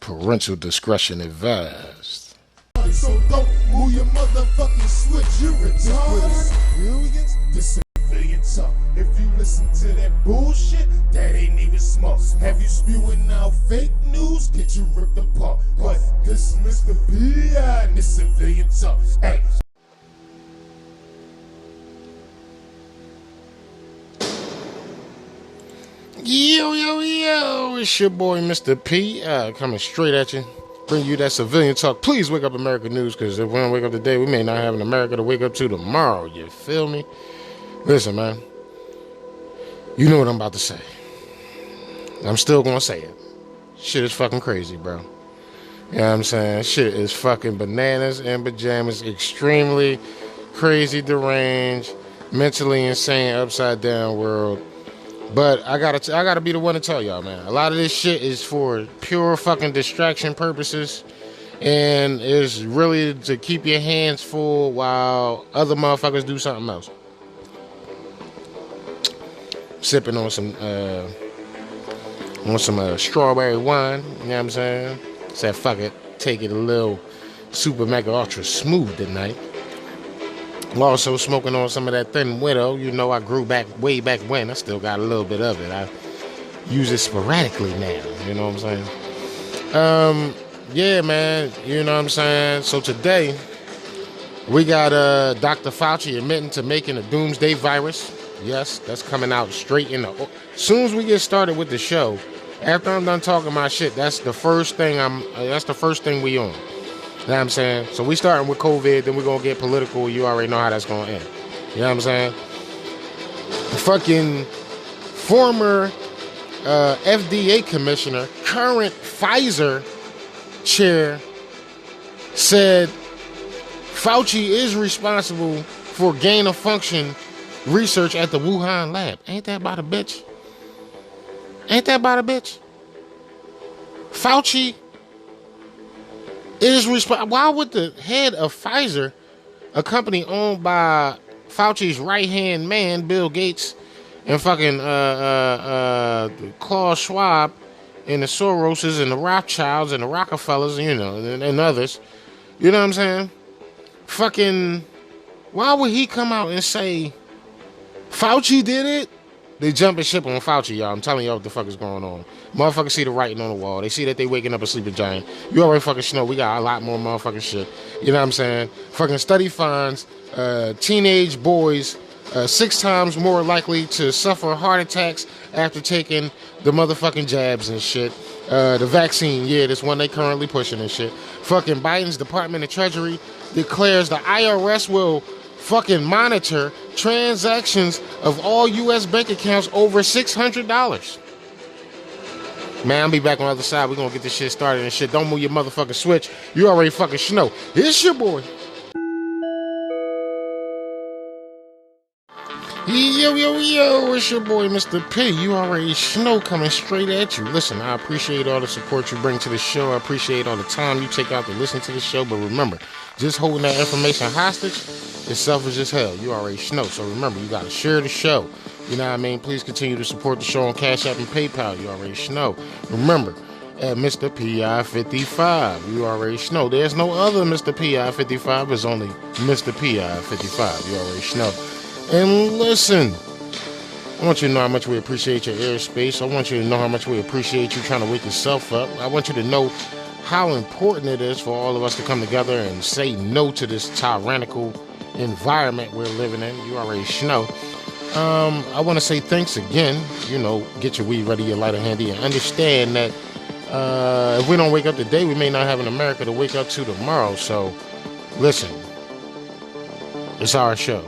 Parental discretion advised. So don't move your motherfucking switch, you retarded. This civilian talk. If you listen to that bullshit, that ain't even smart. Have you spewing out fake news? Get you ripped apart. But this Mr. P.I. and this civilian talk. Hey. Yo, it's your boy Mr. P, coming straight at you, bring you that civilian talk. Please wake up America news, because if we don't wake up today, we may not have an America to wake up to tomorrow, you feel me? Listen, man, you know what I'm about to say. I'm still gonna say it. Shit is fucking crazy, bro. You know what I'm saying? Shit is fucking bananas and pajamas, extremely crazy, deranged, mentally insane, upside down world. But I gotta be the one to tell y'all, man. A lot of this shit is for pure fucking distraction purposes, and is really to keep your hands full while other motherfuckers do something else. Sipping on some strawberry wine. You know what I'm saying? Said fuck it, take it a little super mega ultra smooth tonight. I'm also smoking on some of that Thin Widow. You know, I grew back way back when. I still got a little bit of it. I use it sporadically now. You know what I'm saying? Yeah, man. You know what I'm saying? So today, we got Dr. Fauci admitting to making a doomsday virus. Yes, that's coming out straight in the... As soon as we get started with the show, after I'm done talking my shit, that's the first thing we on. You know what I'm saying? So we starting with COVID, then we're going to get political. You already know how that's going to end. You know what I'm saying? The fucking former FDA commissioner, current Pfizer chair, said Fauci is responsible for gain-of-function research at the Wuhan lab. Ain't that about a bitch? Fauci is responsible. Why would the head of Pfizer, a company owned by Fauci's right-hand man, Bill Gates, and fucking Klaus Schwab, and the Soroses, and the Rothschilds, and the Rockefellers, you know, and others, you know what I'm saying? Fucking, why would he come out and say Fauci did it? They jumping ship on Fauci, y'all. I'm telling y'all what the fuck is going on. Motherfuckers see the writing on the wall. They see that they waking up a sleeping giant. You already fucking know we got a lot more motherfucking shit. You know what I'm saying? Fucking study finds teenage boys 6 times more likely to suffer heart attacks after taking the motherfucking jabs and shit. The vaccine, yeah, this one they currently pushing and shit. Fucking Biden's Department of Treasury declares the IRS will fucking monitor transactions of all U.S. bank accounts over $600. Man, I'll be back on the other side. We're going to get this shit started and shit. Don't move your motherfucking switch. You already fucking know. It's your boy. Yo, it's your boy, Mr. P. You already know, coming straight at you. Listen, I appreciate all the support you bring to the show. I appreciate all the time you take out to listen to the show. But remember, just holding that information hostage is selfish as hell. You already know. So remember, you got to share the show. You know what I mean? Please continue to support the show on Cash App and PayPal. You already know. Remember, at Mr. PI55, you already know. There's no other Mr. PI55. There's only Mr. PI55. You already know. And listen, I want you to know how much we appreciate your airspace. I want you to know how much we appreciate you trying to wake yourself up. I want you to know how important it is for all of us to come together and say no to this tyrannical environment we're living in. You already know. I want to say thanks again. You know, get your weed ready, your lighter handy, and understand that if we don't wake up today, we may not have an America to wake up to tomorrow. So, listen, it's our show.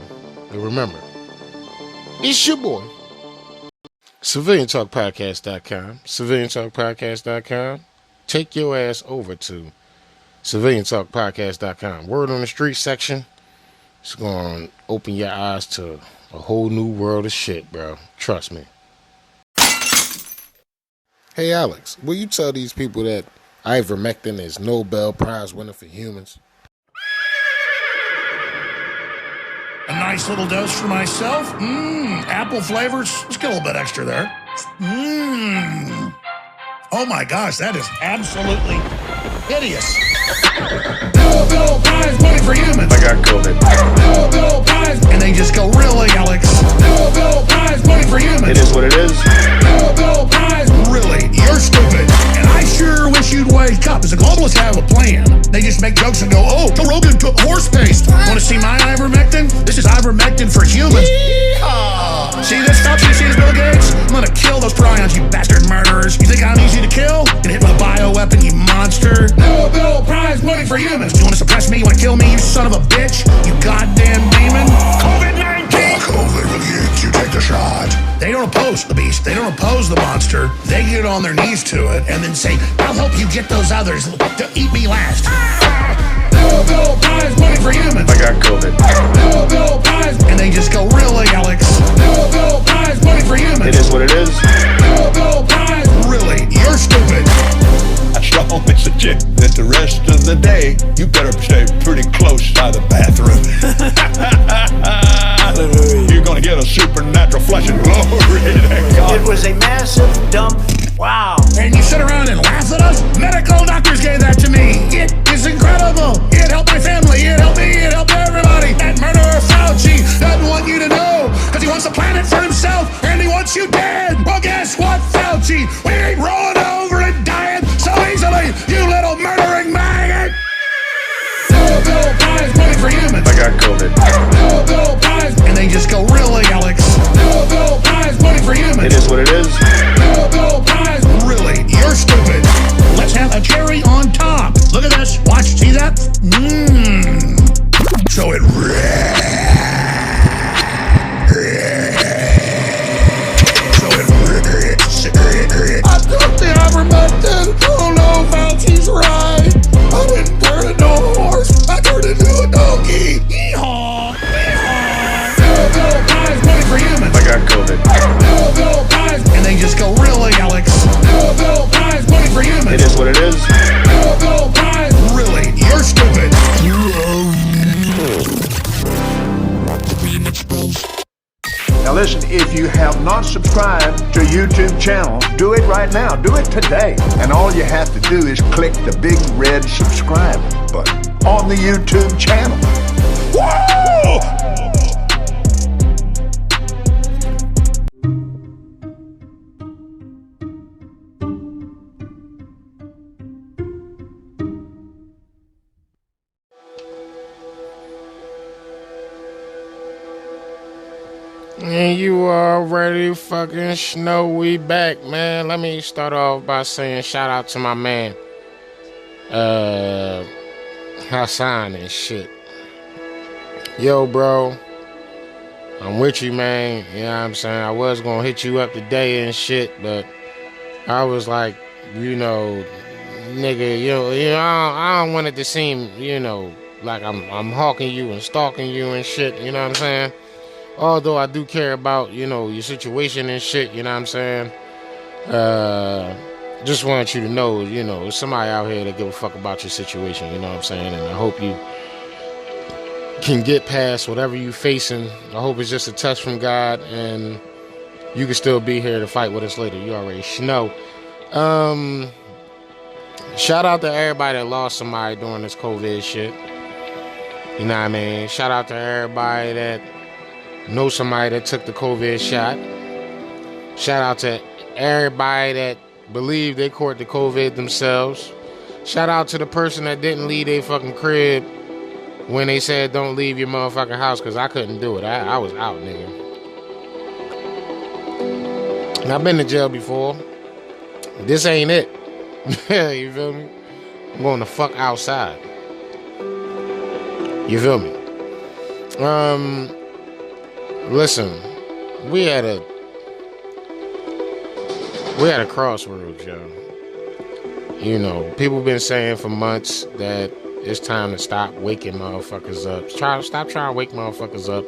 And remember, it's your boy. CivilianTalkPodcast.com. CivilianTalkPodcast.com. Take your ass over to CivilianTalkPodcast.com. Word on the street section. It's going to open your eyes to a whole new world of shit, bro. Trust me. Hey, Alex, will you tell these people that ivermectin is Nobel Prize winner for humans? A nice little dose for myself. Apple flavors. Let's get a little bit extra there. Oh my gosh, that is absolutely hideous. Bill Pies, money for humans. I got COVID. Bill Pies. And they just go, really, Alex? Bill Pies, money for humans. It is what it is. Bill Pies. Really, you're stupid. And I sure wish you'd wake up. As the globalists have a plan. They just make jokes and go, oh, Joe Rogan took horse paste. Want to see my ivermectin? This is ivermectin for humans. See this stuff? You see this, Bill Gates? I'm gonna kill those prions, you bastard murderers. You think I'm easy to kill? Get hit with a bioweapon, you monster. Bill Pies, money for humans. You wanna suppress me? You wanna kill me, you son of a bitch? You goddamn demon. COVID-19! COVID will get you, take the shot. They don't oppose the beast. They don't oppose the monster. They get on their knees to it and then say, I'll help you get those others to eat me last. Bill Pies, money for humans. I got COVID. Bill Pies. And they just go, really, Alex? Bill Pies, money for humans. It is what it is. Bill Pies. Really, you're stupid. I strongly suggest that the rest of the day you better stay pretty close by the bathroom. You're gonna get a supernatural flush of glory. It was a massive dump. Wow. And you sit around and laugh at us? Medical doctors gave that to me. It is incredible. It helped my family. It helped me. It helped everybody. That murderer Fauci doesn't want you to know because he wants the planet for himself and he wants you dead. Well, guess what, Fauci? We ain't rolling over and dying so easily, you little murdering maggot. Bill Pies, money for humans. I got COVID. Bill Pies. And they just go, really, Alex? Bill Pies, money for humans. It is what it is. Bill Pies. Really, you're stupid. Let's have a cherry on top. Look at this. Watch, see that? Mmm. So it I took the ivermectin. Oh no, Fauci's right. I didn't turn into a horse. I turned into a donkey. Yeehaw! Bill Pies, money for humans. I got COVID. Bill Pies. And they just go, really, Alex? Bill Pies, money for humans. It is what it is. Bill Pies. Really, you're stupid. Now listen, if you have not subscribed to YouTube channel, do it right now. Do it today. And all you have to do is click the big red subscribe button on the YouTube channel. Whoa! And you already fucking know we back, man. Let me start off by saying shout out to my man, Hassan and shit. Yo, bro, I'm with you, man. You know what I'm saying? I was gonna hit you up today and shit, but I was like, you know, nigga, I don't want it to seem, like I'm hawking you and stalking you and shit. You know what I'm saying? Although I do care about, your situation and shit, you know what I'm saying? Just want you to know, there's somebody out here that give a fuck about your situation, you know what I'm saying? And I hope you can get past whatever you facing. I hope it's just a test from God and you can still be here to fight with us later. You already know. Shout out to everybody that lost somebody during this COVID shit. You know what I mean? Shout out to everybody that know somebody that took the COVID shot. Shout out to everybody that believe they caught the COVID themselves. Shout out to the person that didn't leave their fucking crib when they said don't leave your motherfucking house, because I couldn't do it. I was out, nigga. And I've been to jail before. This ain't it. You feel me? I'm going the fuck outside. You feel me? Listen, we had a crossroads, yo. People been saying for months that it's time to stop waking motherfuckers up. Stop trying to wake motherfuckers up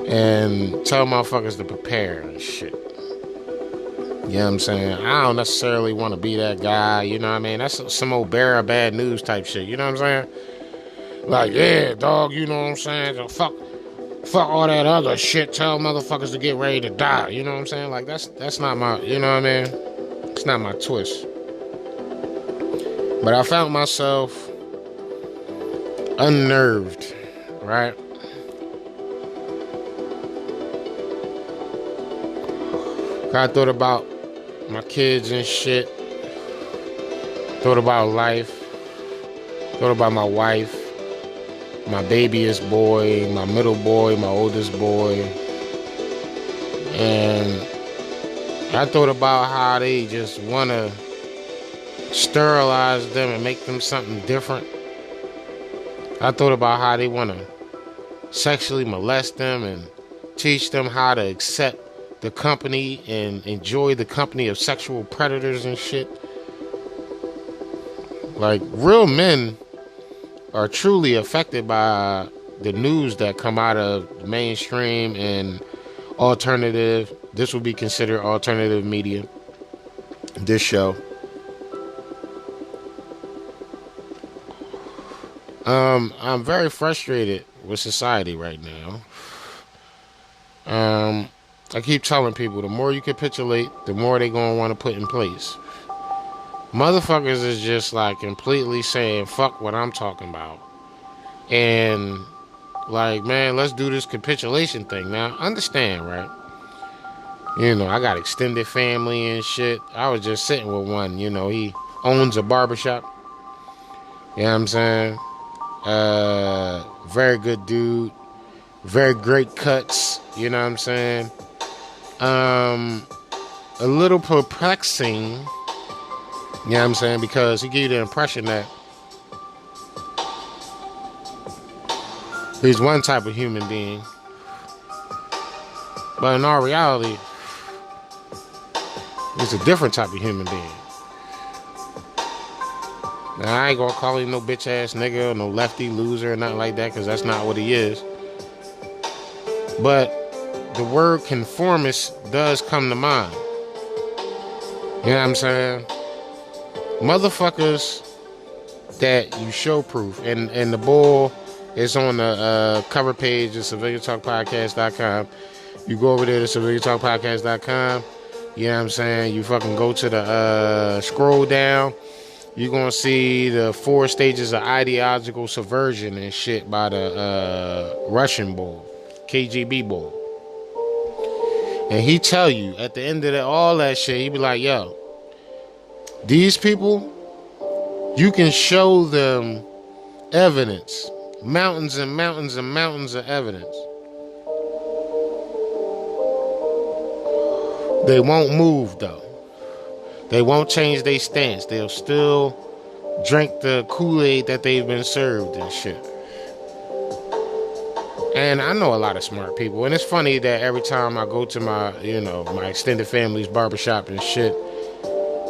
and tell motherfuckers to prepare and shit. You know what I'm saying? I don't necessarily want to be that guy, you know what I mean? That's some old bearer of bad news type shit, you know what I'm saying? Like, yeah, dog, you know what I'm saying? So fuck all that other shit. Tell motherfuckers to get ready to die. You know what I'm saying? Like, that's not my, you know what I mean? It's not my twist. But I found myself unnerved, right? I thought about my kids and shit. Thought about life. Thought about my wife, my babyest boy, my middle boy, my oldest boy. And I thought about how they just want to sterilize them and make them something different. I thought about how they want to sexually molest them and teach them how to accept the company and enjoy the company of sexual predators and shit. Like, real men are truly affected by the news that come out of mainstream and alternative. This would be considered alternative media. This show. I'm very frustrated with society right now. I keep telling people, the more you capitulate, the more they gonna want to put in place. Motherfuckers is just like completely saying fuck what I'm talking about. And like, man, let's do this capitulation thing. Now, understand, right? You know, I got extended family and shit. I was just sitting with one, you know, he owns a barbershop. You know what I'm saying? Very good dude. Very great cuts. You know what I'm saying? A little perplexing. You know what I'm saying? Because he gave you the impression that he's one type of human being. But in all reality, he's a different type of human being. Now, I ain't gonna call him no bitch ass nigga or no lefty loser or nothing like that, because that's not what he is. But the word conformist does come to mind. You know what I'm saying? Motherfuckers that you show proof. And the bull is on the cover page of CivilianTalkPodcast.com. You go over there to CivilianTalkPodcast.com. You know what I'm saying? You fucking go to the scroll down. You're going to see the 4 stages of ideological subversion and shit by the Russian bull, KGB bull. And he tell you at the end of all that shit, he be like, yo, these people, you can show them evidence, mountains and mountains and mountains of evidence. They won't move though. They won't change their stance. They'll still drink the Kool-Aid that they've been served and shit. And I know a lot of smart people. And it's funny that every time I go to my, you know, my extended family's barbershop and shit,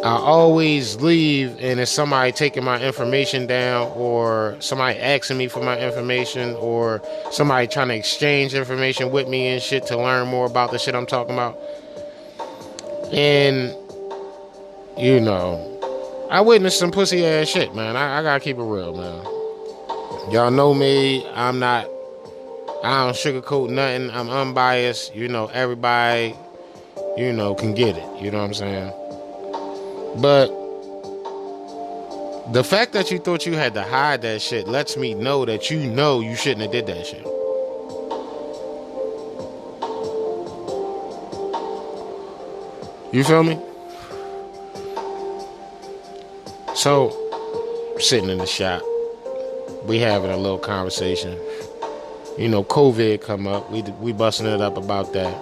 I always leave and it's somebody taking my information down, or somebody asking me for my information, or somebody trying to exchange information with me and shit to learn more about the shit I'm talking about. And, you know, I witnessed some pussy ass shit, man. I gotta keep it real, man. Y'all know me. I don't sugarcoat nothing. I'm unbiased. You know, everybody, you know, can get it. You know what I'm saying? But the fact that you thought you had to hide that shit lets me know that you know you shouldn't have did that shit. You feel me? So, sitting in the shop, we having a little conversation. You know, COVID come up. We busting it up about that.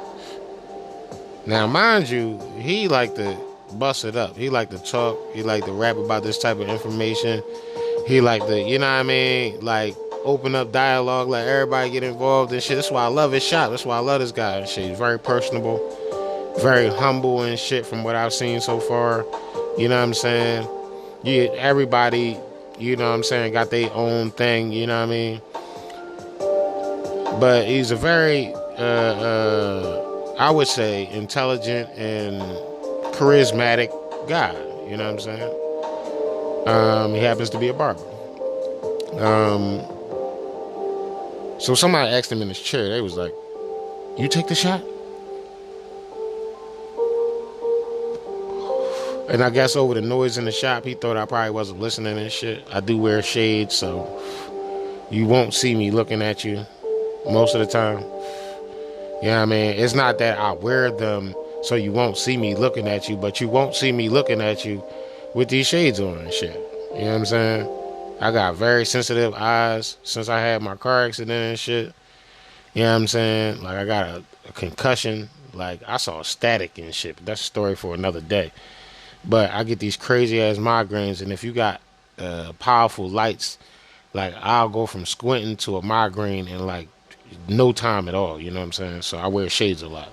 Now, mind you, he like to bust it up. He like to talk. He like to rap about this type of information. He like to, you know what I mean, like open up dialogue, let everybody get involved and shit. That's why I love his shop. That's why I love this guy and shit. He's very personable, very humble and shit from what I've seen so far. You know what I'm saying? Everybody, you know what I'm saying, got their own thing, you know what I mean? But he's a very, I would say, intelligent and charismatic guy, you know what I'm saying? He happens to be a barber. So somebody asked him in his chair, they was like, you take the shot? And I guess over the noise in the shop, he thought I probably wasn't listening and shit. I do wear shades, so you won't see me looking at you most of the time. You know what I mean? It's not that I wear them so you won't see me looking at you, but you won't see me looking at you with these shades on and shit. You know what I'm saying? I got very sensitive eyes since I had my car accident and shit. You know what I'm saying? Like, I got a concussion. Like, I saw static and shit. But that's a story for another day. But I get these crazy-ass migraines, and if you got powerful lights, like, I'll go from squinting to a migraine in, like, no time at all. You know what I'm saying? So I wear shades a lot.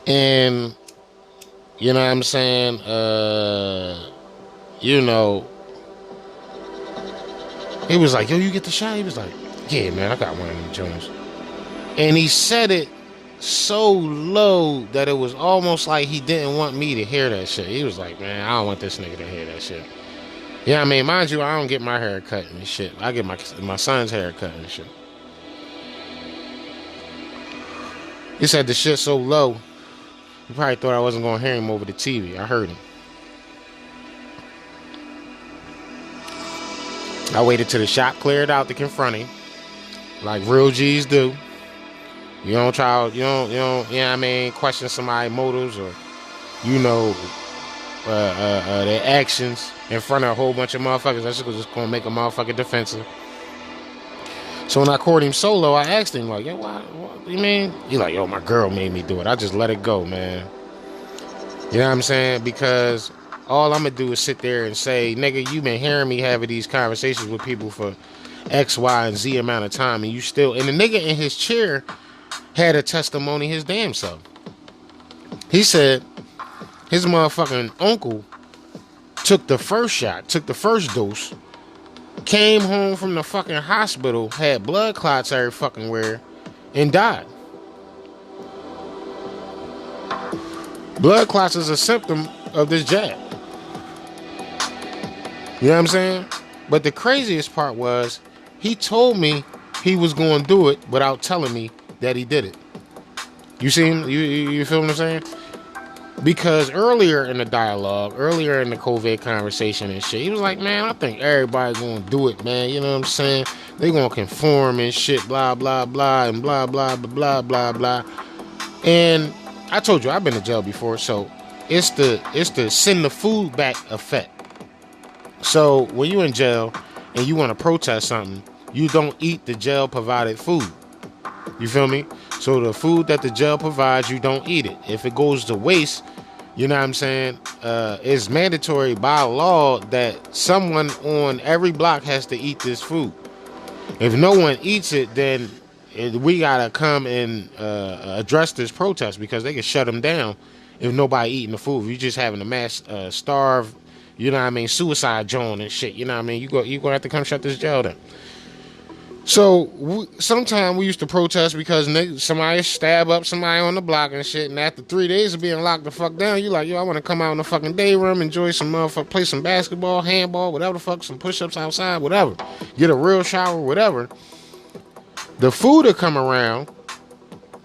And, you know what I'm saying? You know, he was like, yo, you get the shot? He was like, yeah, man, I got one of them joints. And he said it so low that it was almost like he didn't want me to hear that shit. He was like, man, I don't want this nigga to hear that shit. Yeah, I mean, mind you, I don't get my hair cut and shit. I get my son's hair cut and shit. He said the shit so low, he probably thought I wasn't going to hear him over the TV. I heard him. I waited till the shop cleared out to confront him, like real G's do. You don't, you know what I mean, question somebody's motives or, you know, their actions in front of a whole bunch of motherfuckers. That's just gonna make a motherfucker defensive. So when I caught him solo, I asked him, like, yo, what you mean? He like, yo, my girl made me do it. I just let it go, man. You know what I'm saying? Because all I'm gonna do is sit there and say, nigga, you been hearing me having these conversations with people for X, Y, and Z amount of time, and you still, and the nigga in his chair had a testimony his damn self. He said his motherfucking uncle took the first shot, took the first dose, came home from the fucking hospital, had blood clots every fucking where, and died. Blood clots is a symptom of this jab. You know what I'm saying? But the craziest part was, he told me he was going to do it without telling me that he did it. You see him? You feel what I'm saying? Because earlier in the dialogue, earlier in the COVID conversation and shit, he was like, man, I think everybody gonna do it, man. You know what I'm saying? They gonna conform and shit, blah, blah, blah, and blah, blah, blah, blah, blah. And I told you, I've been to jail before, so it's the send the food back effect. So when you in jail and you want to protest something, you don't eat the jail provided food. You feel me? So the food that the jail provides, you don't eat it. If it goes to waste, you know what I'm saying? It's mandatory by law that someone on every block has to eat this food. If no one eats it, then we gotta come and address this protest, because they can shut them down if nobody eating the food. If you just having a mass starve, you know what I mean, suicide zone and shit. You know what I mean? You gonna have to come shut this jail down. So sometimes we used to protest because somebody stab up somebody on the block and shit, and after 3 days of being locked the fuck down, you like, yo, I want to come out in the fucking day room, enjoy some motherfucker, play some basketball, handball, whatever the fuck, some push-ups outside, whatever, get a real shower, whatever. The food will come around,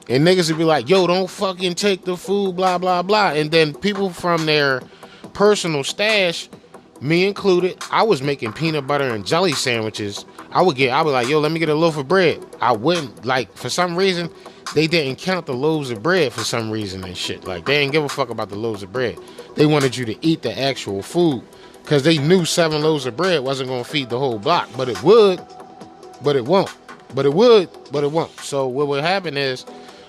and niggas would be like, yo, don't fucking take the food, blah, blah, blah. And then people from their personal stash, me included, I was making peanut butter and jelly sandwiches. I would like, yo, let me get a loaf of bread. I wouldn't, like, for some reason, they didn't count the loaves of bread for some reason and shit. Like, they didn't give a fuck about the loaves of bread. They wanted you to eat the actual food, because they knew 7 loaves of bread wasn't going to feed the whole block. But it would, but it won't. But it would, but it won't. So what would happen is,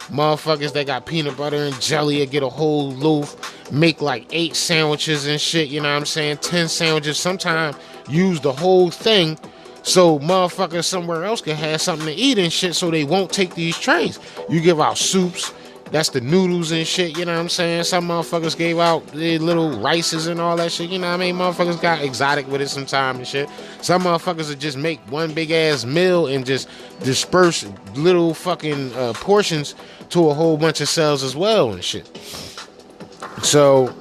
motherfuckers that got peanut butter and jelly would get a whole loaf, make like 8 sandwiches and shit, you know what I'm saying? 10 sandwiches, sometimes use the whole thing so motherfuckers somewhere else can have something to eat and shit, so they won't take these trays. You give out soups, that's the noodles and shit, you know what I'm saying? Some motherfuckers gave out their little rices and all that shit, you know what I mean? Motherfuckers got exotic with it sometime and shit. Some motherfuckers would just make one big ass meal and just disperse little fucking portions to a whole bunch of cells as well and shit. So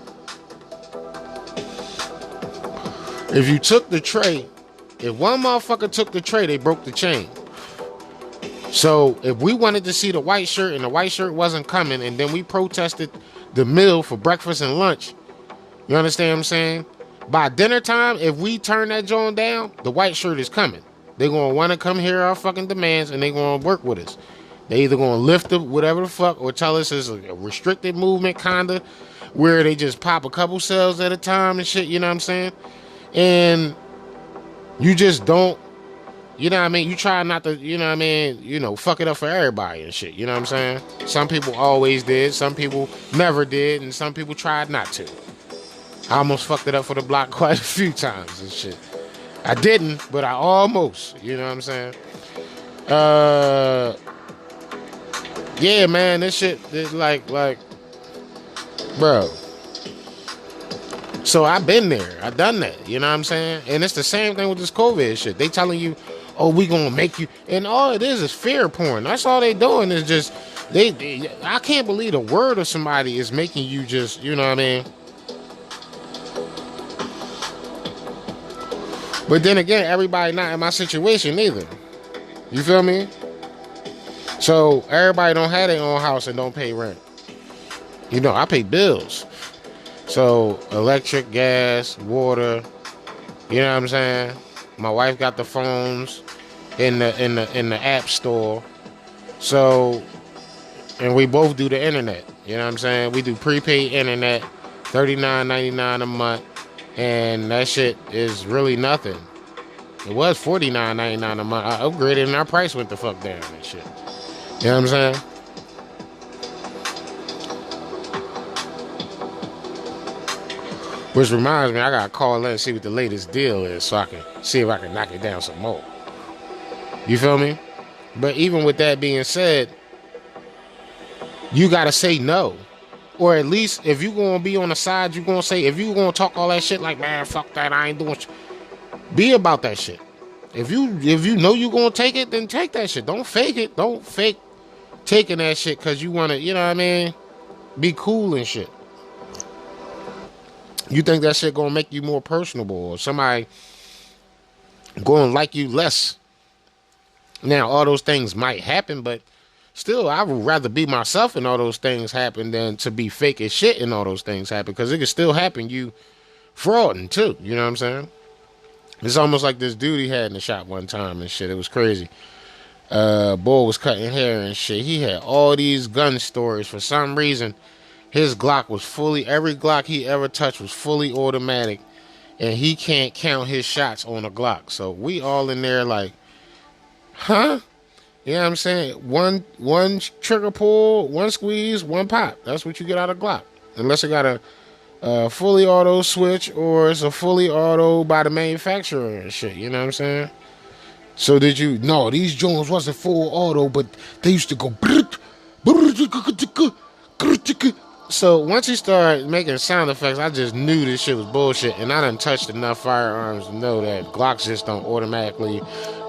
if you took the tray, if one motherfucker took the tray, they broke the chain. So if we wanted to see the white shirt and the white shirt wasn't coming, and then we protested the meal for breakfast and lunch, You understand what I'm saying? By dinner time, if we turn that joint down, the white shirt is coming. They're going to want to come hear our fucking demands, and they're going to work with us. They either going to lift up whatever the fuck or tell us it's a restricted movement, kind of, where they just pop a couple cells at a time and shit, you know what I'm saying? And you just don't, you know what I mean? You try not to, you know what I mean, fuck it up for everybody and shit, you know what I'm saying? Some people always did, some people never did, and some people tried not to. I almost fucked it up for the block quite a few times and shit. I didn't, but I almost, you know what I'm saying? Yeah, man, this shit is like, bro. So I've been there. I done that, you know what I'm saying? And it's the same thing with this COVID shit. They telling you, oh, we gonna make you, and all it is fear porn. That's all they doing is just, I can't believe a word of somebody is making you just, you know what I mean? But then again, everybody not in my situation either. You feel me? So everybody don't have their own house and don't pay rent. You know, I pay bills. So electric, gas, water, you know what I'm saying? My wife got the phones in the app store. So, and we both do the internet. You know what I'm saying? We do prepaid internet, $39.99 a month, and that shit is really nothing. It was $49.99 a month. I upgraded and our price went the fuck down and shit. You know what I'm saying? Which reminds me, I gotta call in and see what the latest deal is so I can see if I can knock it down some more. You feel me? But even with that being said, you gotta say no. Or at least if you gonna be on the side, you gonna say, if you gonna talk all that shit like, man, fuck that, I ain't doing shit. Be about that shit. If you know you gonna take it, then take that shit. Don't fake it. Don't fake taking that shit because you wanna, you know what I mean, be cool and shit. You think that shit gonna make you more personable or somebody gonna like you less. Now, all those things might happen, but still, I would rather be myself and all those things happen than to be fake as shit and all those things happen, because it could still happen you frauding too, you know what I'm saying? It's almost like this dude he had in the shop one time and shit. It was crazy. Boy was cutting hair and shit. He had all these gun stories. For some reason, his Glock was every Glock he ever touched was fully automatic, and he can't count his shots on a Glock. So we all in there like, huh? You know what I'm saying? One trigger pull, one squeeze, one pop. That's what you get out of Glock. Unless it got a fully auto switch or it's a fully auto by the manufacturer and shit. You know what I'm saying? So no, these Jones wasn't full auto, but they used to go. So once he started making sound effects, I just knew this shit was bullshit. And I done touched enough firearms to know that Glocks just don't automatically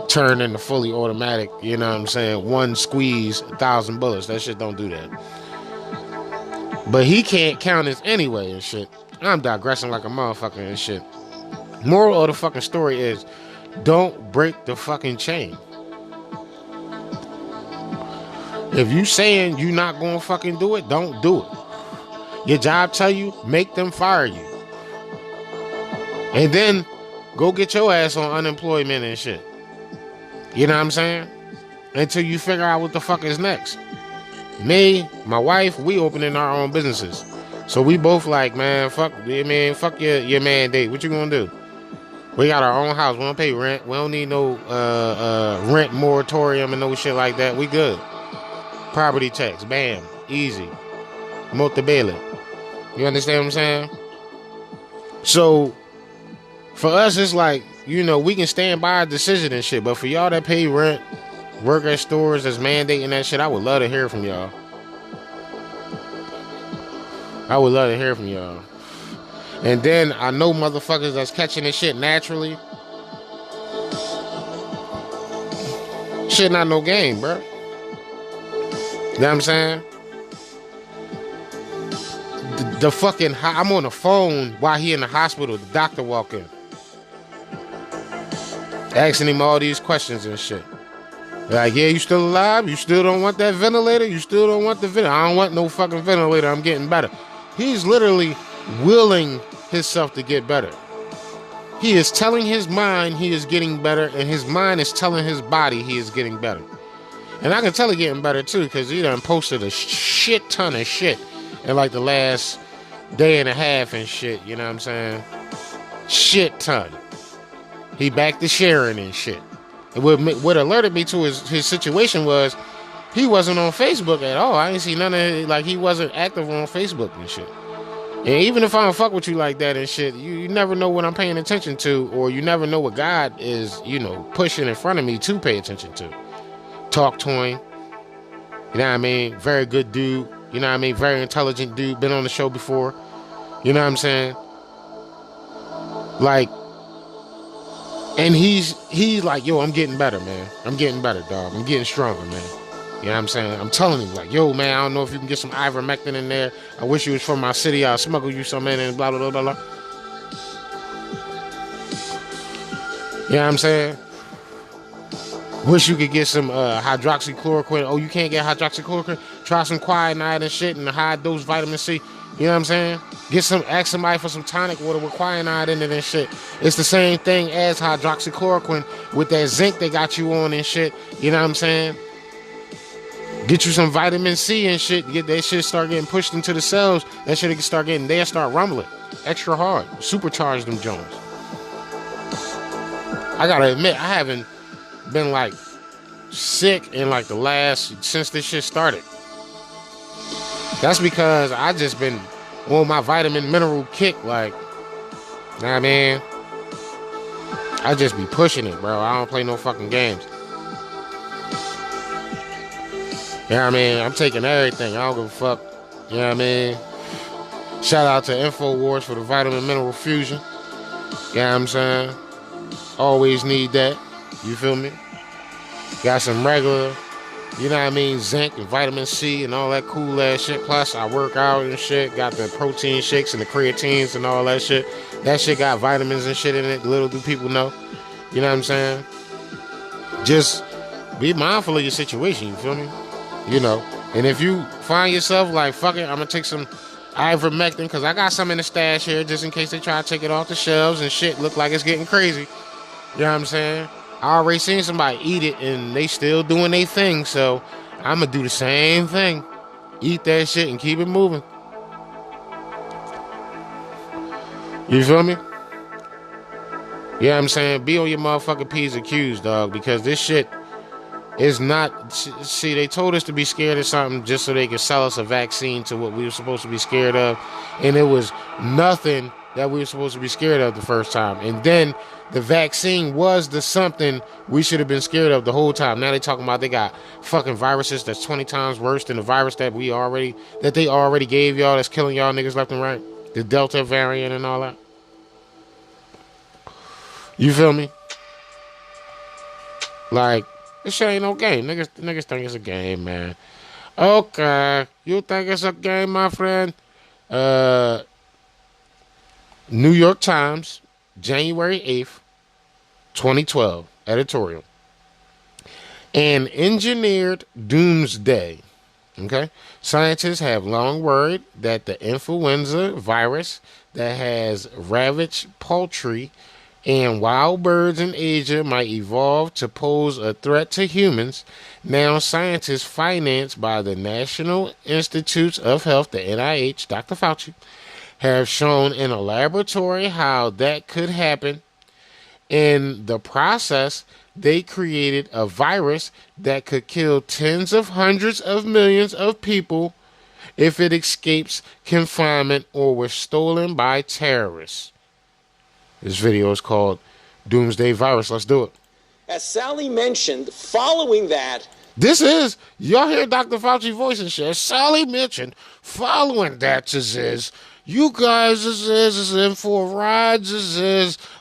turn into fully automatic. You know what I'm saying? One squeeze, 1,000 bullets. That shit don't do that. But he can't count this anyway and shit. I'm digressing like a motherfucker and shit. Moral of the fucking story is, don't break the fucking chain. If you saying you not gonna fucking do it, don't do it. Your job tell you, make them fire you. And then go get your ass on unemployment and shit. You know what I'm saying? Until you figure out what the fuck is next. Me, my wife, we opening our own businesses. So we both like, man, fuck your mandate. What you gonna do? We got our own house. We don't pay rent. We don't need no rent moratorium and no shit like that. We good. Property tax, bam, easy. Multi-bailey. You understand what I'm saying? So for us, it's like, you know, we can stand by our decision and shit. But for y'all that pay rent, work at stores that's mandating that shit, I would love to hear from y'all. I would love to hear from y'all. And then I know motherfuckers that's catching this shit naturally. Shit not no game, bro. You know what I'm saying? The fucking, I'm on the phone while he in the hospital. The doctor walk in. Asking him all these questions and shit. Like, yeah, you still alive? You still don't want that ventilator? You still don't want the ventilator? I don't want no fucking ventilator. I'm getting better. He's literally willing himself to get better. He is telling his mind he is getting better, and his mind is telling his body he is getting better. And I can tell he getting better too, because he done posted a shit ton of shit in like the last day and a half and shit, you know what I'm saying? Shit ton. He back to sharing and shit. And what alerted me to his situation was he wasn't on Facebook at all. I didn't see none of it, like he wasn't active on Facebook and shit. And even if I don't fuck with you like that and shit, you never know what I'm paying attention to, or you never know what God is, pushing in front of me to pay attention to. Talk to him. You know what I mean? Very good dude. You know what I mean? Very intelligent dude. Been on the show before. You know what I'm saying? Like, and he's like, yo, I'm getting better, man. I'm getting better, dog. I'm getting stronger, man. You know what I'm saying? I'm telling him, like, yo, man, I don't know if you can get some ivermectin in there. I wish you was from my city. I'll smuggle you some in and blah, blah, blah, blah, blah. You know what I'm saying? Wish you could get some hydroxychloroquine. Oh, you can't get hydroxychloroquine? Try some quinine and shit and a high dose vitamin C. You know what I'm saying? Ask somebody for some tonic water with quinine in it and shit. It's the same thing as hydroxychloroquine with that zinc they got you on and shit. You know what I'm saying? Get you some vitamin C and shit. Get that shit start getting pushed into the cells. That shit they'll start rumbling extra hard. Supercharge them Jones. I gotta admit, I haven't been like sick in like since this shit started. That's because I just been on my vitamin mineral kick, like, you know what I mean? I just be pushing it, bro. I don't play no fucking games. You know what I mean? I'm taking everything. I don't give a fuck. You know what I mean? Shout out to InfoWars for the vitamin mineral fusion. You know what I'm saying? Always need that. You feel me? Got some regular, you know what I mean, zinc and vitamin C and all that cool ass shit. Plus, I work out and shit. Got the protein shakes and the creatines and all that shit. That shit got vitamins and shit in it. Little do people know. You know what I'm saying? Just be mindful of your situation, you feel me? And if you find yourself like, fuck it, I'm going to take some ivermectin because I got some in the stash here just in case they try to take it off the shelves and shit look like it's getting crazy. You know what I'm saying? I already seen somebody eat it and they still doing their thing, so I'm going to do the same thing. Eat that shit and keep it moving. You feel me? Yeah, I'm saying be on your motherfucking P's and Q's, dog, because this shit is not... See, they told us to be scared of something just so they could sell us a vaccine to what we were supposed to be scared of, and it was nothing that we were supposed to be scared of the first time. And then the vaccine was the something we should have been scared of the whole time. Now they talking about they got fucking viruses that's 20 times worse than the virus that they already gave y'all that's killing y'all niggas left and right. The Delta variant and all that. You feel me? Like, this shit ain't no game. Niggas think it's a game, man. Okay. You think it's a game, my friend? New York Times, January 8th, 2012, editorial. An engineered doomsday. Okay? Scientists have long worried that the influenza virus that has ravaged poultry and wild birds in Asia might evolve to pose a threat to humans. Now, scientists financed by the National Institutes of Health, the NIH, Dr. Fauci, have shown in a laboratory how that could happen. In the process, they created a virus that could kill tens of hundreds of millions of people if it escapes confinement or was stolen by terrorists. This video is called Doomsday Virus. Let's do it. As Sally mentioned, following that... Y'all hear Dr. Fauci's voice and shit. As Sally mentioned, following that is you guys is in for a ride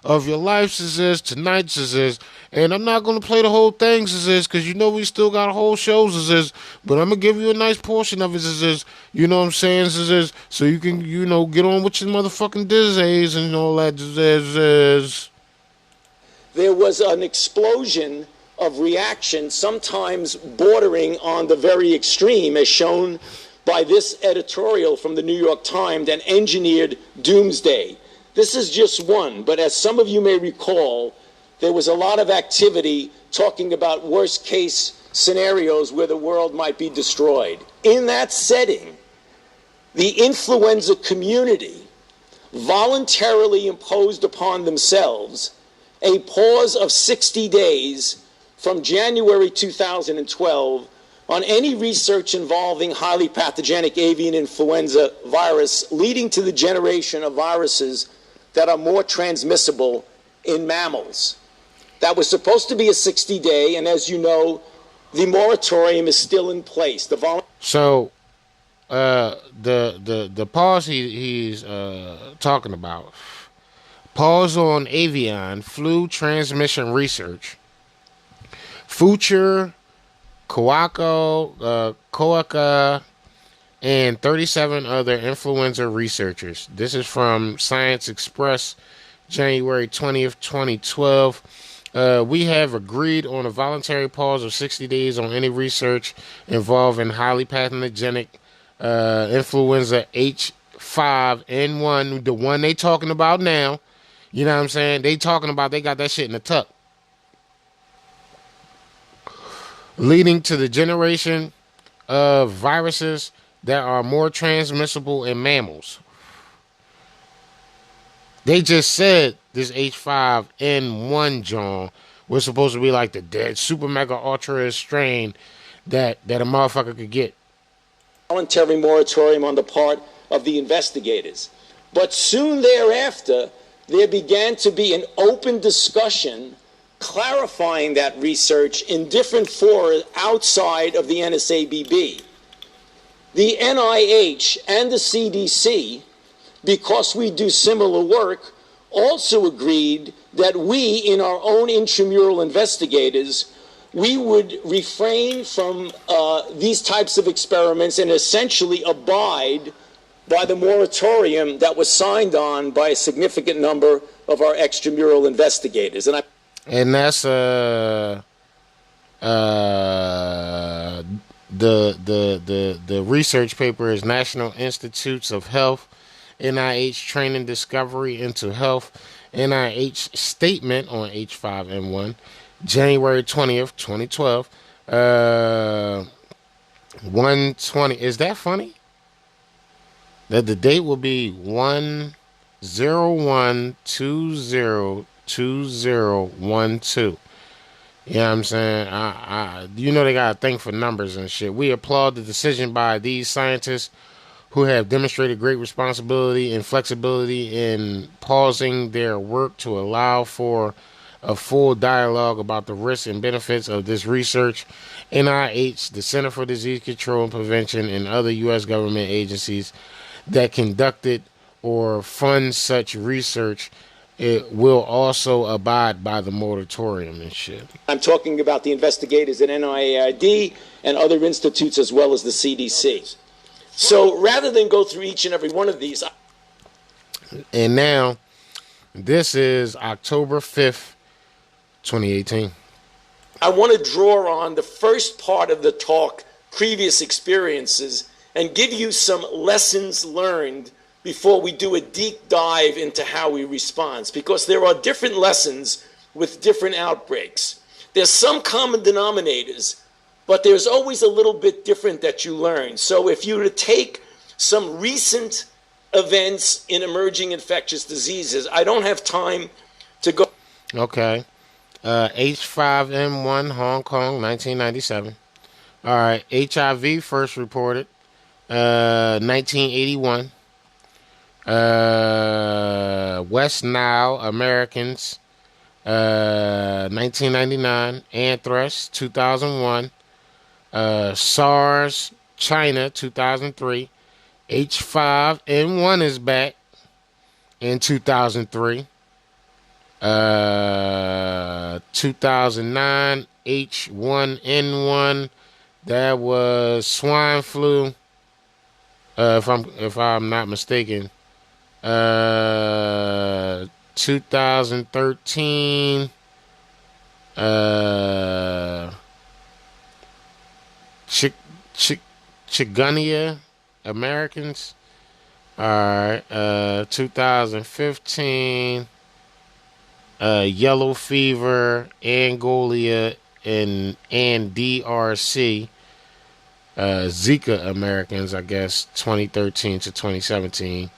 of your life is tonight is, and I'm not gonna play the whole thing is because you know we still got a whole shows is, but I'm gonna give you a nice portion of it is, you know what I'm saying is, so you can get on with your motherfucking disease and all that is. There was an explosion of reaction, sometimes bordering on the very extreme, as shown by this editorial from the New York Times, an engineered doomsday. This is just one, but as some of you may recall, there was a lot of activity talking about worst case scenarios where the world might be destroyed. In that setting, the influenza community voluntarily imposed upon themselves a pause of 60 days from January 2012 on any research involving highly pathogenic avian influenza virus, leading to the generation of viruses that are more transmissible in mammals. That was supposed to be a 60-day, and as you know, the moratorium is still in place. The pause he's talking about, pause on avian flu transmission research, future Coaca, and 37 other influenza researchers. This is from Science Express, January 20th, 2012. We have agreed on a voluntary pause of 60 days on any research involving highly pathogenic influenza H5N1, the one they talking about now. You know what I'm saying? They talking about they got that shit in the tuck. Leading to the generation of viruses that are more transmissible in mammals. They just said this H5N1 John was supposed to be like the dead super mega ultra strain that a motherfucker could get. Voluntary moratorium on the part of the investigators. But soon thereafter, there began to be an open discussion clarifying that research in different fora outside of the NSABB. The NIH and the CDC, because we do similar work, also agreed that we, in our own intramural investigators, we would refrain from these types of experiments and essentially abide by the moratorium that was signed on by a significant number of our extramural investigators. And that's the research paper is National Institutes of Health, NIH Training Discovery into Health, NIH Statement on H5N1, January 20th, 2012. 120. Is that funny? That the date will be 1/01/20/2012. You know what I'm saying? You know they got a thing for numbers and shit. We applaud the decision by these scientists who have demonstrated great responsibility and flexibility in pausing their work to allow for a full dialogue about the risks and benefits of this research. NIH, the Center for Disease Control and Prevention, and other U.S. government agencies that conducted or fund such research, it will also abide by the moratorium and shit. I'm talking about the investigators at NIAID and other institutes as well as the CDC. So rather than go through each and every one of these... And now, this is October 5th, 2018. I want to draw on the first part of the talk, previous experiences, and give you some lessons learned before we do a deep dive into how we respond. Because there are different lessons with different outbreaks. There's some common denominators, but there's always a little bit different that you learn. So if you were to take some recent events in emerging infectious diseases, I don't have time to go. Okay. H5N1, Hong Kong, 1997. All right. HIV first reported 1981. West Nile, Americans, 1999. Anthrax, 2001. SARS, China, 2003. H5N1 is back in 2003. 2009 H1N1, that was swine flu, if I'm not mistaken. 2013 Chikungunya, Americans. All right. 2015. Yellow fever, Angola, and DRC. Zika Americans, I guess, 2013 to 2017.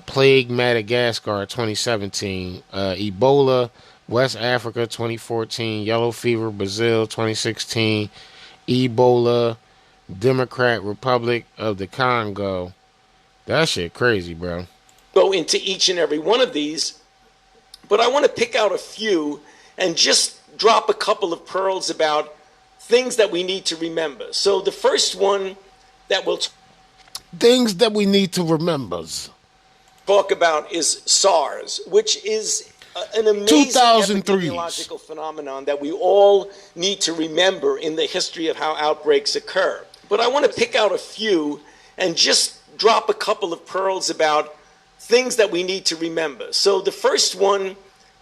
Plague Madagascar, 2017. Ebola, West Africa, 2014. Yellow fever, Brazil, 2016. Ebola, Democratic Republic of the Congo. That shit crazy, bro. Go into each and every one of these, but I want to pick out a few and just drop a couple of pearls about things that we need to remember. So the first one that we'll things that we need to remember talk about is SARS, which is an amazing epidemiological phenomenon that we all need to remember in the history of how outbreaks occur. But I want to pick out a few and just drop a couple of pearls about things that we need to remember. So the first one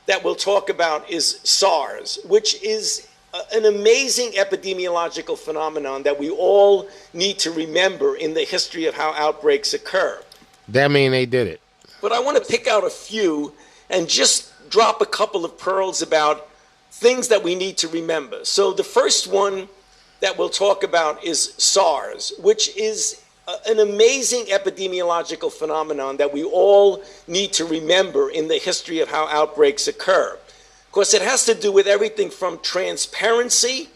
that we'll talk about is SARS, which is an amazing epidemiological phenomenon that we all need to remember in the history of how outbreaks occur. That mean they did it. But I want to pick out a few and just drop a couple of pearls about things that we need to remember. So the first one that we'll talk about is SARS, which is an amazing epidemiological phenomenon that we all need to remember in the history of how outbreaks occur. Of course, it has to do with everything from transparency,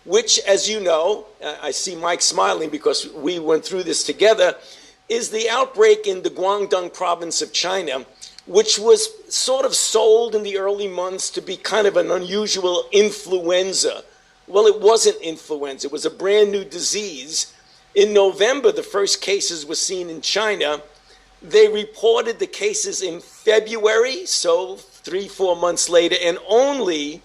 which, as you know, I see Mike smiling because we went through this together, is the outbreak in the Guangdong province of China, which was sort of sold in the early months to be kind of an unusual influenza. Well, it wasn't influenza. It was a brand new disease. In November, the first cases were seen in China. They reported the cases in February, so 3-4 months later, and only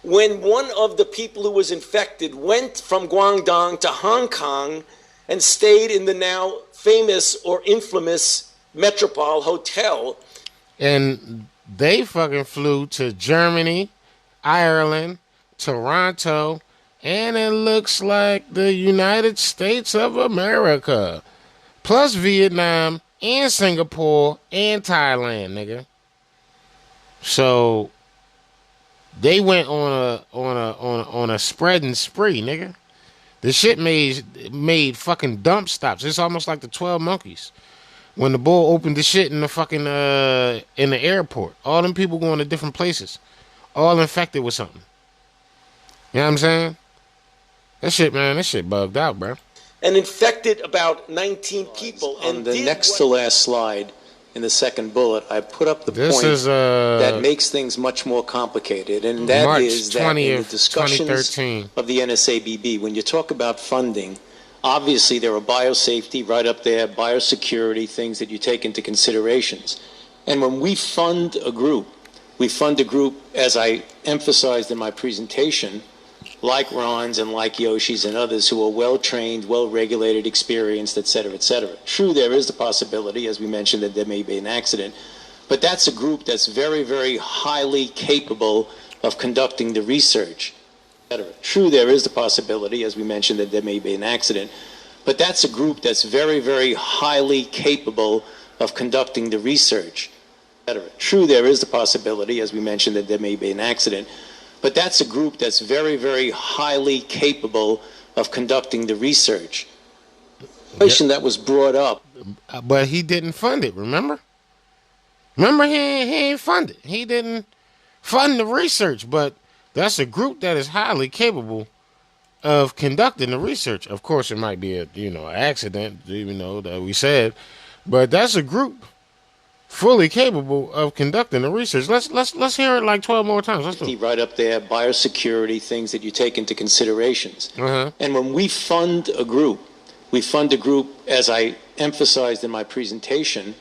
when one of the people who was infected went from Guangdong to Hong Kong and stayed in the now famous or infamous Metropole Hotel. And they fucking flew to Germany, Ireland, Toronto, and it looks like the United States of America, plus Vietnam and Singapore and Thailand, nigga. So they went on a spreading spree, nigga. The shit made fucking dump stops. It's almost like the 12 Monkeys when the bull opened the shit in the fucking in the airport. All them people going to different places, all infected with something. You know what I'm saying? That shit bugged out, bro. And infected about 19 people. On the next to last slide, in the second bullet, I put up the point that makes things much more complicated, and that March is that 20th, in the discussions of the NSABB, when you talk about funding, obviously there are biosafety right up there, biosecurity, things that you take into considerations. And when we fund a group, as I emphasized in my presentation, like Ron's and like Yoshi's and others who are well-trained, well-regulated, experienced, et cetera, et cetera. True, there is the possibility, as we mentioned, that there may be an accident, but that's a group that's very, very highly capable of conducting the research, et cetera. True, there is the possibility, as we mentioned, that there may be an accident, but that's a group that's very, very highly capable of conducting the research, et cetera. True, there is the possibility, as we mentioned, that there may be an accident, but that's a group that's very, very highly capable of conducting the research. Question that was brought up. But he didn't fund it, remember? Remember, he ain't funded. He didn't fund the research, but that's a group that is highly capable of conducting the research. Of course, it might be an accident, that we said, but that's a group fully capable of conducting the research. Let's hear it like 12 more times. Let's do it. Right up there, biosecurity, things that you take into considerations. And when we fund a group, as I emphasized in my presentation,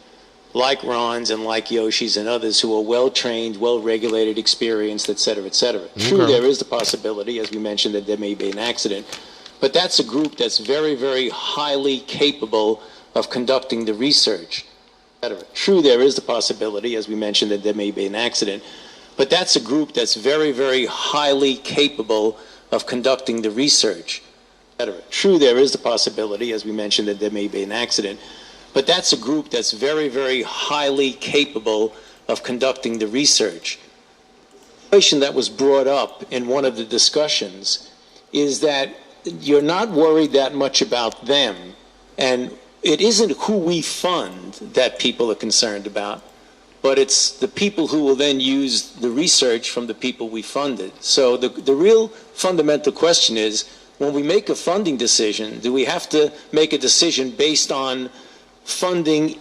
like Ron's and like Yoshi's and others who are well-trained, well-regulated, experienced, et cetera, et cetera. True, there is the possibility, as we mentioned, that there may be an accident, but that's a group that's very, very highly capable of conducting the research. True, there is the possibility, as we mentioned, that there may be an accident, but that's a group that's very, very highly capable of conducting the research. True, there is the possibility, as we mentioned, that there may be an accident, But that's a group that's very, very highly capable of conducting the research. The question that was brought up in one of the discussions is that you're not worried that much about them, and it isn't who we fund that people are concerned about, but it's the people who will then use the research from the people we funded. So the real fundamental question is, when we make a funding decision, do we have to make a decision based on funding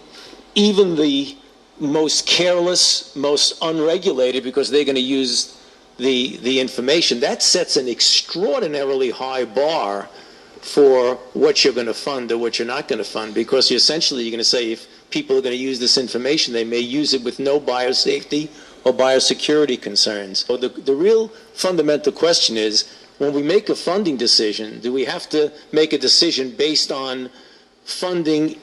even the most careless, most unregulated, because they're going to use the information? That sets an extraordinarily high bar for what you're going to fund or what you're not going to fund, because you're going to say, if people are going to use this information, they may use it with no biosafety or biosecurity concerns. So the real fundamental question is, when we make a funding decision, do we have to make a decision based on funding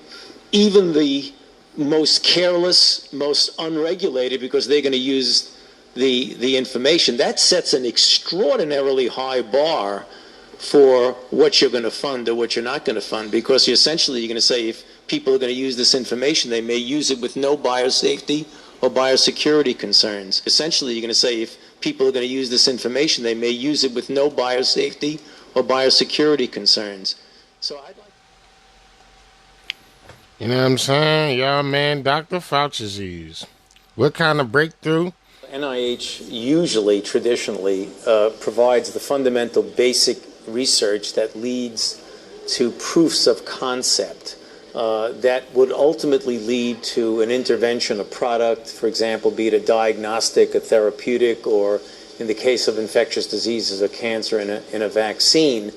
even the most careless, most unregulated, because they're going to use the information? That sets an extraordinarily high bar for what you're going to fund or what you're not going to fund, because you're going to say, if people are going to use this information, they may use it with no biosafety or biosecurity concerns. Essentially, you're going to say, if people are going to use this information, they may use it with no biosafety or biosecurity concerns. So I'd like... You know what I'm saying? Y'all, man, Dr. Fauci's disease. What kind of breakthrough? NIH usually, traditionally, provides the fundamental basic research that leads to proofs of concept that would ultimately lead to an intervention, a product, for example, be it a diagnostic, a therapeutic, or in the case of infectious diseases or cancer, in a vaccine.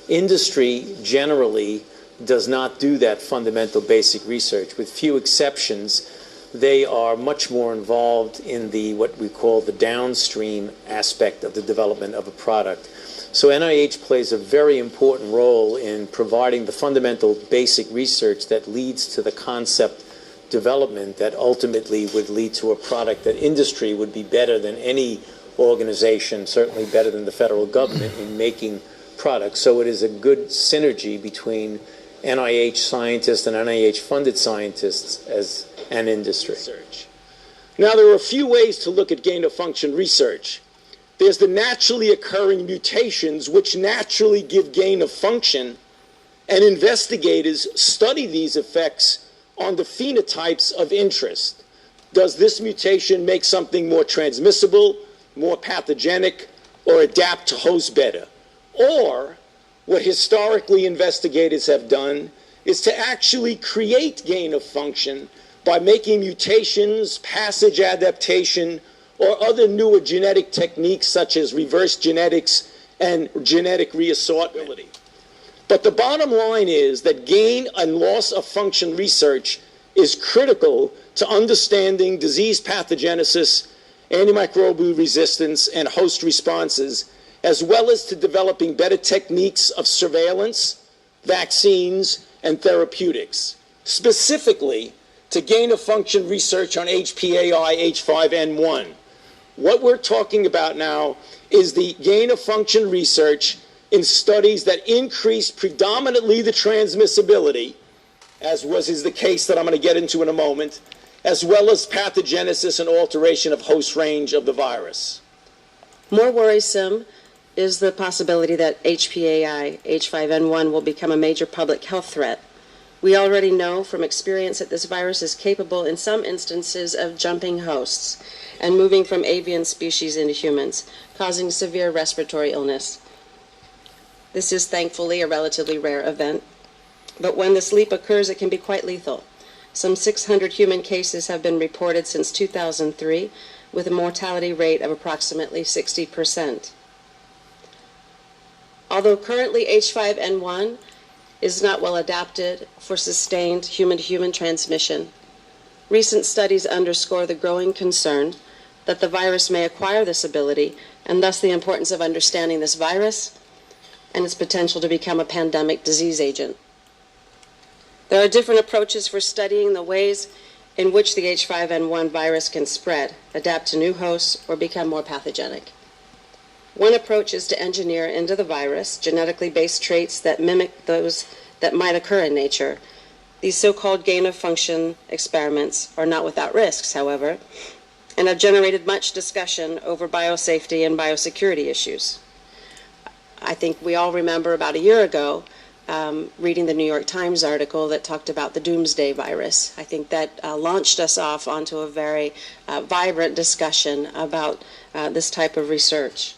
Industry generally does not do that fundamental basic research. With few exceptions, they are much more involved in what we call the downstream aspect of the development of a product. So NIH plays a very important role in providing the fundamental basic research that leads to the concept development that ultimately would lead to a product that industry would be better than any organization, certainly better than the federal government, in making products. So it is a good synergy between NIH scientists and NIH-funded scientists as an industry. Now, there are a few ways to look at gain-of-function research. There's the naturally occurring mutations which naturally give gain of function, and investigators study these effects on the phenotypes of interest. Does this mutation make something more transmissible, more pathogenic, or adapt to host better? Or, what historically investigators have done is to actually create gain of function by making mutations, passage adaptation, or other newer genetic techniques such as reverse genetics and genetic reassortment. But the bottom line is that gain and loss of function research is critical to understanding disease pathogenesis, antimicrobial resistance, and host responses, as well as to developing better techniques of surveillance, vaccines, and therapeutics. Specifically, to gain-of-function research on HPAI, H5N1. What we're talking about now is the gain-of-function research in studies that increase predominantly the transmissibility, as is the case that I'm going to get into in a moment, as well as pathogenesis and alteration of host range of the virus. More worrisome is the possibility that HPAI, H5N1, will become a major public health threat. We already know from experience that this virus is capable in some instances of jumping hosts and moving from avian species into humans, causing severe respiratory illness. This is thankfully a relatively rare event, but when this leap occurs, it can be quite lethal. Some 600 human cases have been reported since 2003, with a mortality rate of approximately 60%. Although currently H5N1 is not well adapted for sustained human-to-human transmission, recent studies underscore the growing concern that the virus may acquire this ability, and thus the importance of understanding this virus and its potential to become a pandemic disease agent. There are different approaches for studying the ways in which the H5N1 virus can spread, adapt to new hosts, or become more pathogenic. One approach is to engineer into the virus genetically based traits that mimic those that might occur in nature. These so-called gain-of-function experiments are not without risks, however, and have generated much discussion over biosafety and biosecurity issues. I think we all remember about a year ago reading the New York Times article that talked about the doomsday virus. I think that launched us off onto a very vibrant discussion about this type of research.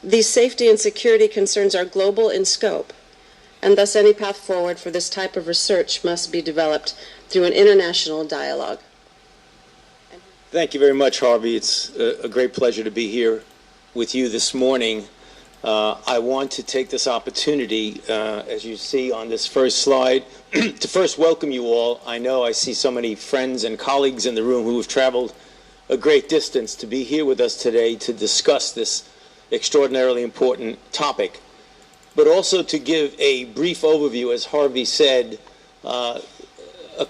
These safety and security concerns are global in scope, and thus any path forward for this type of research must be developed through an international dialogue. Thank you very much, Harvey. It's a great pleasure to be here with you this morning. I want to take this opportunity, as you see on this first slide, to first welcome you all. I know I see so many friends and colleagues in the room who have traveled a great distance to be here with us today to discuss this extraordinarily important topic, but also to give a brief overview. As Harvey said, a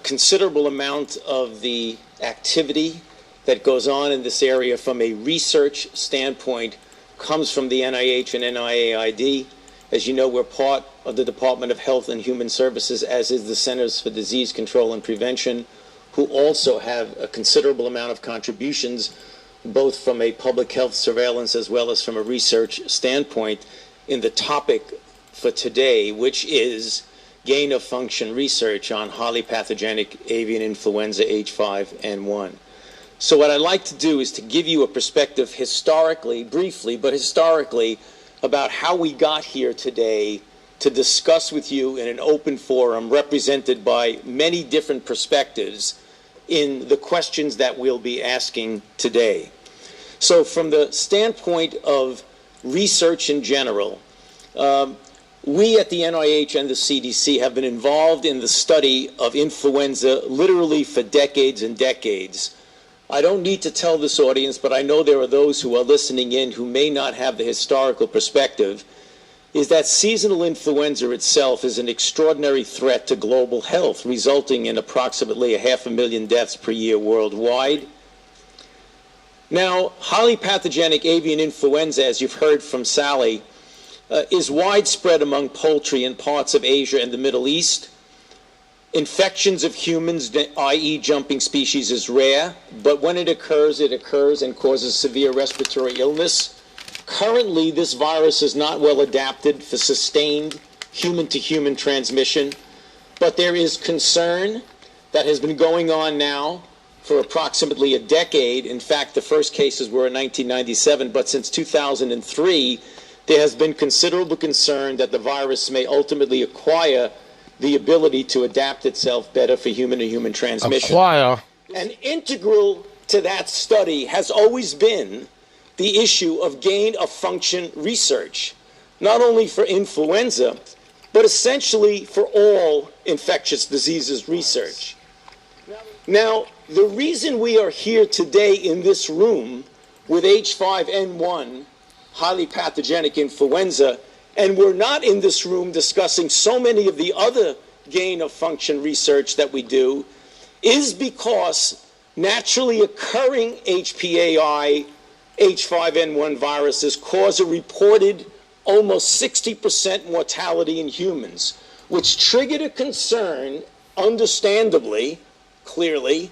considerable amount of the activity that goes on in this area from a research standpoint comes from the NIH and NIAID. As you know, we're part of the Department of Health and Human Services, as is the Centers for Disease Control and Prevention, who also have a considerable amount of contributions, both from a public health surveillance as well as from a research standpoint, in the topic for today, which is gain-of-function research on highly pathogenic avian influenza H5N1. So what I'd like to do is to give you a perspective historically, briefly, but historically, about how we got here today to discuss with you in an open forum represented by many different perspectives in the questions that we'll be asking today. So from the standpoint of research in general, we at the NIH and the CDC have been involved in the study of influenza literally for decades and decades. I don't need to tell this audience, but I know there are those who are listening in who may not have the historical perspective, is that seasonal influenza itself is an extraordinary threat to global health, resulting in approximately 500,000 deaths per year worldwide. Now, highly pathogenic avian influenza, as you've heard from Sally, is widespread among poultry in parts of Asia and the Middle East. Infections of humans, i.e. jumping species, is rare, but when it occurs and causes severe respiratory illness. Currently, this virus is not well adapted for sustained human-to-human transmission, but there is concern that has been going on now for approximately a decade. In fact, the first cases were in 1997, but since 2003, there has been considerable concern that the virus may ultimately acquire the ability to adapt itself better for human-to-human transmission. And integral to that study has always been the issue of gain-of-function research, not only for influenza, but essentially for all infectious diseases research. Now, the reason we are here today in this room with H5N1, highly pathogenic influenza, and we're not in this room discussing so many of the other gain-of-function research that we do, is because naturally occurring HPAI, H5N1 viruses cause a reported almost 60% mortality in humans, which triggered a concern, understandably, clearly,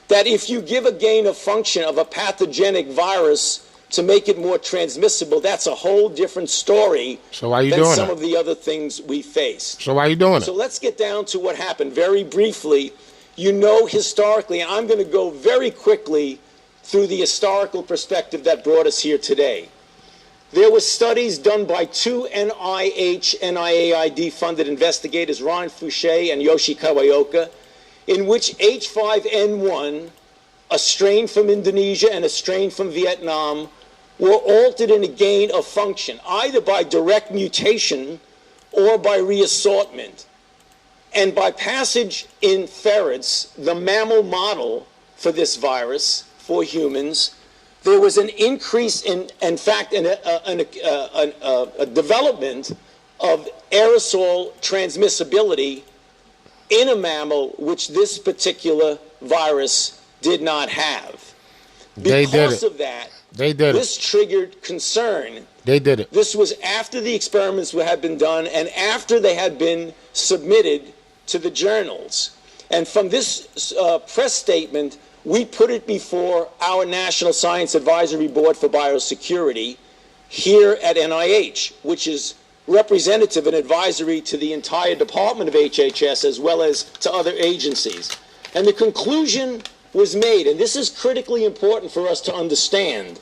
that if you give a gain-of-function of a pathogenic virus to make it more transmissible, that's a whole different story than some of the other things we face. So why are you doing it? So let's get down to what happened very briefly. You know, historically, and I'm going to go very quickly through the historical perspective that brought us here today. There were studies done by two NIH, NIAID-funded investigators, Ron Fouché and Yoshi Kawaoka, in which H5N1, a strain from Indonesia and a strain from Vietnam, were altered in a gain of function, either by direct mutation or by reassortment. And by passage in ferrets, the mammal model for this virus, for humans, there was an increase in fact, a development of aerosol transmissibility in a mammal, which this particular virus did not have. Because of that, this triggered concern. They did it. This was after the experiments had been done and after they had been submitted to the journals. And from this press statement, we put it before our National Science Advisory Board for Biosecurity here at NIH, which is representative and advisory to the entire department of HHS as well as to other agencies. And the conclusion was made, and this is critically important for us to understand,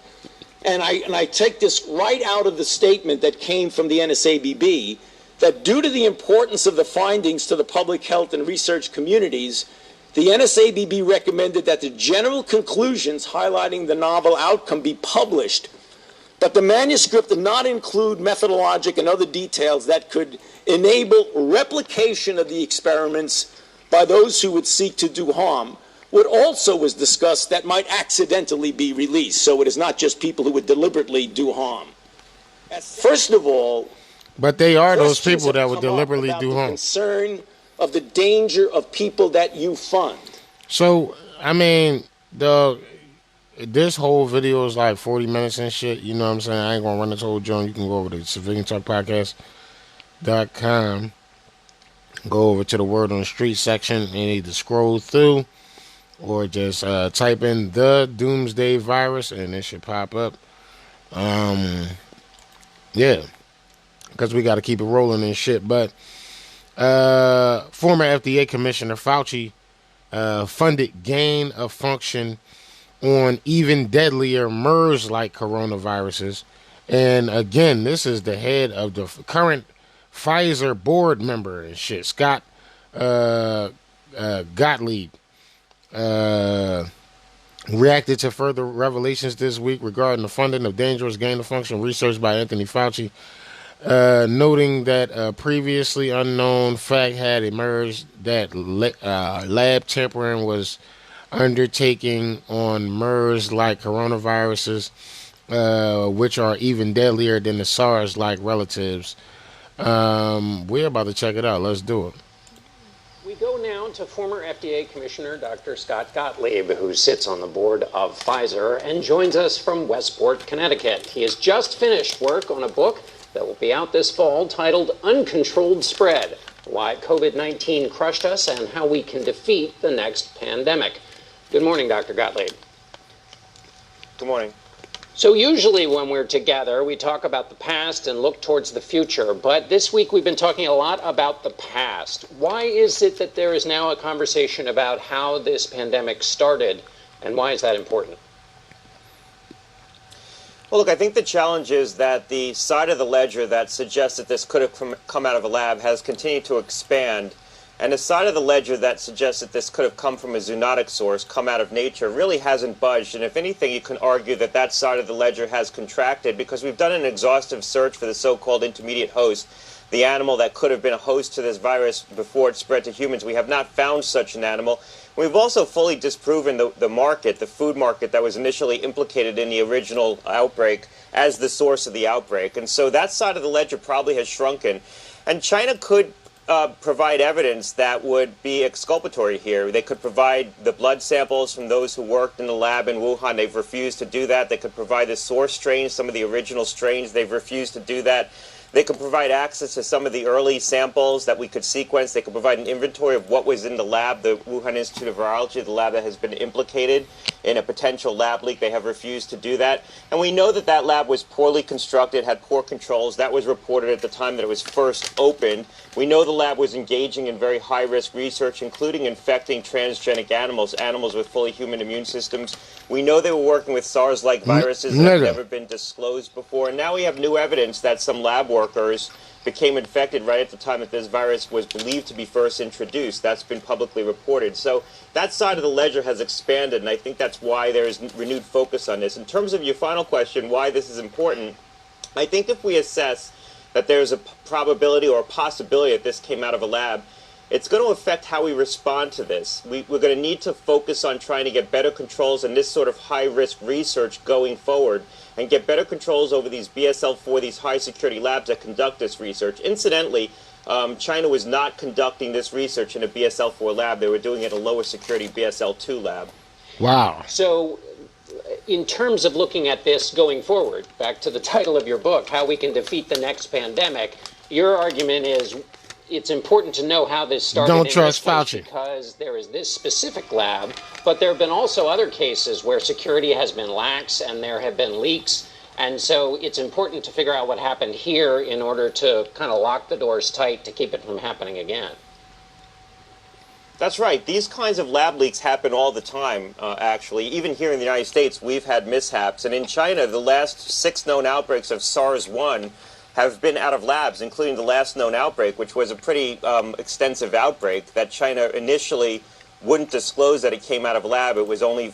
and I take this right out of the statement that came from the NSABB, that due to the importance of the findings to the public health and research communities, the NSABB recommended that the general conclusions highlighting the novel outcome be published, but the manuscript did not include methodologic and other details that could enable replication of the experiments by those who would seek to do harm. What also was discussed that might accidentally be released, so it is not just people who would deliberately do harm. First of all, but they are those people that would deliberately do harm. Concern of the danger of people that you fund. So, I mean, this whole video is like 40 minutes and shit. You know what I'm saying? I ain't gonna run this whole joint. You can go over to civiliantalkpodcast.com, go over to the Word on the Street section and either scroll through or just type in the Doomsday Virus and it should pop up. Yeah, because we got to keep it rolling and shit. But former FDA Commissioner Fauci funded gain of function on even deadlier MERS-like coronaviruses. And again, this is the head of the current Pfizer board member and shit, Scott Gottlieb, reacted to further revelations this week regarding the funding of dangerous gain-of-function research by Anthony Fauci, noting that a previously unknown fact had emerged that lab tampering was undertaking on MERS-like coronaviruses, which are even deadlier than the SARS-like relatives. We're about to check it out. Let's do it. We go now to former FDA Commissioner Dr. Scott Gottlieb, who sits on the board of Pfizer and joins us from Westport, Connecticut. He has just finished work on a book that will be out this fall titled Uncontrolled Spread: Why COVID-19 Crushed Us and How We Can Defeat the Next Pandemic. Good morning, Dr. Gottlieb. Good morning. So usually when we're together, we talk about the past and look towards the future, but this week we've been talking a lot about the past. Why is it that there is now a conversation about how this pandemic started, and why is that important? Well, look, I think the challenge is that the side of the ledger that suggests that this could have come out of a lab has continued to expand. And the side of the ledger that suggests that this could have come from a zoonotic source, come out of nature, really hasn't budged. And if anything, you can argue that that side of the ledger has contracted because we've done an exhaustive search for the so-called intermediate host, the animal that could have been a host to this virus before it spread to humans. We have not found such an animal. We've also fully disproven the market, the food market that was initially implicated in the original outbreak as the source of the outbreak. And so that side of the ledger probably has shrunken. And China could provide evidence that would be exculpatory here. They could provide the blood samples from those who worked in the lab in Wuhan. They've refused to do that. They could provide the source strains, some of the original strains. They've refused to do that. They could provide access to some of the early samples that we could sequence. They could provide an inventory of what was in the lab, the Wuhan Institute of Virology, the lab that has been implicated in a potential lab leak. They have refused to do that. And we know that that lab was poorly constructed, had poor controls. That was reported at the time that it was first opened. We know the lab was engaging in very high-risk research, including infecting transgenic animals, animals with fully human immune systems. We know they were working with SARS-like viruses that have never been disclosed before. And now we have new evidence that some lab workers became infected right at the time that this virus was believed to be first introduced. That's been publicly reported. So that side of the ledger has expanded, and I think that's why there is renewed focus on this. In terms of your final question, why this is important, I think if we assess that there's a probability or a possibility that this came out of a lab, it's going to affect how we respond to this. We're going to need to focus on trying to get better controls in this sort of high-risk research going forward and get better controls over these BSL-4, these high-security labs that conduct this research. Incidentally, China was not conducting this research in a BSL-4 lab. They were doing it in a lower-security BSL-2 lab. Wow. So in terms of looking at this going forward, back to the title of your book, How We Can Defeat the Next Pandemic, your argument is it's important to know how this started. Don't trust Fauci. Because there is this specific lab, but there have been also other cases where security has been lax and there have been leaks. And so it's important to figure out what happened here in order to kind of lock the doors tight to keep it from happening again. That's right. These kinds of lab leaks happen all the time, actually. Even here in the United States, we've had mishaps. And in China, the last 6 known outbreaks of SARS-1 have been out of labs, including the last known outbreak, which was a pretty extensive outbreak that China initially wouldn't disclose that it came out of a lab. It was only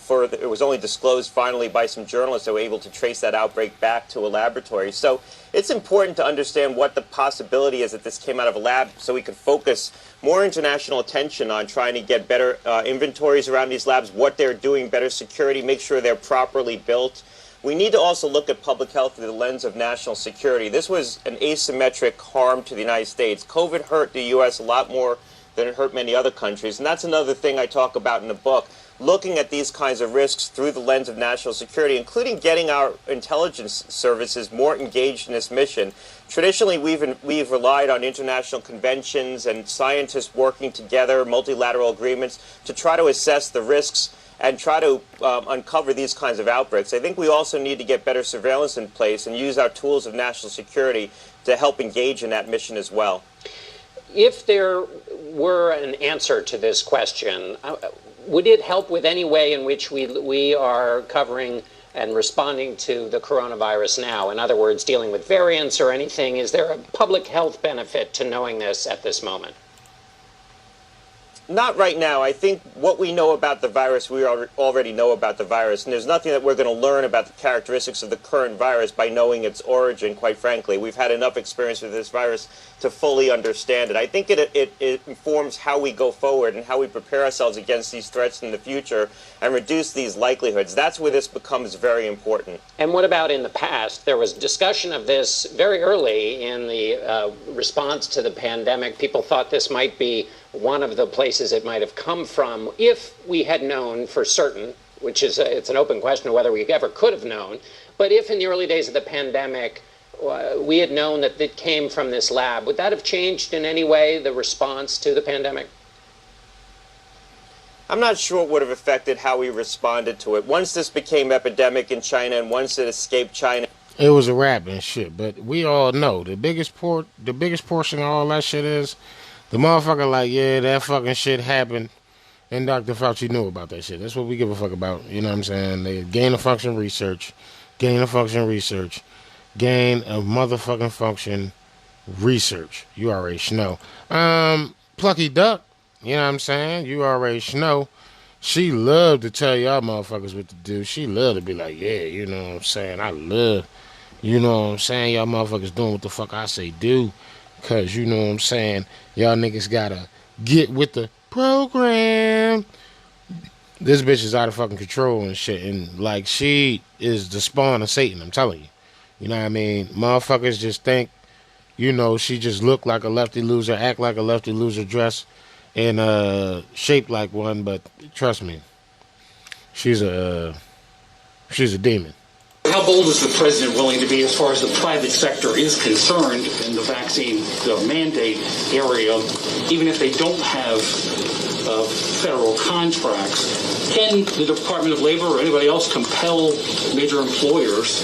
disclosed finally by some journalists that were able to trace that outbreak back to a laboratory. So it's important to understand what the possibility is that this came out of a lab so we can focus more international attention on trying to get better inventories around these labs, what they're doing, better security, make sure they're properly built. We need to also look at public health through the lens of national security. This was an asymmetric harm to the United States. COVID hurt the U.S. a lot more than it hurt many other countries. And that's another thing I talk about in the book, looking at these kinds of risks through the lens of national security, including getting our intelligence services more engaged in this mission. Traditionally, we've relied on international conventions and scientists working together, multilateral agreements, to try to assess the risks and try to uncover these kinds of outbreaks. I think we also need to get better surveillance in place and use our tools of national security to help engage in that mission as well. If there were an answer to this question, would it help with any way in which we are covering and responding to the coronavirus now? In other words, dealing with variants or anything, is there a public health benefit to knowing this at this moment? Not right now. I think what we know about the virus, we already know about the virus, and there's nothing that we're going to learn about the characteristics of the current virus by knowing its origin, quite frankly. We've had enough experience with this virus to fully understand it. I think it informs how we go forward and how we prepare ourselves against these threats in the future and reduce these likelihoods. That's where this becomes very important. And what about in the past? There was discussion of this very early in the response to the pandemic. People thought this might be one of the places it might have come from if we had known for certain, which is it's an open question of whether we ever could have known, but if in the early days of the pandemic we had known that it came from this lab, would that have changed in any way the response to the pandemic? I'm not sure it would have affected how we responded to it. Once this became epidemic in China and once it escaped China, it was a wrap and shit. But we all know the biggest portion of all that shit is the motherfucker like, yeah, that fucking shit happened, and Dr. Fauci knew about that shit. That's what we give a fuck about. You know what I'm saying? They gain of function research, gain of motherfucking function research. You already know. Plucky Duck, you know what I'm saying? You already know. She loved to tell y'all motherfuckers what to do. She loved to be like, yeah, you know what I'm saying? I love, you know what I'm saying? Y'all motherfuckers doing what the fuck I say do. Because, you know what I'm saying, y'all niggas gotta get with the program. This bitch is out of fucking control and shit. And, like, she is the spawn of Satan, I'm telling you. You know what I mean? Motherfuckers just think, you know, she just look like a lefty loser, act like a lefty loser, dress and shaped like one. But trust me, she's a demon. How bold is the president willing to be as far as the private sector is concerned in the vaccine mandate area, even if they don't have federal contracts? Can the Department of Labor or anybody else compel major employers,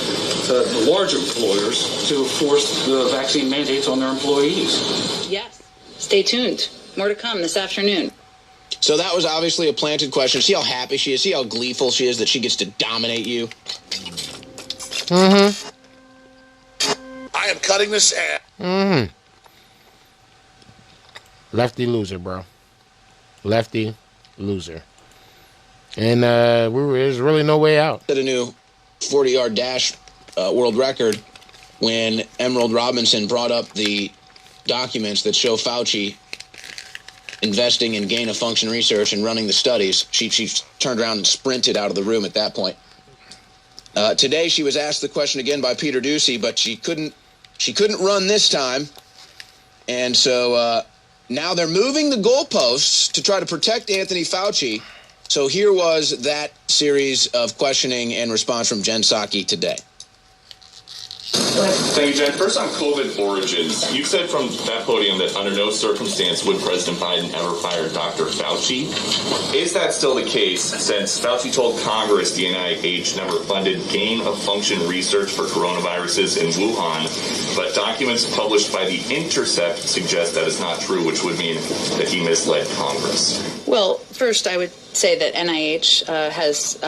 the large employers, to force the vaccine mandates on their employees? Yes. Stay tuned. More to come this afternoon. So that was obviously a planted question. See how happy she is? See how gleeful she is that she gets to dominate you? I am cutting this ass. Lefty loser, bro. Lefty loser. And there's really no way out. Set a new 40-yard dash world record when Emerald Robinson brought up the documents that show Fauci investing in gain-of-function research and running the studies. She turned around and sprinted out of the room at that point. Today she was asked the question again by Peter Doocy, but she couldn't run this time. And so now they're moving the goalposts to try to protect Anthony Fauci. So here was that series of questioning and response from Jen Psaki today. Thank you, Jen. First on COVID origins. You've said from that podium that under no circumstance would President Biden ever fire Dr. Fauci. Is that still the case since Fauci told Congress the NIH never funded gain-of-function research for coronaviruses in Wuhan, but documents published by The Intercept suggest that is not true, which would mean that he misled Congress? Well, first, I would say that NIH has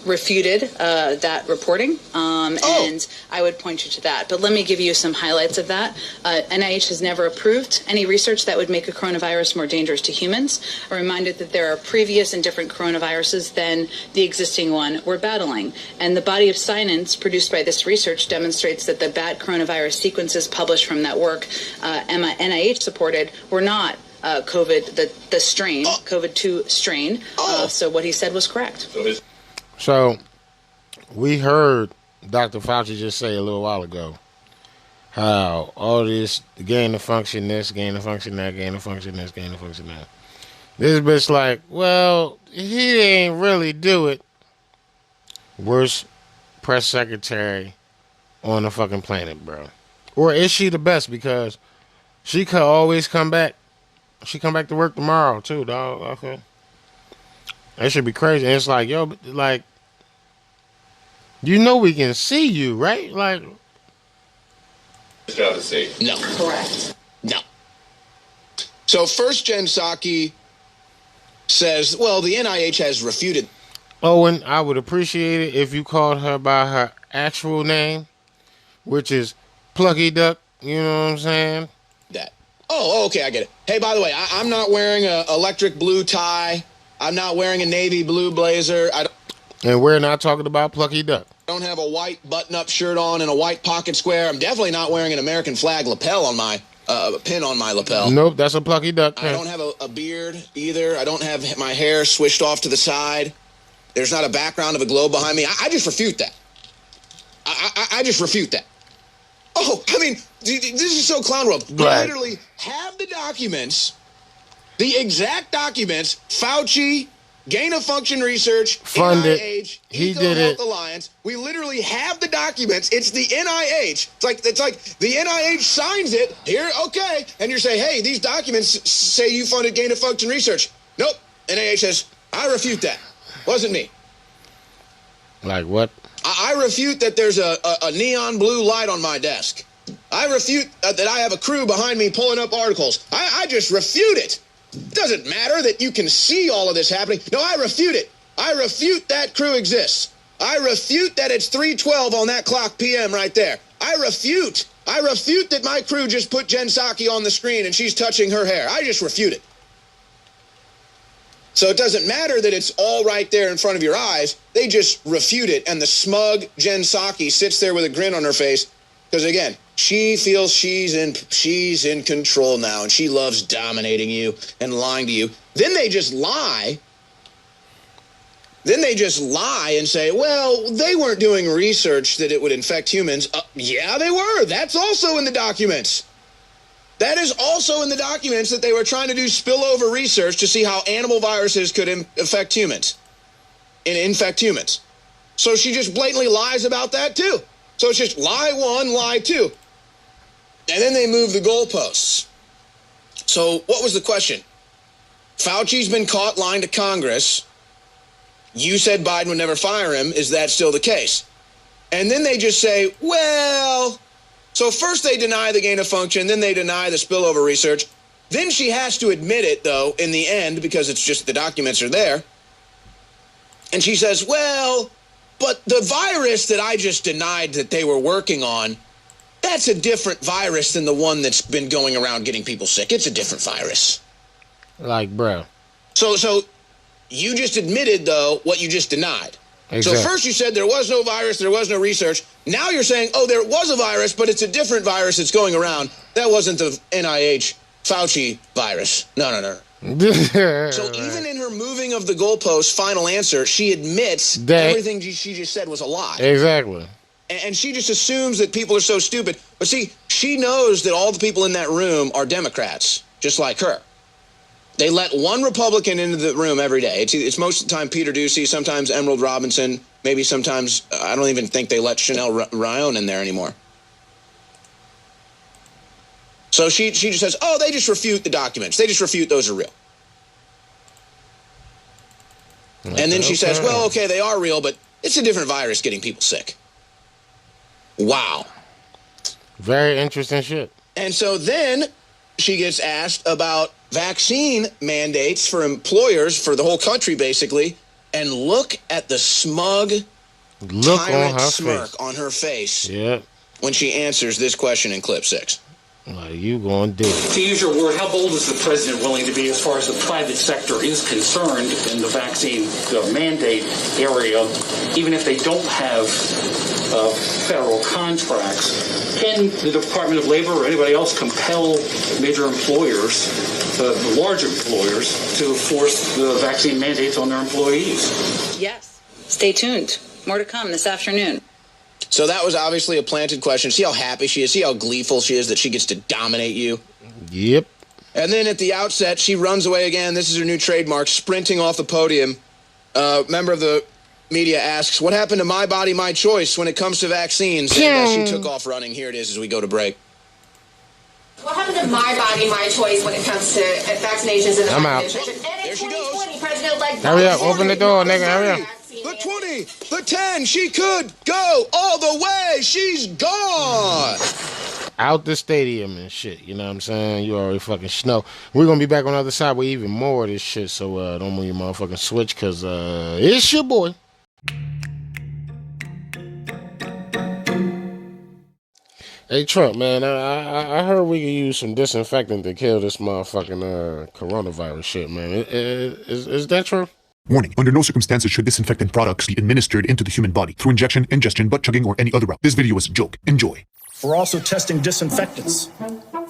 refuted that reporting, and I would point you to that. But let me give you some highlights of that. NIH has never approved any research that would make a coronavirus more dangerous to humans. I'm reminded that there are previous and different coronaviruses than the existing one we're battling. And the body of science produced by this research demonstrates that the bad coronavirus sequences published from that work, NIH supported, were not COVID, the strain, COVID-2 strain. So what he said was correct. So we heard Dr. Fauci just say a little while ago how all this gain of function this, gain of function that, gain of function this, gain of function that. This bitch like, well, he didn't really do it. Worst press secretary on the fucking planet, bro. Or is she the best? Because she could always come back. She come back to work tomorrow too, dog. Okay. That should be crazy. And it's like, yo, like, you know we can see you, right? Like, job to see. No. Correct. No. So first, Jen Psaki says, well, the NIH has refuted. Owen, I would appreciate it if you called her by her actual name, which is Plucky Duck. You know what I'm saying? That. Oh, okay, I get it. Hey, by the way, I'm not wearing an electric blue tie. I'm not wearing a navy blue blazer. And we're not talking about Plucky Duck. I don't have a white button-up shirt on and a white pocket square. I'm definitely not wearing an American flag lapel on my pin on my lapel. Nope, that's a Plucky Duck pin. I don't have a beard either. I don't have my hair swished off to the side. There's not a background of a globe behind me. I just refute that. I just refute that. Oh, I mean, this is so clown world. We literally have the documents, the exact documents, Fauci, gain-of-function research, funded. NIH, He Eco did Health it. Alliance. We literally have the documents. It's the NIH. It's like the NIH signs it. Here, okay. And you're saying, hey, these documents say you funded gain-of-function research. Nope. NIH says, I refute that. Wasn't me. Like what? I refute that there's a neon blue light on my desk. I refute that I have a crew behind me pulling up articles. I just refute it. It doesn't matter that you can see all of this happening. No, I refute it. I refute that crew exists. I refute that it's 3:12 on that clock PM right there. I refute that my crew just put Jen Psaki on the screen and she's touching her hair. I just refute it. So it doesn't matter that it's all right there in front of your eyes. They just refute it. And the smug Jen Psaki sits there with a grin on her face. Because, again, she feels she's in control now. And she loves dominating you and lying to you. Then they just lie. Then they just lie and say, well, they weren't doing research that it would infect humans. Yeah, they were. That's also in the documents. That is also in the documents that they were trying to do spillover research to see how animal viruses could affect humans and infect humans. So she just blatantly lies about that too. So it's just lie one, lie two. And then they move the goalposts. So what was the question? Fauci's been caught lying to Congress. You said Biden would never fire him. Is that still the case? And then they just say, well... So first they deny the gain of function, then they deny the spillover research. Then she has to admit it, though, in the end, because it's just the documents are there. And she says, well, but the virus that I just denied that they were working on, that's a different virus than the one that's been going around getting people sick. It's a different virus. Like, bro. So you just admitted, though, what you just denied. Exactly. So first you said there was no virus, there was no research. Now you're saying, oh, there was a virus, but it's a different virus that's going around. That wasn't the NIH Fauci virus. No. So even in her moving of the goalpost final answer, she admits everything she just said was a lie. Exactly. And she just assumes that people are so stupid. But see, she knows that all the people in that room are Democrats, just like her. They let one Republican into the room every day. It's most of the time Peter Ducey, sometimes Emerald Robinson, maybe sometimes, I don't even think they let Chanel Ryan in there anymore. So she just says, oh, they just refute the documents. They just refute those are real. And then she says, well, okay, they are real, but it's a different virus getting people sick. Wow. Very interesting shit. And so then she gets asked about vaccine mandates for employers for the whole country, basically. And look at the smug tyrant smirk on her face when she answers this question in clip 6. Like, you gonna do it. To use your word, how bold is the president willing to be as far as the private sector is concerned in the vaccine mandate area, even if they don't have federal contracts? Can the Department of Labor or anybody else compel major employers, large employers, to force the vaccine mandates on their employees? Yes. Stay tuned. More to come this afternoon. So that was obviously a planted question. See how happy she is? See how gleeful she is that she gets to dominate you? Yep. And then at the outset, she runs away again. This is her new trademark, sprinting off the podium. Member of the media asks, what happened to my body, my choice when it comes to vaccines? And she took off running. Here it is as we go to break. What happened to my body, my choice when it comes to vaccinations in the I'm out. There she goes. President-elect Hurry up, open the door, nigga, hurry up. The 20, the 10, she could go all the way. She's gone. Out the stadium and shit, you know what I'm saying? You already fucking know. We're going to be back on the other side with even more of this shit, so don't move your motherfucking switch, because it's your boy. Hey, Trump, man, I heard we could use some disinfectant to kill this motherfucking coronavirus shit, man. Is that true? Warning, under no circumstances should disinfectant products be administered into the human body through injection, ingestion, butt chugging, or any other route. This video is a joke. Enjoy. We're also testing disinfectants,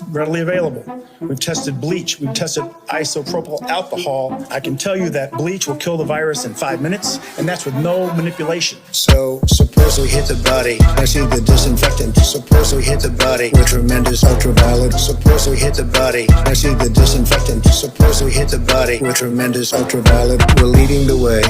readily available. We've tested bleach. We've tested isopropyl alcohol. I can tell you that bleach will kill the virus in 5 minutes, and that's with no manipulation. So suppose we hit the body. I see the disinfectant. Suppose we hit the body with tremendous ultraviolet. Suppose we hit the body. I see the disinfectant. Suppose we hit the body with tremendous ultraviolet. We're leading the way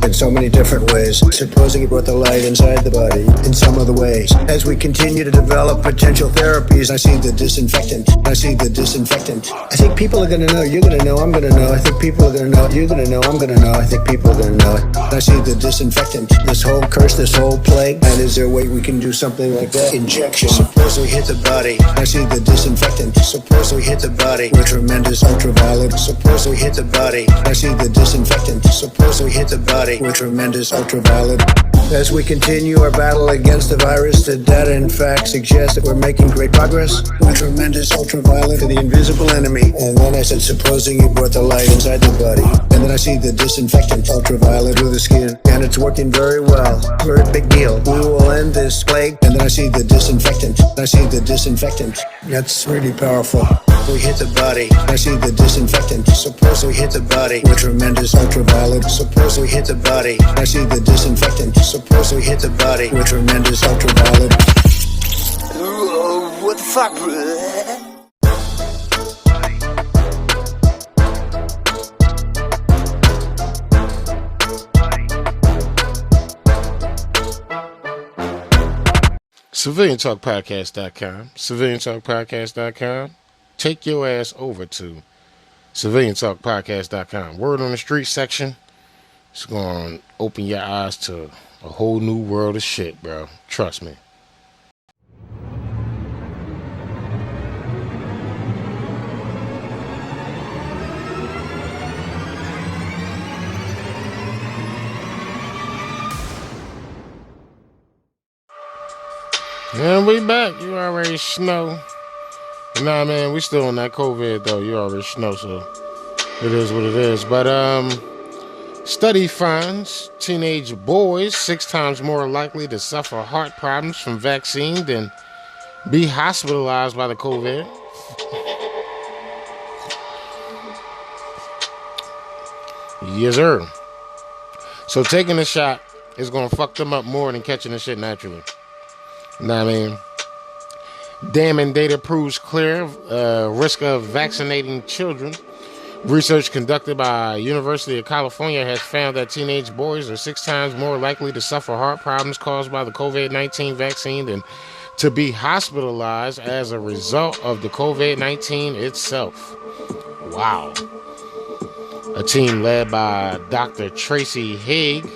in so many different ways. Supposing it brought the light inside the body in some other ways. As we continue to develop potential therapies, I see the disinfectant. I see the disinfectant. I think people are gonna know. You're gonna know. I'm gonna know. I think people are gonna know. You're gonna know. I'm gonna know. I think people are gonna know it. I see the disinfectant. This whole curse, this whole plague. And is there a way we can do something like that? Injection. Suppose we hit the body. I see the disinfectant. Suppose we hit the body with tremendous ultraviolet. Suppose we hit the body. I see the disinfectant. Suppose we hit the body with tremendous ultraviolet. As we continue our battle against the virus, the data in fact suggests that we're making great progress with tremendous ultraviolet for the invisible enemy. And then I said, supposing you brought the light inside the body. And then I see the disinfectant ultraviolet through the skin. And it's working very well. Very big deal. We will end this plague. And then I see the disinfectant. I see the disinfectant. That's really powerful. We hit the body. I see the disinfectant. Suppose we hit the body with tremendous ultraviolet. Suppose we hit the body. I see the disinfectant. Suppose we hit the body with tremendous ultraviolet. What the fuck, bruh? CivilianTalkPodcast.com. CivilianTalkPodcast.com. Take your ass over to CivilianTalkPodcast.com. Word on the street section. It's going to open your eyes to a whole new world of shit, bro. Trust me. And we back. You already know. Nah, man, we still on that COVID, though. You already know, so it is what it is. But, study finds teenage boys 6 times more likely to suffer heart problems from vaccine than be hospitalized by the COVID. Yes, sir. So taking a shot is going to fuck them up more than catching the shit naturally. You know what I mean? Damning data proves clear risk of vaccinating children. Research conducted by University of California has found that teenage boys are 6 times more likely to suffer heart problems caused by the COVID-19 vaccine than to be hospitalized as a result of the COVID-19 itself. Wow. A team led by Dr. Tracy Haig